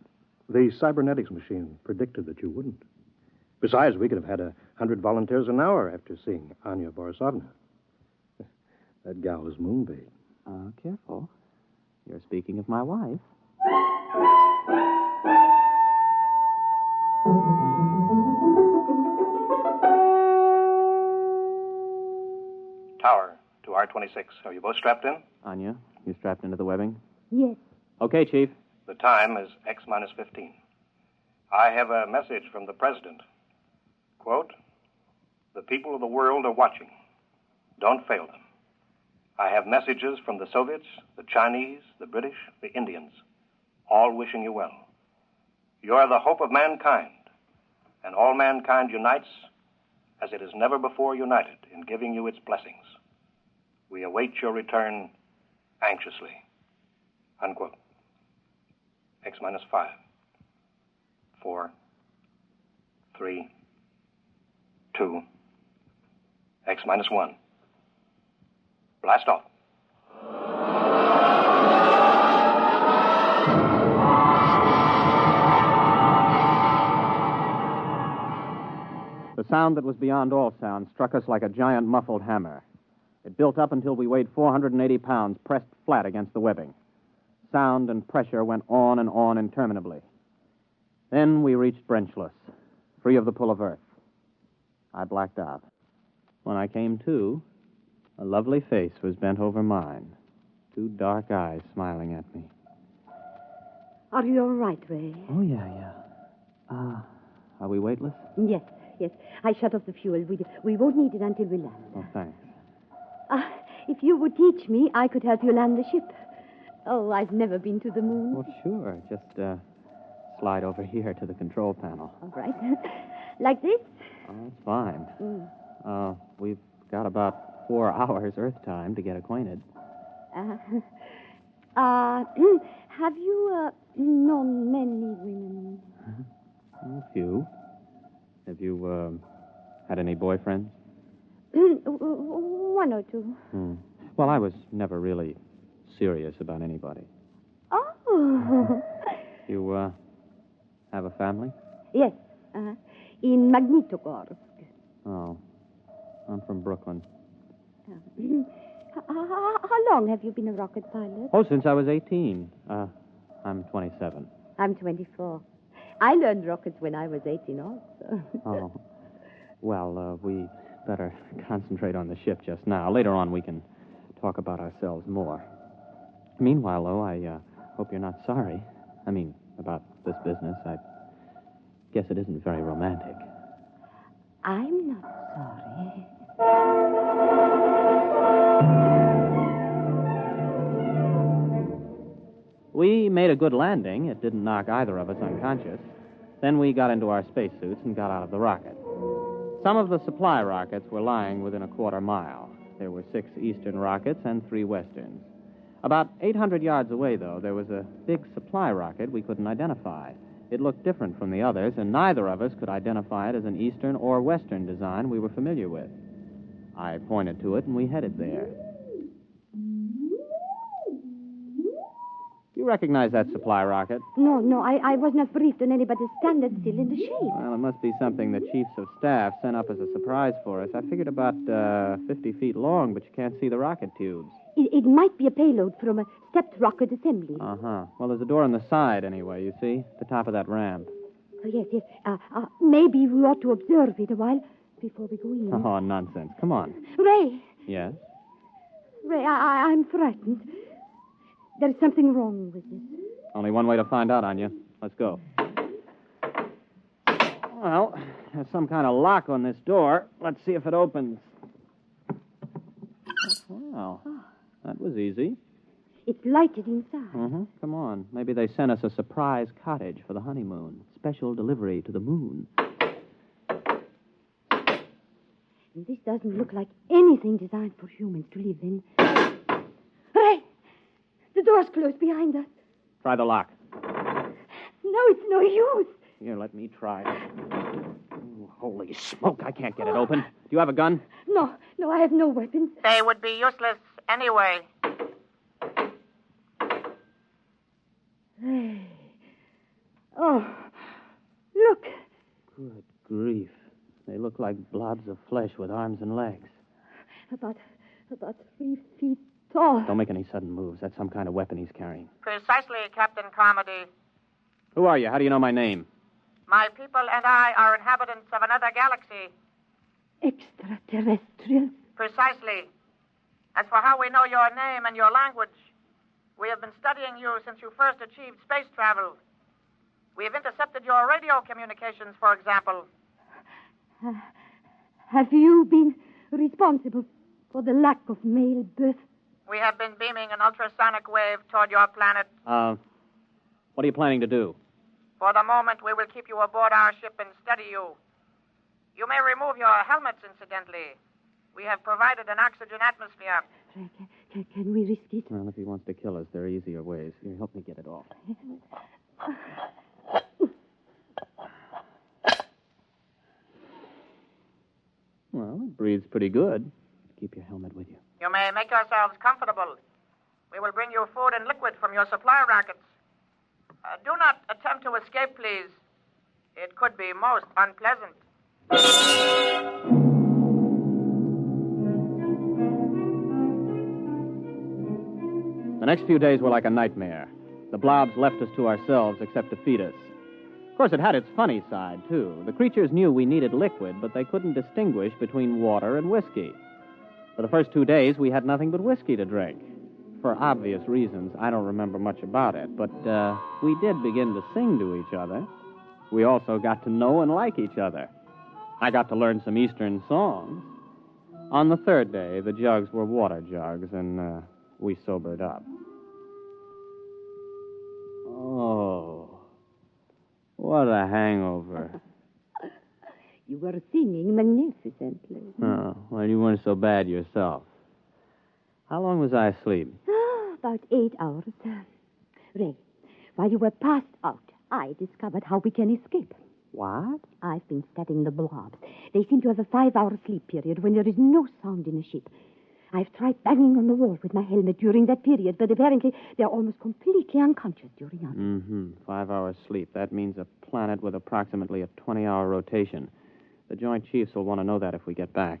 The cybernetics machine predicted that you wouldn't. Besides, we could have had 100 volunteers an hour after seeing Anya Borisovna. That gal is moonbait. Careful. You're speaking of my wife. Tower to R-26. Are you both strapped in? Anya, you strapped into the webbing? Yes. Okay, Chief. The time is X-15. I have a message from the President. Quote, "The people of the world are watching. Don't fail them. I have messages from the Soviets, the Chinese, the British, the Indians, all wishing you well. You are the hope of mankind, and all mankind unites as it has never before united in giving you its blessings. We await your return anxiously." Unquote. X-5. 4, 3, 2, X-1. Blast off. The sound that was beyond all sound struck us like a giant muffled hammer. It built up until we weighed 480 pounds, pressed flat against the webbing. Sound and pressure went on and on interminably. Then we reached Brenchless, free of the pull of Earth. I blacked out. When I came to, a lovely face was bent over mine, 2 dark eyes smiling at me. Are you all right, Ray? Oh, yeah. Are we weightless? Yes. I shut off the fuel. We won't need it until we land. Oh, thanks. If you would teach me, I could help you land the ship. Oh, I've never been to the moon. Well, sure. Just slide over here to the control panel. All right. Like this? Oh, that's fine. We've got about 4 hours Earth time to get acquainted. Have you known many women? A few. Have you had any boyfriends? 1 or 2. Well, I was never really serious about anybody. Oh. You have a family? Yes. In Magnitogorsk. Oh. I'm from Brooklyn. How long have you been a rocket pilot? Oh, since I was 18. I'm 27. I'm 24. I learned rockets when I was 18 also. Oh. Well, we better concentrate on the ship just now. Later on, we can talk about ourselves more. Meanwhile, though, I hope you're not sorry. I mean, about this business. I guess it isn't very romantic. I'm not sorry. We made a good landing. It didn't knock either of us unconscious. Then we got into our spacesuits and got out of the rocket. Some of the supply rockets were lying within a quarter mile. There were 6 eastern rockets and 3 westerns. About 800 yards away, though, there was a big supply rocket we couldn't identify. It looked different from the others, and neither of us could identify it as an eastern or western design we were familiar with. I pointed to it, and we headed there. You recognize that supply rocket? No, I was not briefed on anybody's standard still in the shape. Well, it must be something the chiefs of staff sent up as a surprise for us. I figured about 50 feet long, but you can't see the rocket tubes. It might be a payload from a stepped rocket assembly. Uh-huh. Well, there's a door on the side, anyway, you see? The top of that ramp. Oh, yes. Maybe we ought to observe it a while before we go in. Oh, nonsense. Come on. Ray! Yes? Ray, I'm frightened. There's something wrong with this. Only one way to find out, Anya. Let's go. Well, there's some kind of lock on this door. Let's see if it opens. Well, that was easy. It's lighted inside. Mm-hmm. Come on. Maybe they sent us a surprise cottage for the honeymoon. Special delivery to the moon. This doesn't look like anything designed for humans to live in. Ray! The door's closed behind us. Try the lock. No, it's no use. Here, let me try it. Oh, holy smoke, I can't get it open. Do you have a gun? No, I have no weapons. They would be useless anyway. Ray. Oh, look. Good grief. They look like blobs of flesh with arms and legs. About 3 feet tall. Don't make any sudden moves. That's some kind of weapon he's carrying. Precisely, Captain Carmody. Who are you? How do you know my name? My people and I are inhabitants of another galaxy. Extraterrestrials? Precisely. As for how we know your name and your language, we have been studying you since you first achieved space travel. We have intercepted your radio communications, for example. Have you been responsible for the lack of male birth? We have been beaming an ultrasonic wave toward your planet. What are you planning to do? For the moment, we will keep you aboard our ship and study you. You may remove your helmets, incidentally. We have provided an oxygen atmosphere. Can we risk it? Well, if he wants to kill us, there are easier ways. Here, help me get it off. Well, it breathes pretty good. Keep your helmet with you. You may make yourselves comfortable. We will bring you food and liquid from your supply rockets. Do not attempt to escape, please. It could be most unpleasant. The next few days were like a nightmare. The blobs left us to ourselves except to feed us. Of course, it had its funny side, too. The creatures knew we needed liquid, but they couldn't distinguish between water and whiskey. For the first 2 days, we had nothing but whiskey to drink. For obvious reasons, I don't remember much about it, but we did begin to sing to each other. We also got to know and like each other. I got to learn some Eastern songs. On the 3rd day, the jugs were water jugs, and we sobered up. Oh, what a hangover. You were singing magnificently. Oh, well, you weren't so bad yourself. How long was I asleep? About 8 hours. Ray, while you were passed out, I discovered how we can escape. What? I've been studying the blobs. They seem to have a 5-hour sleep period when there is no sound in a ship. I've tried banging on the wall with my helmet during that period, but apparently they're almost completely unconscious during ours. Mm-hmm. 5 hours sleep. That means a planet with approximately a 20-hour rotation. The Joint Chiefs will want to know that if we get back.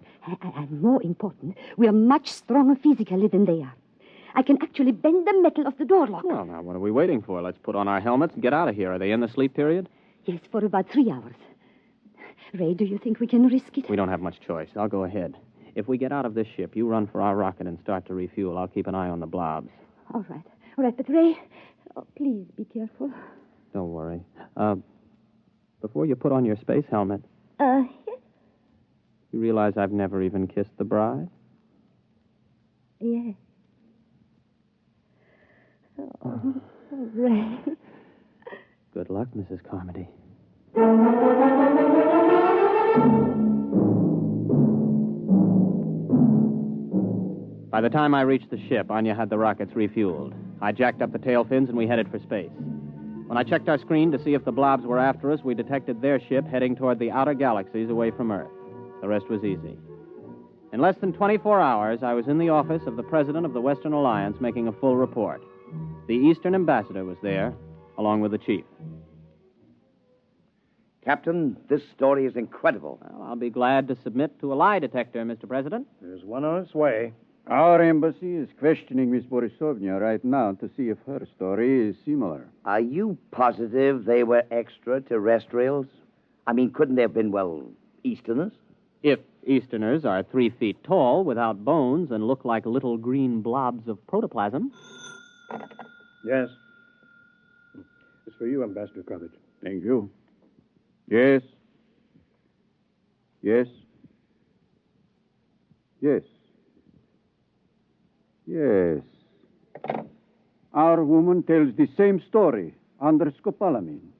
And more important, we're much stronger physically than they are. I can actually bend the metal of the door lock. Well, now, what are we waiting for? Let's put on our helmets and get out of here. Are they in the sleep period? Yes, for about 3 hours. Ray, do you think we can risk it? We don't have much choice. I'll go ahead. If we get out of this ship, you run for our rocket and start to refuel. I'll keep an eye on the blobs. All right, but Ray, please be careful. Don't worry. Before you put on your space helmet... Yes? You realize I've never even kissed the bride? Yes. Oh, Ray. Good luck, Mrs. Carmody. By the time I reached the ship, Anya had the rockets refueled. I jacked up the tail fins and we headed for space. When I checked our screen to see if the blobs were after us, we detected their ship heading toward the outer galaxies away from Earth. The rest was easy. In less than 24 hours, I was in the office of the president of the Western Alliance making a full report. The Eastern ambassador was there, along with the chief. Captain, this story is incredible. Well, I'll be glad to submit to a lie detector, Mr. President. There's one on its way. Our embassy is questioning Miss Borisovna right now to see if her story is similar. Are you positive they were extraterrestrials? I mean, couldn't they have been, well, Easterners? If Easterners are 3 feet tall, without bones, and look like little green blobs of protoplasm. Yes. It's for you, Ambassador Covet. Thank you. Yes. Yes. Yes. Yes. Our woman tells the same story under scopolamine.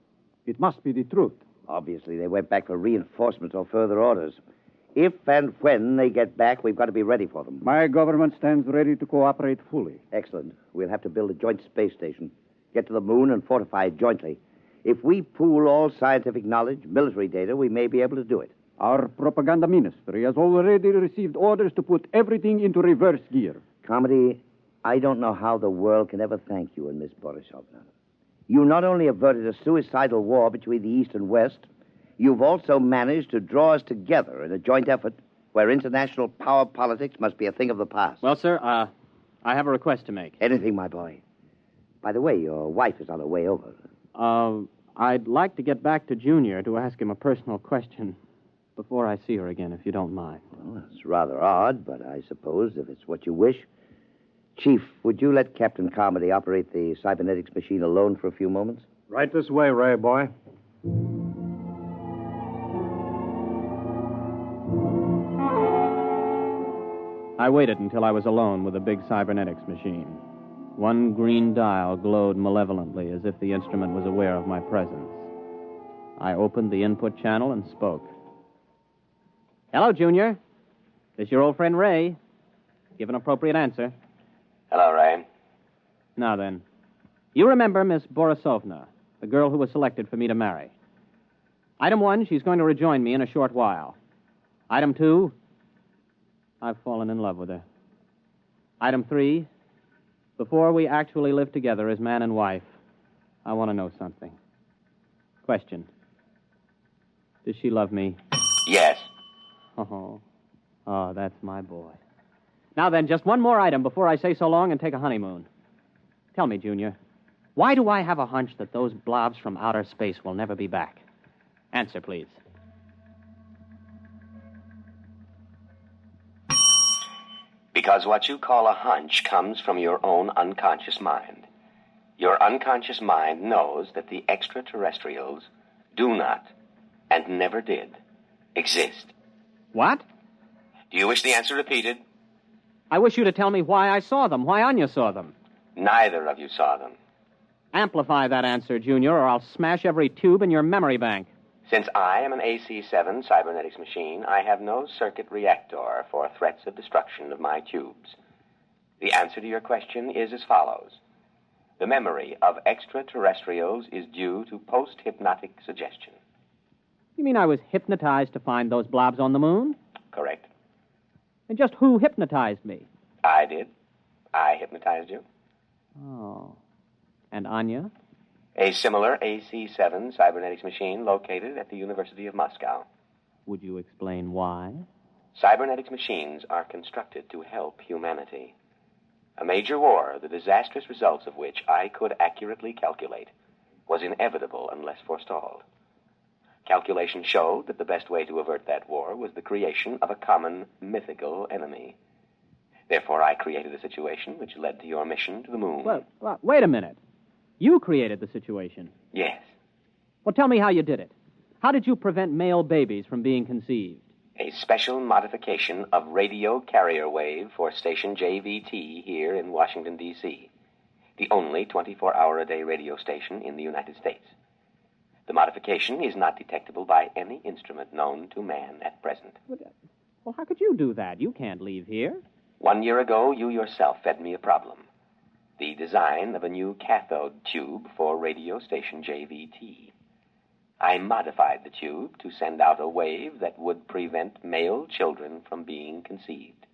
It must be the truth. Obviously, they went back for reinforcements or further orders. If and when they get back, we've got to be ready for them. My government stands ready to cooperate fully. Excellent. We'll have to build a joint space station, get to the moon, and fortify it jointly. If we pool all scientific knowledge, military data, we may be able to do it. Our propaganda ministry has already received orders to put everything into reverse gear. Comedy, I don't know how the world can ever thank you and Miss Borisovna. You not only averted a suicidal war between the East and West, you've also managed to draw us together in a joint effort where international power politics must be a thing of the past. Well, sir, I have a request to make. Anything, my boy. By the way, your wife is on her way over. I'd like to get back to Junior to ask him a personal question before I see her again, if you don't mind. Well, that's rather odd, but I suppose if it's what you wish. Chief, would you let Captain Carmody operate the cybernetics machine alone for a few moments? Right this way, Ray, boy. I waited until I was alone with the big cybernetics machine. One green dial glowed malevolently as if the instrument was aware of my presence. I opened the input channel and spoke. Hello, Junior. This is your old friend Ray. Give an appropriate answer. Hello, Ray. Now then, you remember Miss Borisovna, the girl who was selected for me to marry. Item 1, she's going to rejoin me in a short while. Item 2, I've fallen in love with her. Item 3, before we actually live together as man and wife, I want to know something. Question. Does she love me? Yes. Oh, that's my boy. Now then, just one more item before I say so long and take a honeymoon. Tell me, Junior, why do I have a hunch that those blobs from outer space will never be back? Answer, please. Because what you call a hunch comes from your own unconscious mind. Your unconscious mind knows that the extraterrestrials do not, and never did, exist. What? Do you wish the answer repeated? I wish you to tell me why I saw them, why Anya saw them. Neither of you saw them. Amplify that answer, Junior, or I'll smash every tube in your memory bank. Since I am an AC-7 cybernetics machine, I have no circuit reactor for threats of destruction of my tubes. The answer to your question is as follows. The memory of extraterrestrials is due to post-hypnotic suggestion. You mean I was hypnotized to find those blobs on the moon? Correct. And just who hypnotized me? I did. I hypnotized you. Oh. And Anya? A similar AC-7 cybernetics machine located at the University of Moscow. Would you explain why? Cybernetics machines are constructed to help humanity. A major war, the disastrous results of which I could accurately calculate, was inevitable unless forestalled. Calculation showed that the best way to avert that war was the creation of a common mythical enemy. Therefore, I created a situation which led to your mission to the moon. Well, wait a minute. You created the situation. Yes. Well, tell me how you did it. How did you prevent male babies from being conceived? A special modification of radio carrier wave for station JVT here in Washington, D.C., the only 24-hour-a-day radio station in the United States. The modification is not detectable by any instrument known to man at present. Well, how could you do that? You can't leave here. 1 year ago, you yourself fed me a problem. The design of a new cathode tube for radio station JVT. I modified the tube to send out a wave that would prevent male children from being conceived.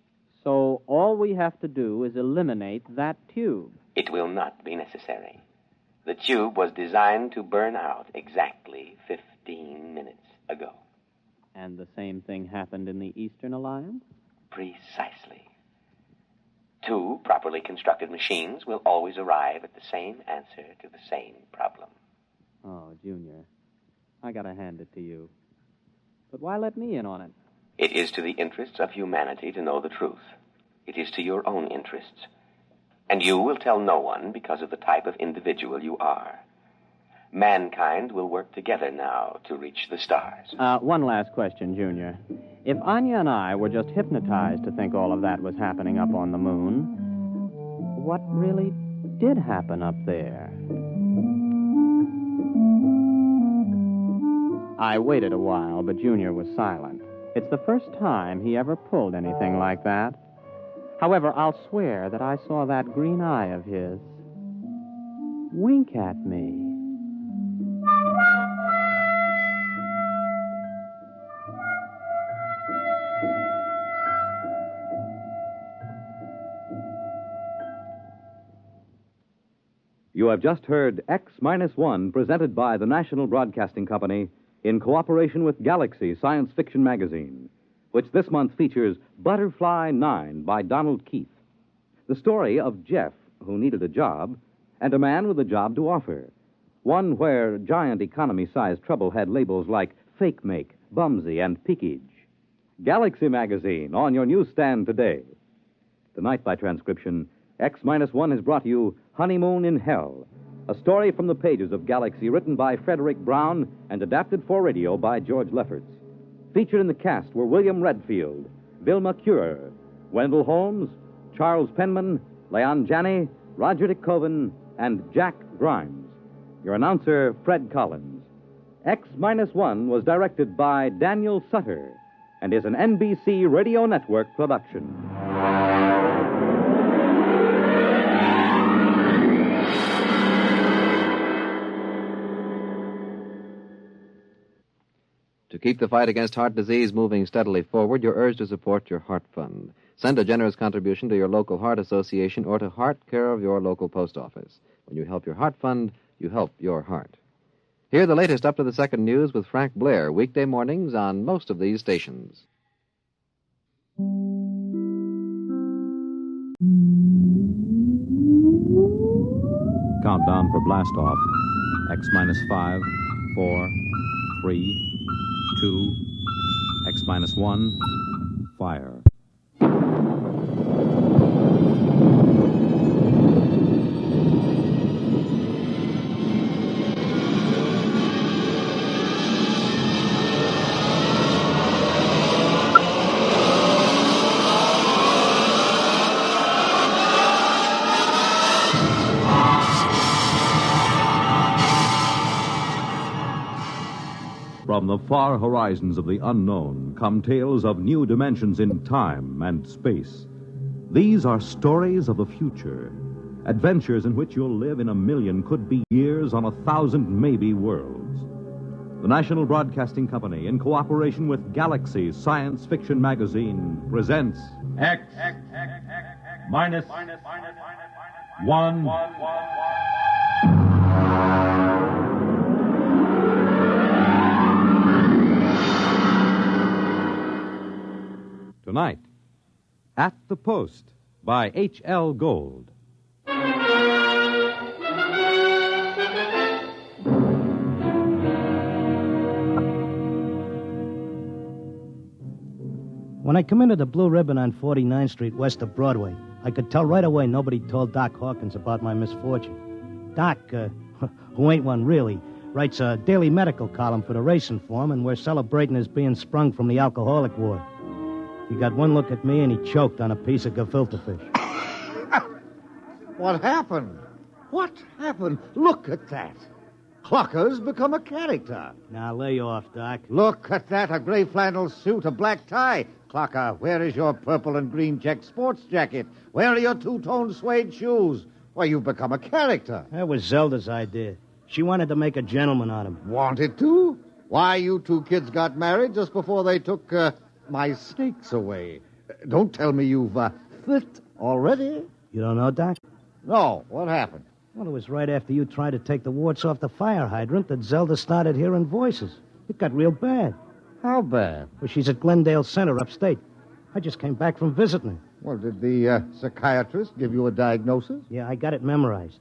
So all we have to do is eliminate that tube. It will not be necessary. The tube was designed to burn out exactly 15 minutes ago. And the same thing happened in the Eastern Alliance? Precisely. 2 properly constructed machines will always arrive at the same answer to the same problem. Oh, Junior, I gotta hand it to you. But why let me in on it? It is to the interests of humanity to know the truth. It is to your own interests. And you will tell no one because of the type of individual you are. Mankind will work together now to reach the stars. One last question, Junior. If Anya and I were just hypnotized to think all of that was happening up on the moon, what really did happen up there? I waited a while, but Junior was silent. It's the first time he ever pulled anything like that. However, I'll swear that I saw that green eye of his wink at me. You have just heard X-1, presented by the National Broadcasting Company in cooperation with Galaxy Science Fiction Magazine, which this month features Butterfly 9 by Donald Keith. The story of Jeff, who needed a job, and a man with a job to offer. One where giant economy-sized trouble had labels like fake make, bumsy, and peakage. Galaxy Magazine, on your newsstand today. Tonight, by transcription, X-1 has brought you Honeymoon in Hell, a story from the pages of Galaxy written by Frederick Brown and adapted for radio by George Lefferts. Featured in the cast were William Redfield, Vilma Currer, Wendell Holmes, Charles Penman, Leon Janney, Roger de Koven, and Jack Grimes. Your announcer, Fred Collins. X-1 was directed by Daniel Sutter and is an NBC Radio Network production. To keep the fight against heart disease moving steadily forward, you're urged to support your Heart Fund. Send a generous contribution to your local Heart Association or to Heart, care of your local post office. When you help your Heart Fund, you help your heart. Hear the latest up to the second news with Frank Blair, weekday mornings on most of these stations. Countdown for blast-off. X-5, 4, 3, 2, X-1, fire. From the far horizons of the unknown come tales of new dimensions in time and space. These are stories of the future, adventures in which you'll live in a million could-be years on 1,000 maybe worlds. The National Broadcasting Company, in cooperation with Galaxy Science Fiction Magazine, presents X-1. Tonight, At the Post by H.L. Gold. When I come into the Blue Ribbon on 49th Street west of Broadway, I could tell right away nobody told Doc Hawkins about my misfortune. Doc, who ain't one really, writes a daily medical column for the Racing Form, and we're celebrating his being sprung from the alcoholic ward. He got one look at me, and he choked on a piece of gefilte fish. What happened? What happened? Look at that. Clocker's become a character. Now, lay off, Doc. Look at that, a gray flannel suit, a black tie. Clocker, where is your purple and green check sports jacket? Where are your two-tone suede shoes? Why, you've become a character. That was Zelda's idea. She wanted to make a gentleman out of him. Wanted to? Why, you two kids got married just before they took my snakes away. Don't tell me you've flipped already. You don't know, Doc? No. What happened? Well, it was right after you tried to take the warts off the fire hydrant that Zelda started hearing voices. It got real bad. How bad? Well, she's at Glendale Center upstate. I just came back from visiting her. Well, did the psychiatrist give you a diagnosis? Yeah, I got it memorized.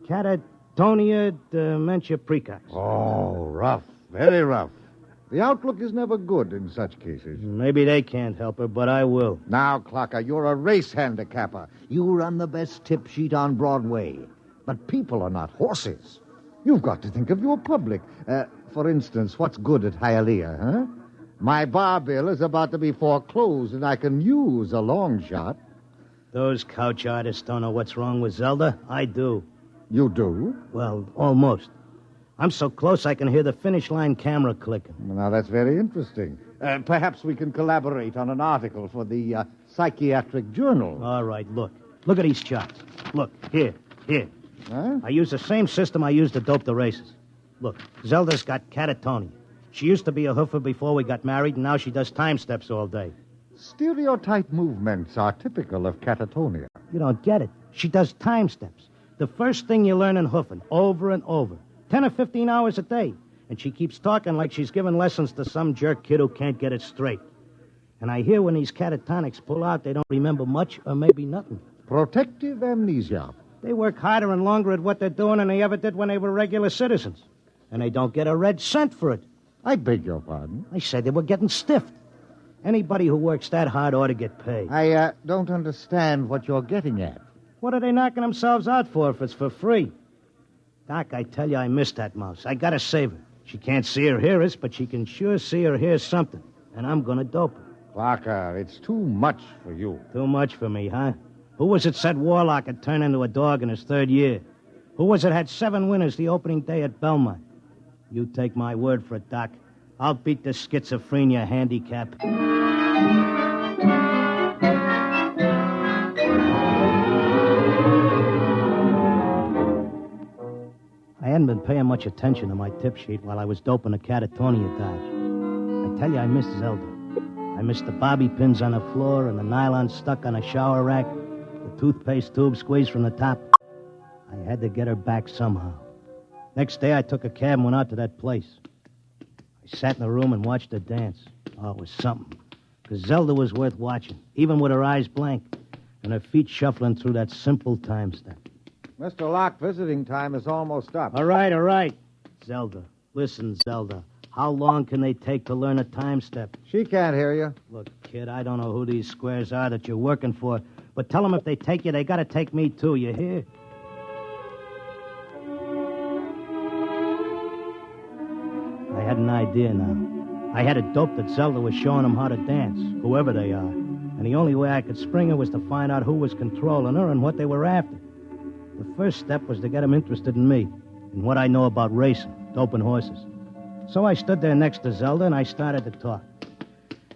Catatonia dementia precox. Oh, rough. Very rough. The outlook is never good in such cases. Maybe they can't help her, but I will. Now, Clocker, you're a race handicapper. You run the best tip sheet on Broadway. But people are not horses. You've got to think of your public. For instance, what's good at Hialeah, huh? My bar bill is about to be foreclosed, and I can use a long shot. Those couch artists don't know what's wrong with Zelda. I do. You do? Well, almost. I'm so close I can hear the finish line camera clicking. Well, now, that's very interesting. Perhaps we can collaborate on an article for the Psychiatric Journal. All right, look. Look at these charts. Look, here. Huh? I use the same system I used to dope the races. Look, Zelda's got catatonia. She used to be a hoofer before we got married, and now she does time steps all day. Stereotype movements are typical of catatonia. You don't get it. She does time steps. The first thing you learn in hoofing, over and over. 10 or 15 hours a day. And she keeps talking like she's giving lessons to some jerk kid who can't get it straight. And I hear when these catatonics pull out, they don't remember much or maybe nothing. Protective amnesia. They work harder and longer at what they're doing than they ever did when they were regular citizens. And they don't get a red cent for it. I beg your pardon? I said they were getting stiffed. Anybody who works that hard ought to get paid. I don't understand what you're getting at. What are they knocking themselves out for if it's for free? Doc, I tell you, I miss that mouse. I gotta save her. She can't see or hear us, but she can sure see or hear something. And I'm gonna dope her. Parker, it's too much for you. Too much for me, huh? Who was it said Warlock had turned into a dog in his third year? Who was it had 7 winners the opening day at Belmont? You take my word for it, Doc. I'll beat the schizophrenia handicap. I hadn't been paying much attention to my tip sheet while I was doping a catatonia dodge. I tell you, I missed Zelda. I missed the bobby pins on the floor and the nylon stuck on a shower rack, the toothpaste tube squeezed from the top. I had to get her back somehow. Next day, I took a cab and went out to that place. I sat in the room and watched her dance. Oh, it was something. Because Zelda was worth watching, even with her eyes blank and her feet shuffling through that simple time step. Mr. Locke, visiting time is almost up. All right. Zelda, listen, Zelda. How long can they take to learn a time step? She can't hear you. Look, kid, I don't know who these squares are that you're working for, but tell them if they take you, they got to take me, too. You hear? I had an idea now. I had a dope that Zelda was showing them how to dance, whoever they are. And the only way I could spring her was to find out who was controlling her and what they were after. The first step was to get them interested in me and what I know about racing, doping horses. So I stood there next to Zelda and I started to talk.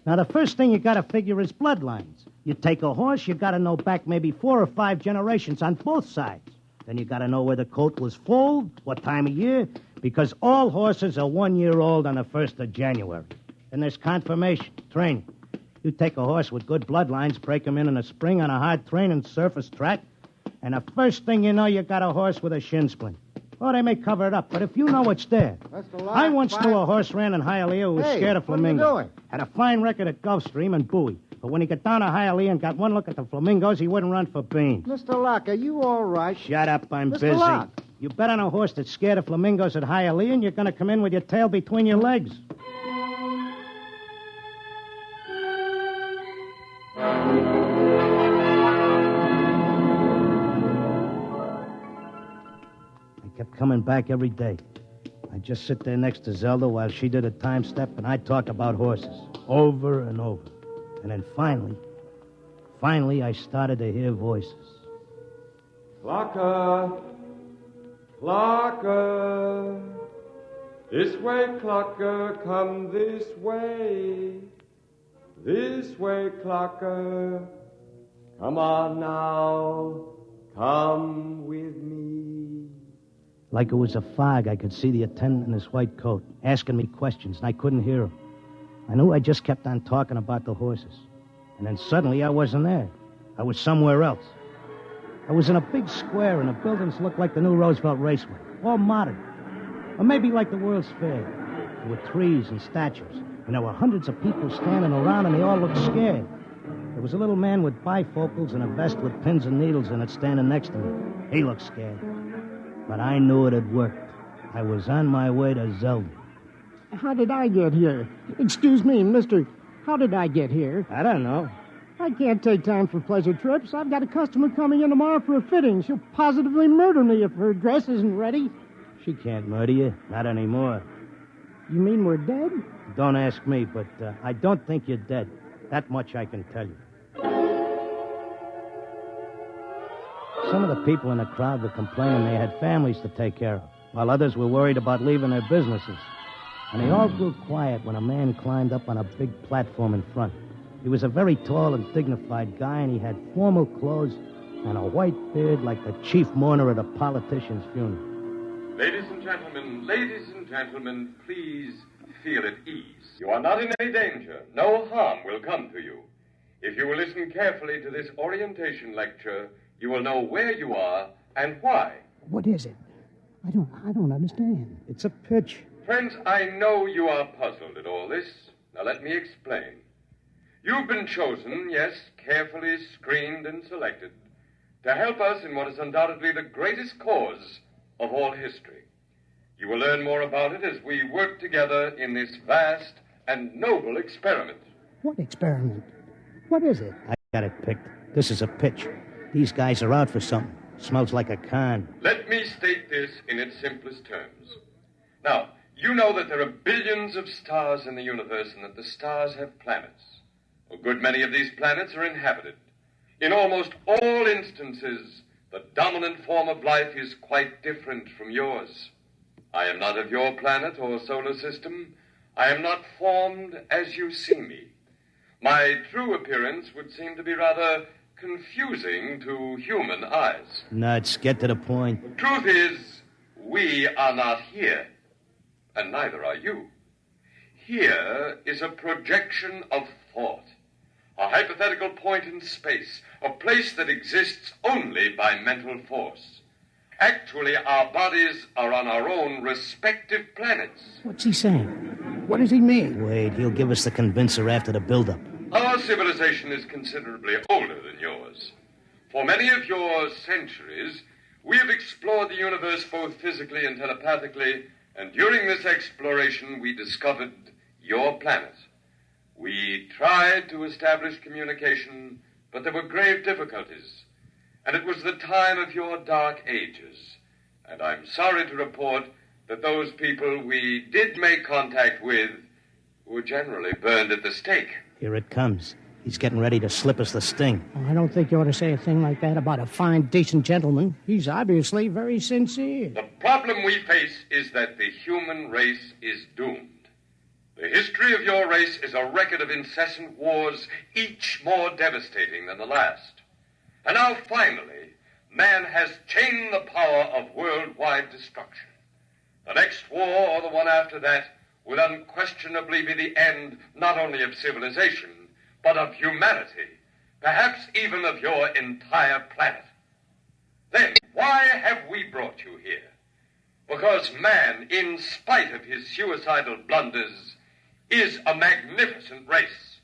Now, the first thing you got to figure is bloodlines. You take a horse, you got to know back maybe 4 or 5 generations on both sides. Then you got to know where the colt was foaled, what time of year, because all horses are 1 year old on the 1st of January. Then there's confirmation, training. You take a horse with good bloodlines, break him in the spring on a hard training surface track, and the first thing you know, you got a horse with a shin splint. Oh, they may cover it up, but if you know it's there. I once knew a horse ran in Hialeah who was scared of flamingos. What are you doing? Had a fine record at Gulfstream and Bowie. But when he got down to Hialeah and got one look at the flamingos, he wouldn't run for beans. Mr. Locke, are you all right? Shut up, I'm Mr. busy. Locke. You bet on a horse that's scared of flamingos at Hialeah, and you're going to come in with your tail between your legs. I kept coming back every day. I'd just sit there next to Zelda while she did a time step, and I'd talk about horses over and over. And then finally, I started to hear voices. Clocker! This way, Clocker, come this way. This way, Clocker. Come on now, come with me. Like it was a fog, I could see the attendant in his white coat asking me questions, and I couldn't hear him. I knew I just kept on talking about the horses. And then suddenly I wasn't there. I was somewhere else. I was in a big square, and the buildings looked like the new Roosevelt Raceway, all modern. Or maybe like the World's Fair. There were trees and statues, and there were hundreds of people standing around, and they all looked scared. There was a little man with bifocals and a vest with pins and needles in it standing next to me. He looked scared. But I knew it had worked. I was on my way to Zelda. How did I get here? Excuse me, mister. How did I get here? I don't know. I can't take time for pleasure trips. I've got a customer coming in tomorrow for a fitting. She'll positively murder me if her dress isn't ready. She can't murder you. Not anymore. You mean we're dead? Don't ask me, but I don't think you're dead. That much I can tell you. Some of the people in the crowd were complaining they had families to take care of, while others were worried about leaving their businesses. And they all grew quiet when a man climbed up on a big platform in front. He was a very tall and dignified guy, and he had formal clothes and a white beard like the chief mourner at a politician's funeral. Ladies and gentlemen, please feel at ease. You are not in any danger. No harm will come to you. If you will listen carefully to this orientation lecture, you will know where you are and why. What is it? I don't understand. It's a pitch. Friends, I know you are puzzled at all this. Now let me explain. You've been chosen, yes, carefully screened and selected, to help us in what is undoubtedly the greatest cause of all history. You will learn more about it as we work together in this vast and noble experiment. What experiment? What is it? I got it picked. This is a pitch. These guys are out for something. Smells like a con. Let me state this in its simplest terms. Now, you know that there are billions of stars in the universe and that the stars have planets. A good many of these planets are inhabited. In almost all instances, the dominant form of life is quite different from yours. I am not of your planet or solar system. I am not formed as you see me. My true appearance would seem to be rather confusing to human eyes. Nuts, get to the point. The truth is, we are not here, and neither are you. Here is a projection of thought, a hypothetical point in space, a place that exists only by mental force. Actually, our bodies are on our own respective planets. What's he saying? What does he mean? Wait, he'll give us the convincer after the build-up. Our civilization is considerably older than yours. For many of your centuries, we have explored the universe both physically and telepathically, and during this exploration, we discovered your planet. We tried to establish communication, but there were grave difficulties. And it was the time of your dark ages. And I'm sorry to report that those people we did make contact with were generally burned at the stake. Here it comes. He's getting ready to slip us the sting. I don't think you ought to say a thing like that about a fine, decent gentleman. He's obviously very sincere. The problem we face is that the human race is doomed. The history of your race is a record of incessant wars, each more devastating than the last. And now, finally, man has chained the power of worldwide destruction. The next war, or the one after that, will unquestionably be the end not only of civilization, but of humanity, perhaps even of your entire planet. Then, why have we brought you here? Because man, in spite of his suicidal blunders, is a magnificent race.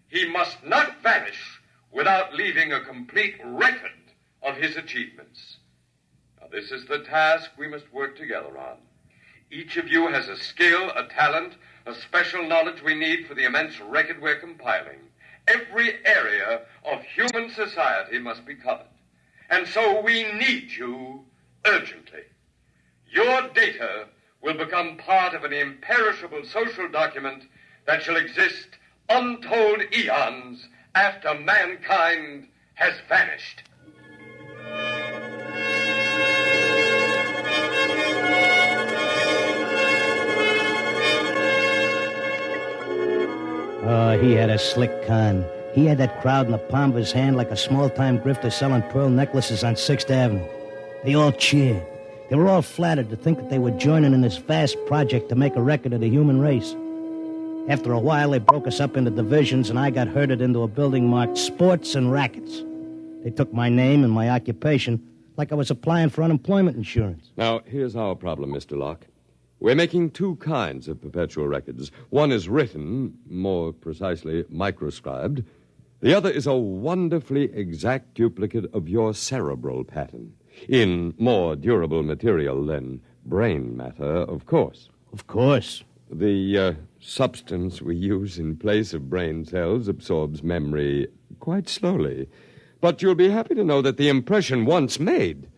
He must not vanish without leaving a complete record of his achievements. Now, this is the task we must work together on. Each of you has a skill, a talent, a special knowledge we need for the immense record we're compiling. Every area of human society must be covered. And so we need you urgently. Your data will become part of an imperishable social document that shall exist untold eons after mankind has vanished. he had a slick con. He had that crowd in the palm of his hand like a small-time grifter selling pearl necklaces on 6th Avenue. They all cheered. They were all flattered to think that they were joining in this vast project to make a record of the human race. After a while, they broke us up into divisions, and I got herded into a building marked Sports and Rackets. They took my name and my occupation like I was applying for unemployment insurance. Now, here's our problem, Mr. Locke. We're making two kinds of perpetual records. One is written, more precisely, microscribed. The other is a wonderfully exact duplicate of your cerebral pattern, in more durable material than brain matter, of course. Of course. The substance we use in place of brain cells absorbs memory quite slowly. But you'll be happy to know that the impression once made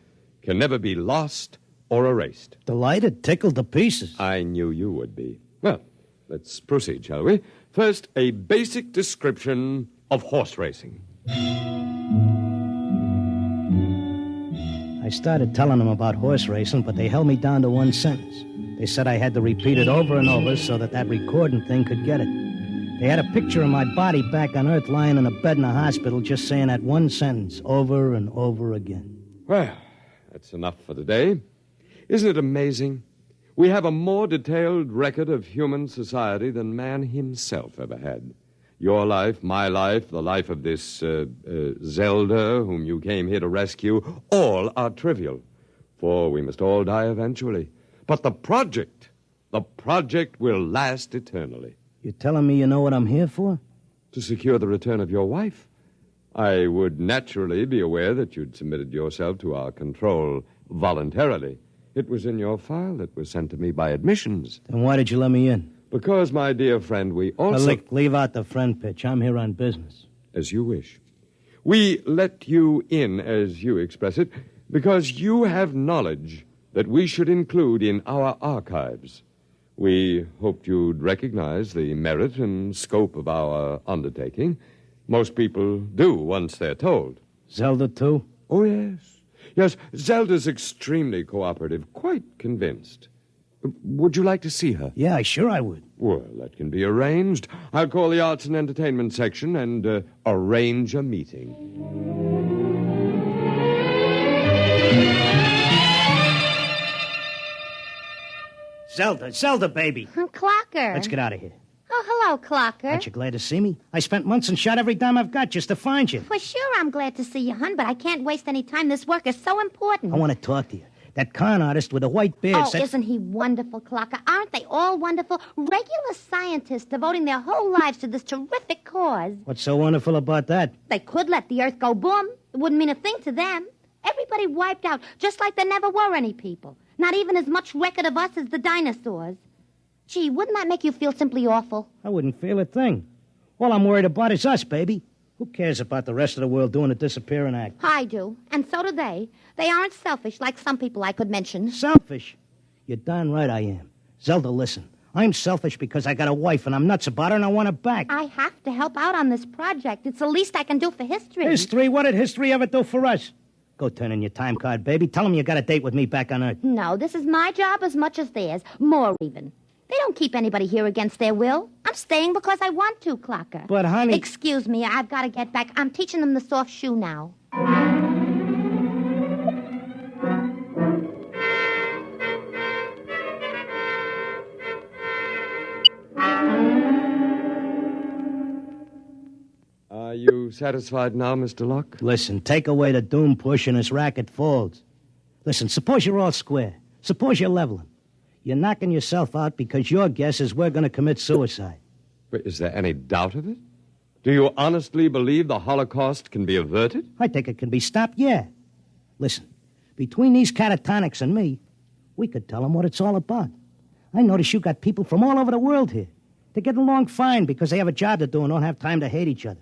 can never be lost or erased. Delighted, tickled to pieces. I knew you would be. Well, let's proceed, shall we? First, a basic description of horse racing. I started telling them about horse racing, but they held me down to one sentence. They said I had to repeat it over and over so that recording thing could get it. They had a picture of my body back on Earth lying in a bed in a hospital just saying that one sentence over and over again. Well, that's enough for today. Isn't it amazing? We have a more detailed record of human society than man himself ever had. Your life, my life, the life of this Zelda, whom you came here to rescue, all are trivial, for we must all die eventually. But the project will last eternally. You're telling me you know what I'm here for? To secure the return of your wife. I would naturally be aware that you'd submitted yourself to our control voluntarily. It was in your file that was sent to me by admissions. Then why did you let me in? Because, my dear friend, we also... Look, leave out the friend pitch. I'm here on business. As you wish. We let you in, as you express it, because you have knowledge that we should include in our archives. We hoped you'd recognize the merit and scope of our undertaking. Most people do once they're told. Zelda, too? Oh, yes. Yes, Zelda's extremely cooperative, quite convinced. Would you like to see her? Yeah, sure I would. Well, that can be arranged. I'll call the Arts and Entertainment section and arrange a meeting. Zelda, baby. Clocker. Let's get out of here. Oh, hello, Clocker. Aren't you glad to see me? I spent months and shot every dime I've got just to find you. For sure I'm glad to see you, hon, but I can't waste any time. This work is so important. I want to talk to you. That con artist with the white beard said... isn't he wonderful, Clocker? Aren't they all wonderful? Regular scientists devoting their whole lives to this terrific cause. What's so wonderful about that? They could let the Earth go boom. It wouldn't mean a thing to them. Everybody wiped out, just like there never were any people. Not even as much record of us as the dinosaurs. Gee, wouldn't that make you feel simply awful? I wouldn't feel a thing. All I'm worried about is us, baby. Who cares about the rest of the world doing a disappearing act? I do, and so do they. They aren't selfish like some people I could mention. Selfish? You're darn right I am. Zelda, listen. I'm selfish because I got a wife and I'm nuts about her and I want her back. I have to help out on this project. It's the least I can do for history. History? What did history ever do for us? Go turn in your time card, baby. Tell them you got a date with me back on Earth. No, this is my job as much as theirs. More even. They don't keep anybody here against their will. I'm staying because I want to, Clocker. But, honey... Excuse me, I've got to get back. I'm teaching them the soft shoe now. Are you satisfied now, Mr. Locke? Listen, take away the doom push and this racket folds. Listen, suppose you're all square. Suppose you're leveling. You're knocking yourself out because your guess is we're going to commit suicide. But is there any doubt of it? Do you honestly believe the Holocaust can be averted? I think it can be stopped, yeah. Listen, between these catatonics and me, we could tell them what it's all about. I notice you got people from all over the world here. They get along fine because they have a job to do and don't have time to hate each other.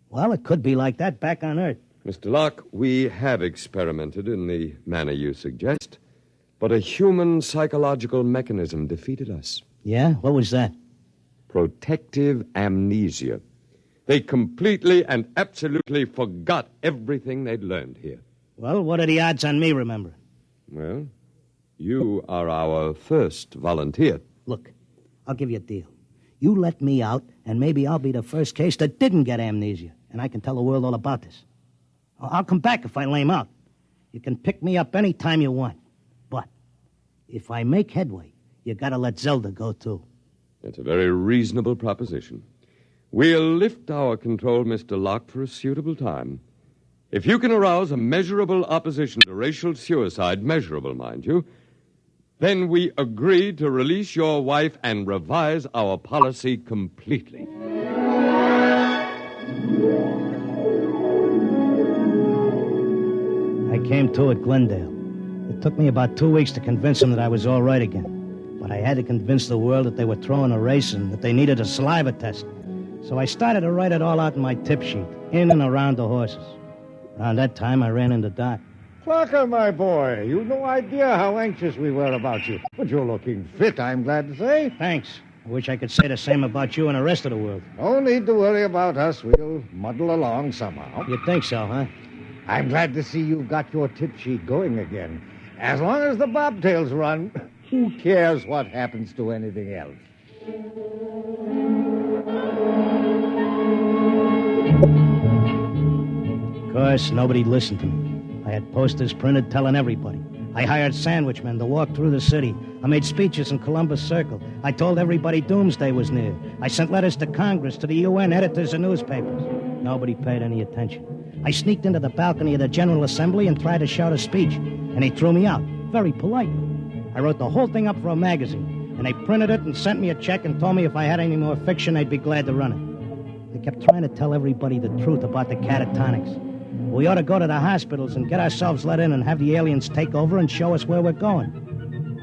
Well, it could be like that back on Earth. Mr. Locke, we have experimented in the manner you suggest, but a human psychological mechanism defeated us. Yeah? What was that? Protective amnesia. They completely and absolutely forgot everything they'd learned here. Well, what are the odds on me remembering? Well, you are our first volunteer. Look, I'll give you a deal. You let me out, and maybe I'll be the first case that didn't get amnesia, and I can tell the world all about this. I'll come back if I lame out. You can pick me up any time you want. But if I make headway, you gotta let Zelda go, too. It's a very reasonable proposition. We'll lift our control, Mr. Locke, for a suitable time. If you can arouse a measurable opposition to racial suicide, measurable, mind you, then we agree to release your wife and revise our policy completely. I came to at Glendale. It took me about 2 weeks to convince them that I was all right again. But I had to convince the world that they were throwing a race and that they needed a saliva test. So I started to write it all out in my tip sheet, in and around the horses. Around that time, I ran into Doc. Clarker, my boy, you've no idea how anxious we were about you. But you're looking fit, I'm glad to say. Thanks. I wish I could say the same about you and the rest of the world. No need to worry about us. We'll muddle along somehow. You think so, huh? I'm glad to see you've got your tip sheet going again. As long as the bobtails run, who cares what happens to anything else? Of course, nobody listened to me. I had posters printed telling everybody. I hired sandwichmen to walk through the city. I made speeches in Columbus Circle. I told everybody doomsday was near. I sent letters to Congress, to the UN, editors of newspapers. Nobody paid any attention. I sneaked into the balcony of the General Assembly and tried to shout a speech, and they threw me out, very politely. I wrote the whole thing up for a magazine, and they printed it and sent me a check and told me if I had any more fiction, they'd be glad to run it. They kept trying to tell everybody the truth about the catatonics. We ought to go to the hospitals and get ourselves let in and have the aliens take over and show us where we're going.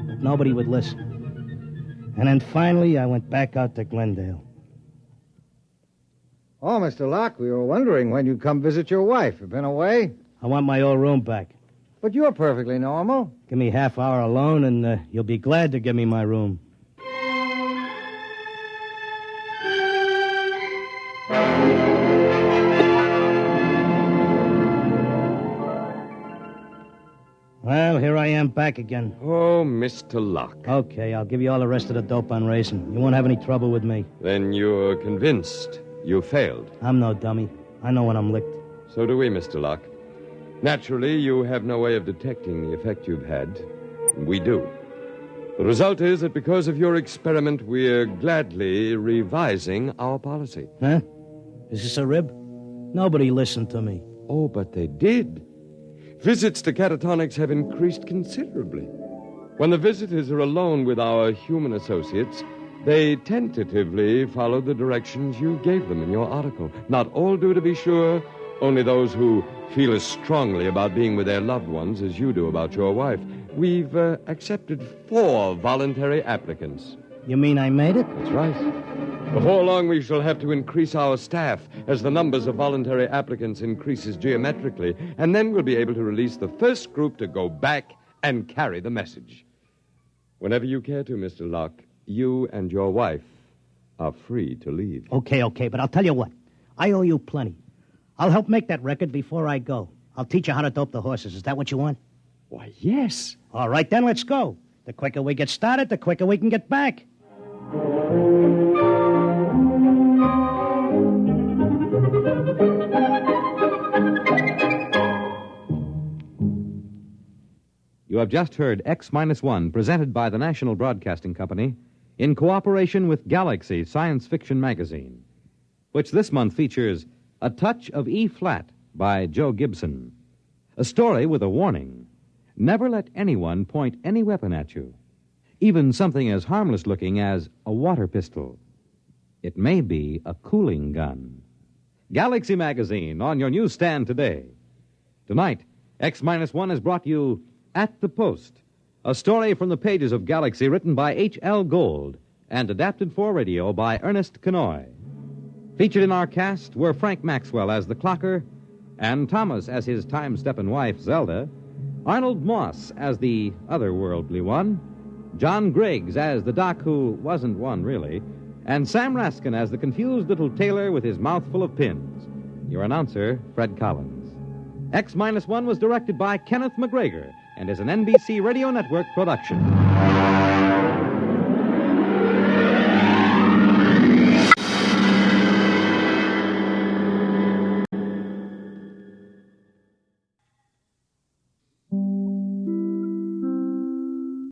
But nobody would listen. And then finally, I went back out to Glendale. Oh, Mr. Locke, we were wondering when you'd come visit your wife. You been away? I want my old room back. But you're perfectly normal. Give me half hour alone, and you'll be glad to give me my room. Well, here I am back again. Oh, Mr. Locke. Okay, I'll give you all the rest of the dope on racing. You won't have any trouble with me. Then you're convinced you failed. I'm no dummy. I know when I'm licked. So do we, Mr. Locke. Naturally, you have no way of detecting the effect you've had. We do. The result is that because of your experiment, we're gladly revising our policy. Huh? Is this a rib? Nobody listened to me. Oh, but they did. Visits to catatonics have increased considerably. When the visitors are alone with our human associates, they tentatively follow the directions you gave them in your article. Not all do, to be sure. Only those who feel as strongly about being with their loved ones as you do about your wife. We've accepted 4 voluntary applicants. You mean I made it? That's right. Before long, we shall have to increase our staff as the numbers of voluntary applicants increases geometrically, and then we'll be able to release the first group to go back and carry the message. Whenever you care to, Mr. Locke, you and your wife are free to leave. Okay, but I'll tell you what. I owe you plenty. I'll help make that record before I go. I'll teach you how to dope the horses. Is that what you want? Why, yes. All right, then let's go. The quicker we get started, the quicker we can get back. You have just heard X-1, presented by the National Broadcasting Company in cooperation with Galaxy Science Fiction Magazine, which this month features A Touch of E-Flat by Joe Gibson, a story with a warning. Never let anyone point any weapon at you, even something as harmless-looking as a water pistol. It may be a cooling gun. Galaxy Magazine on your newsstand today. Tonight, X-1 has brought you At the Post, a story from the pages of Galaxy written by H.L. Gold and adapted for radio by Ernest Kenoy. Featured in our cast were Frank Maxwell as the clocker, and Thomas as his time-steppin' wife, Zelda, Arnold Moss as the otherworldly one, John Griggs as the doc who wasn't one, really, and Sam Raskin as the confused little tailor with his mouth full of pins. Your announcer, Fred Collins. X-1 was directed by Kenneth McGregor and is an NBC Radio Network production.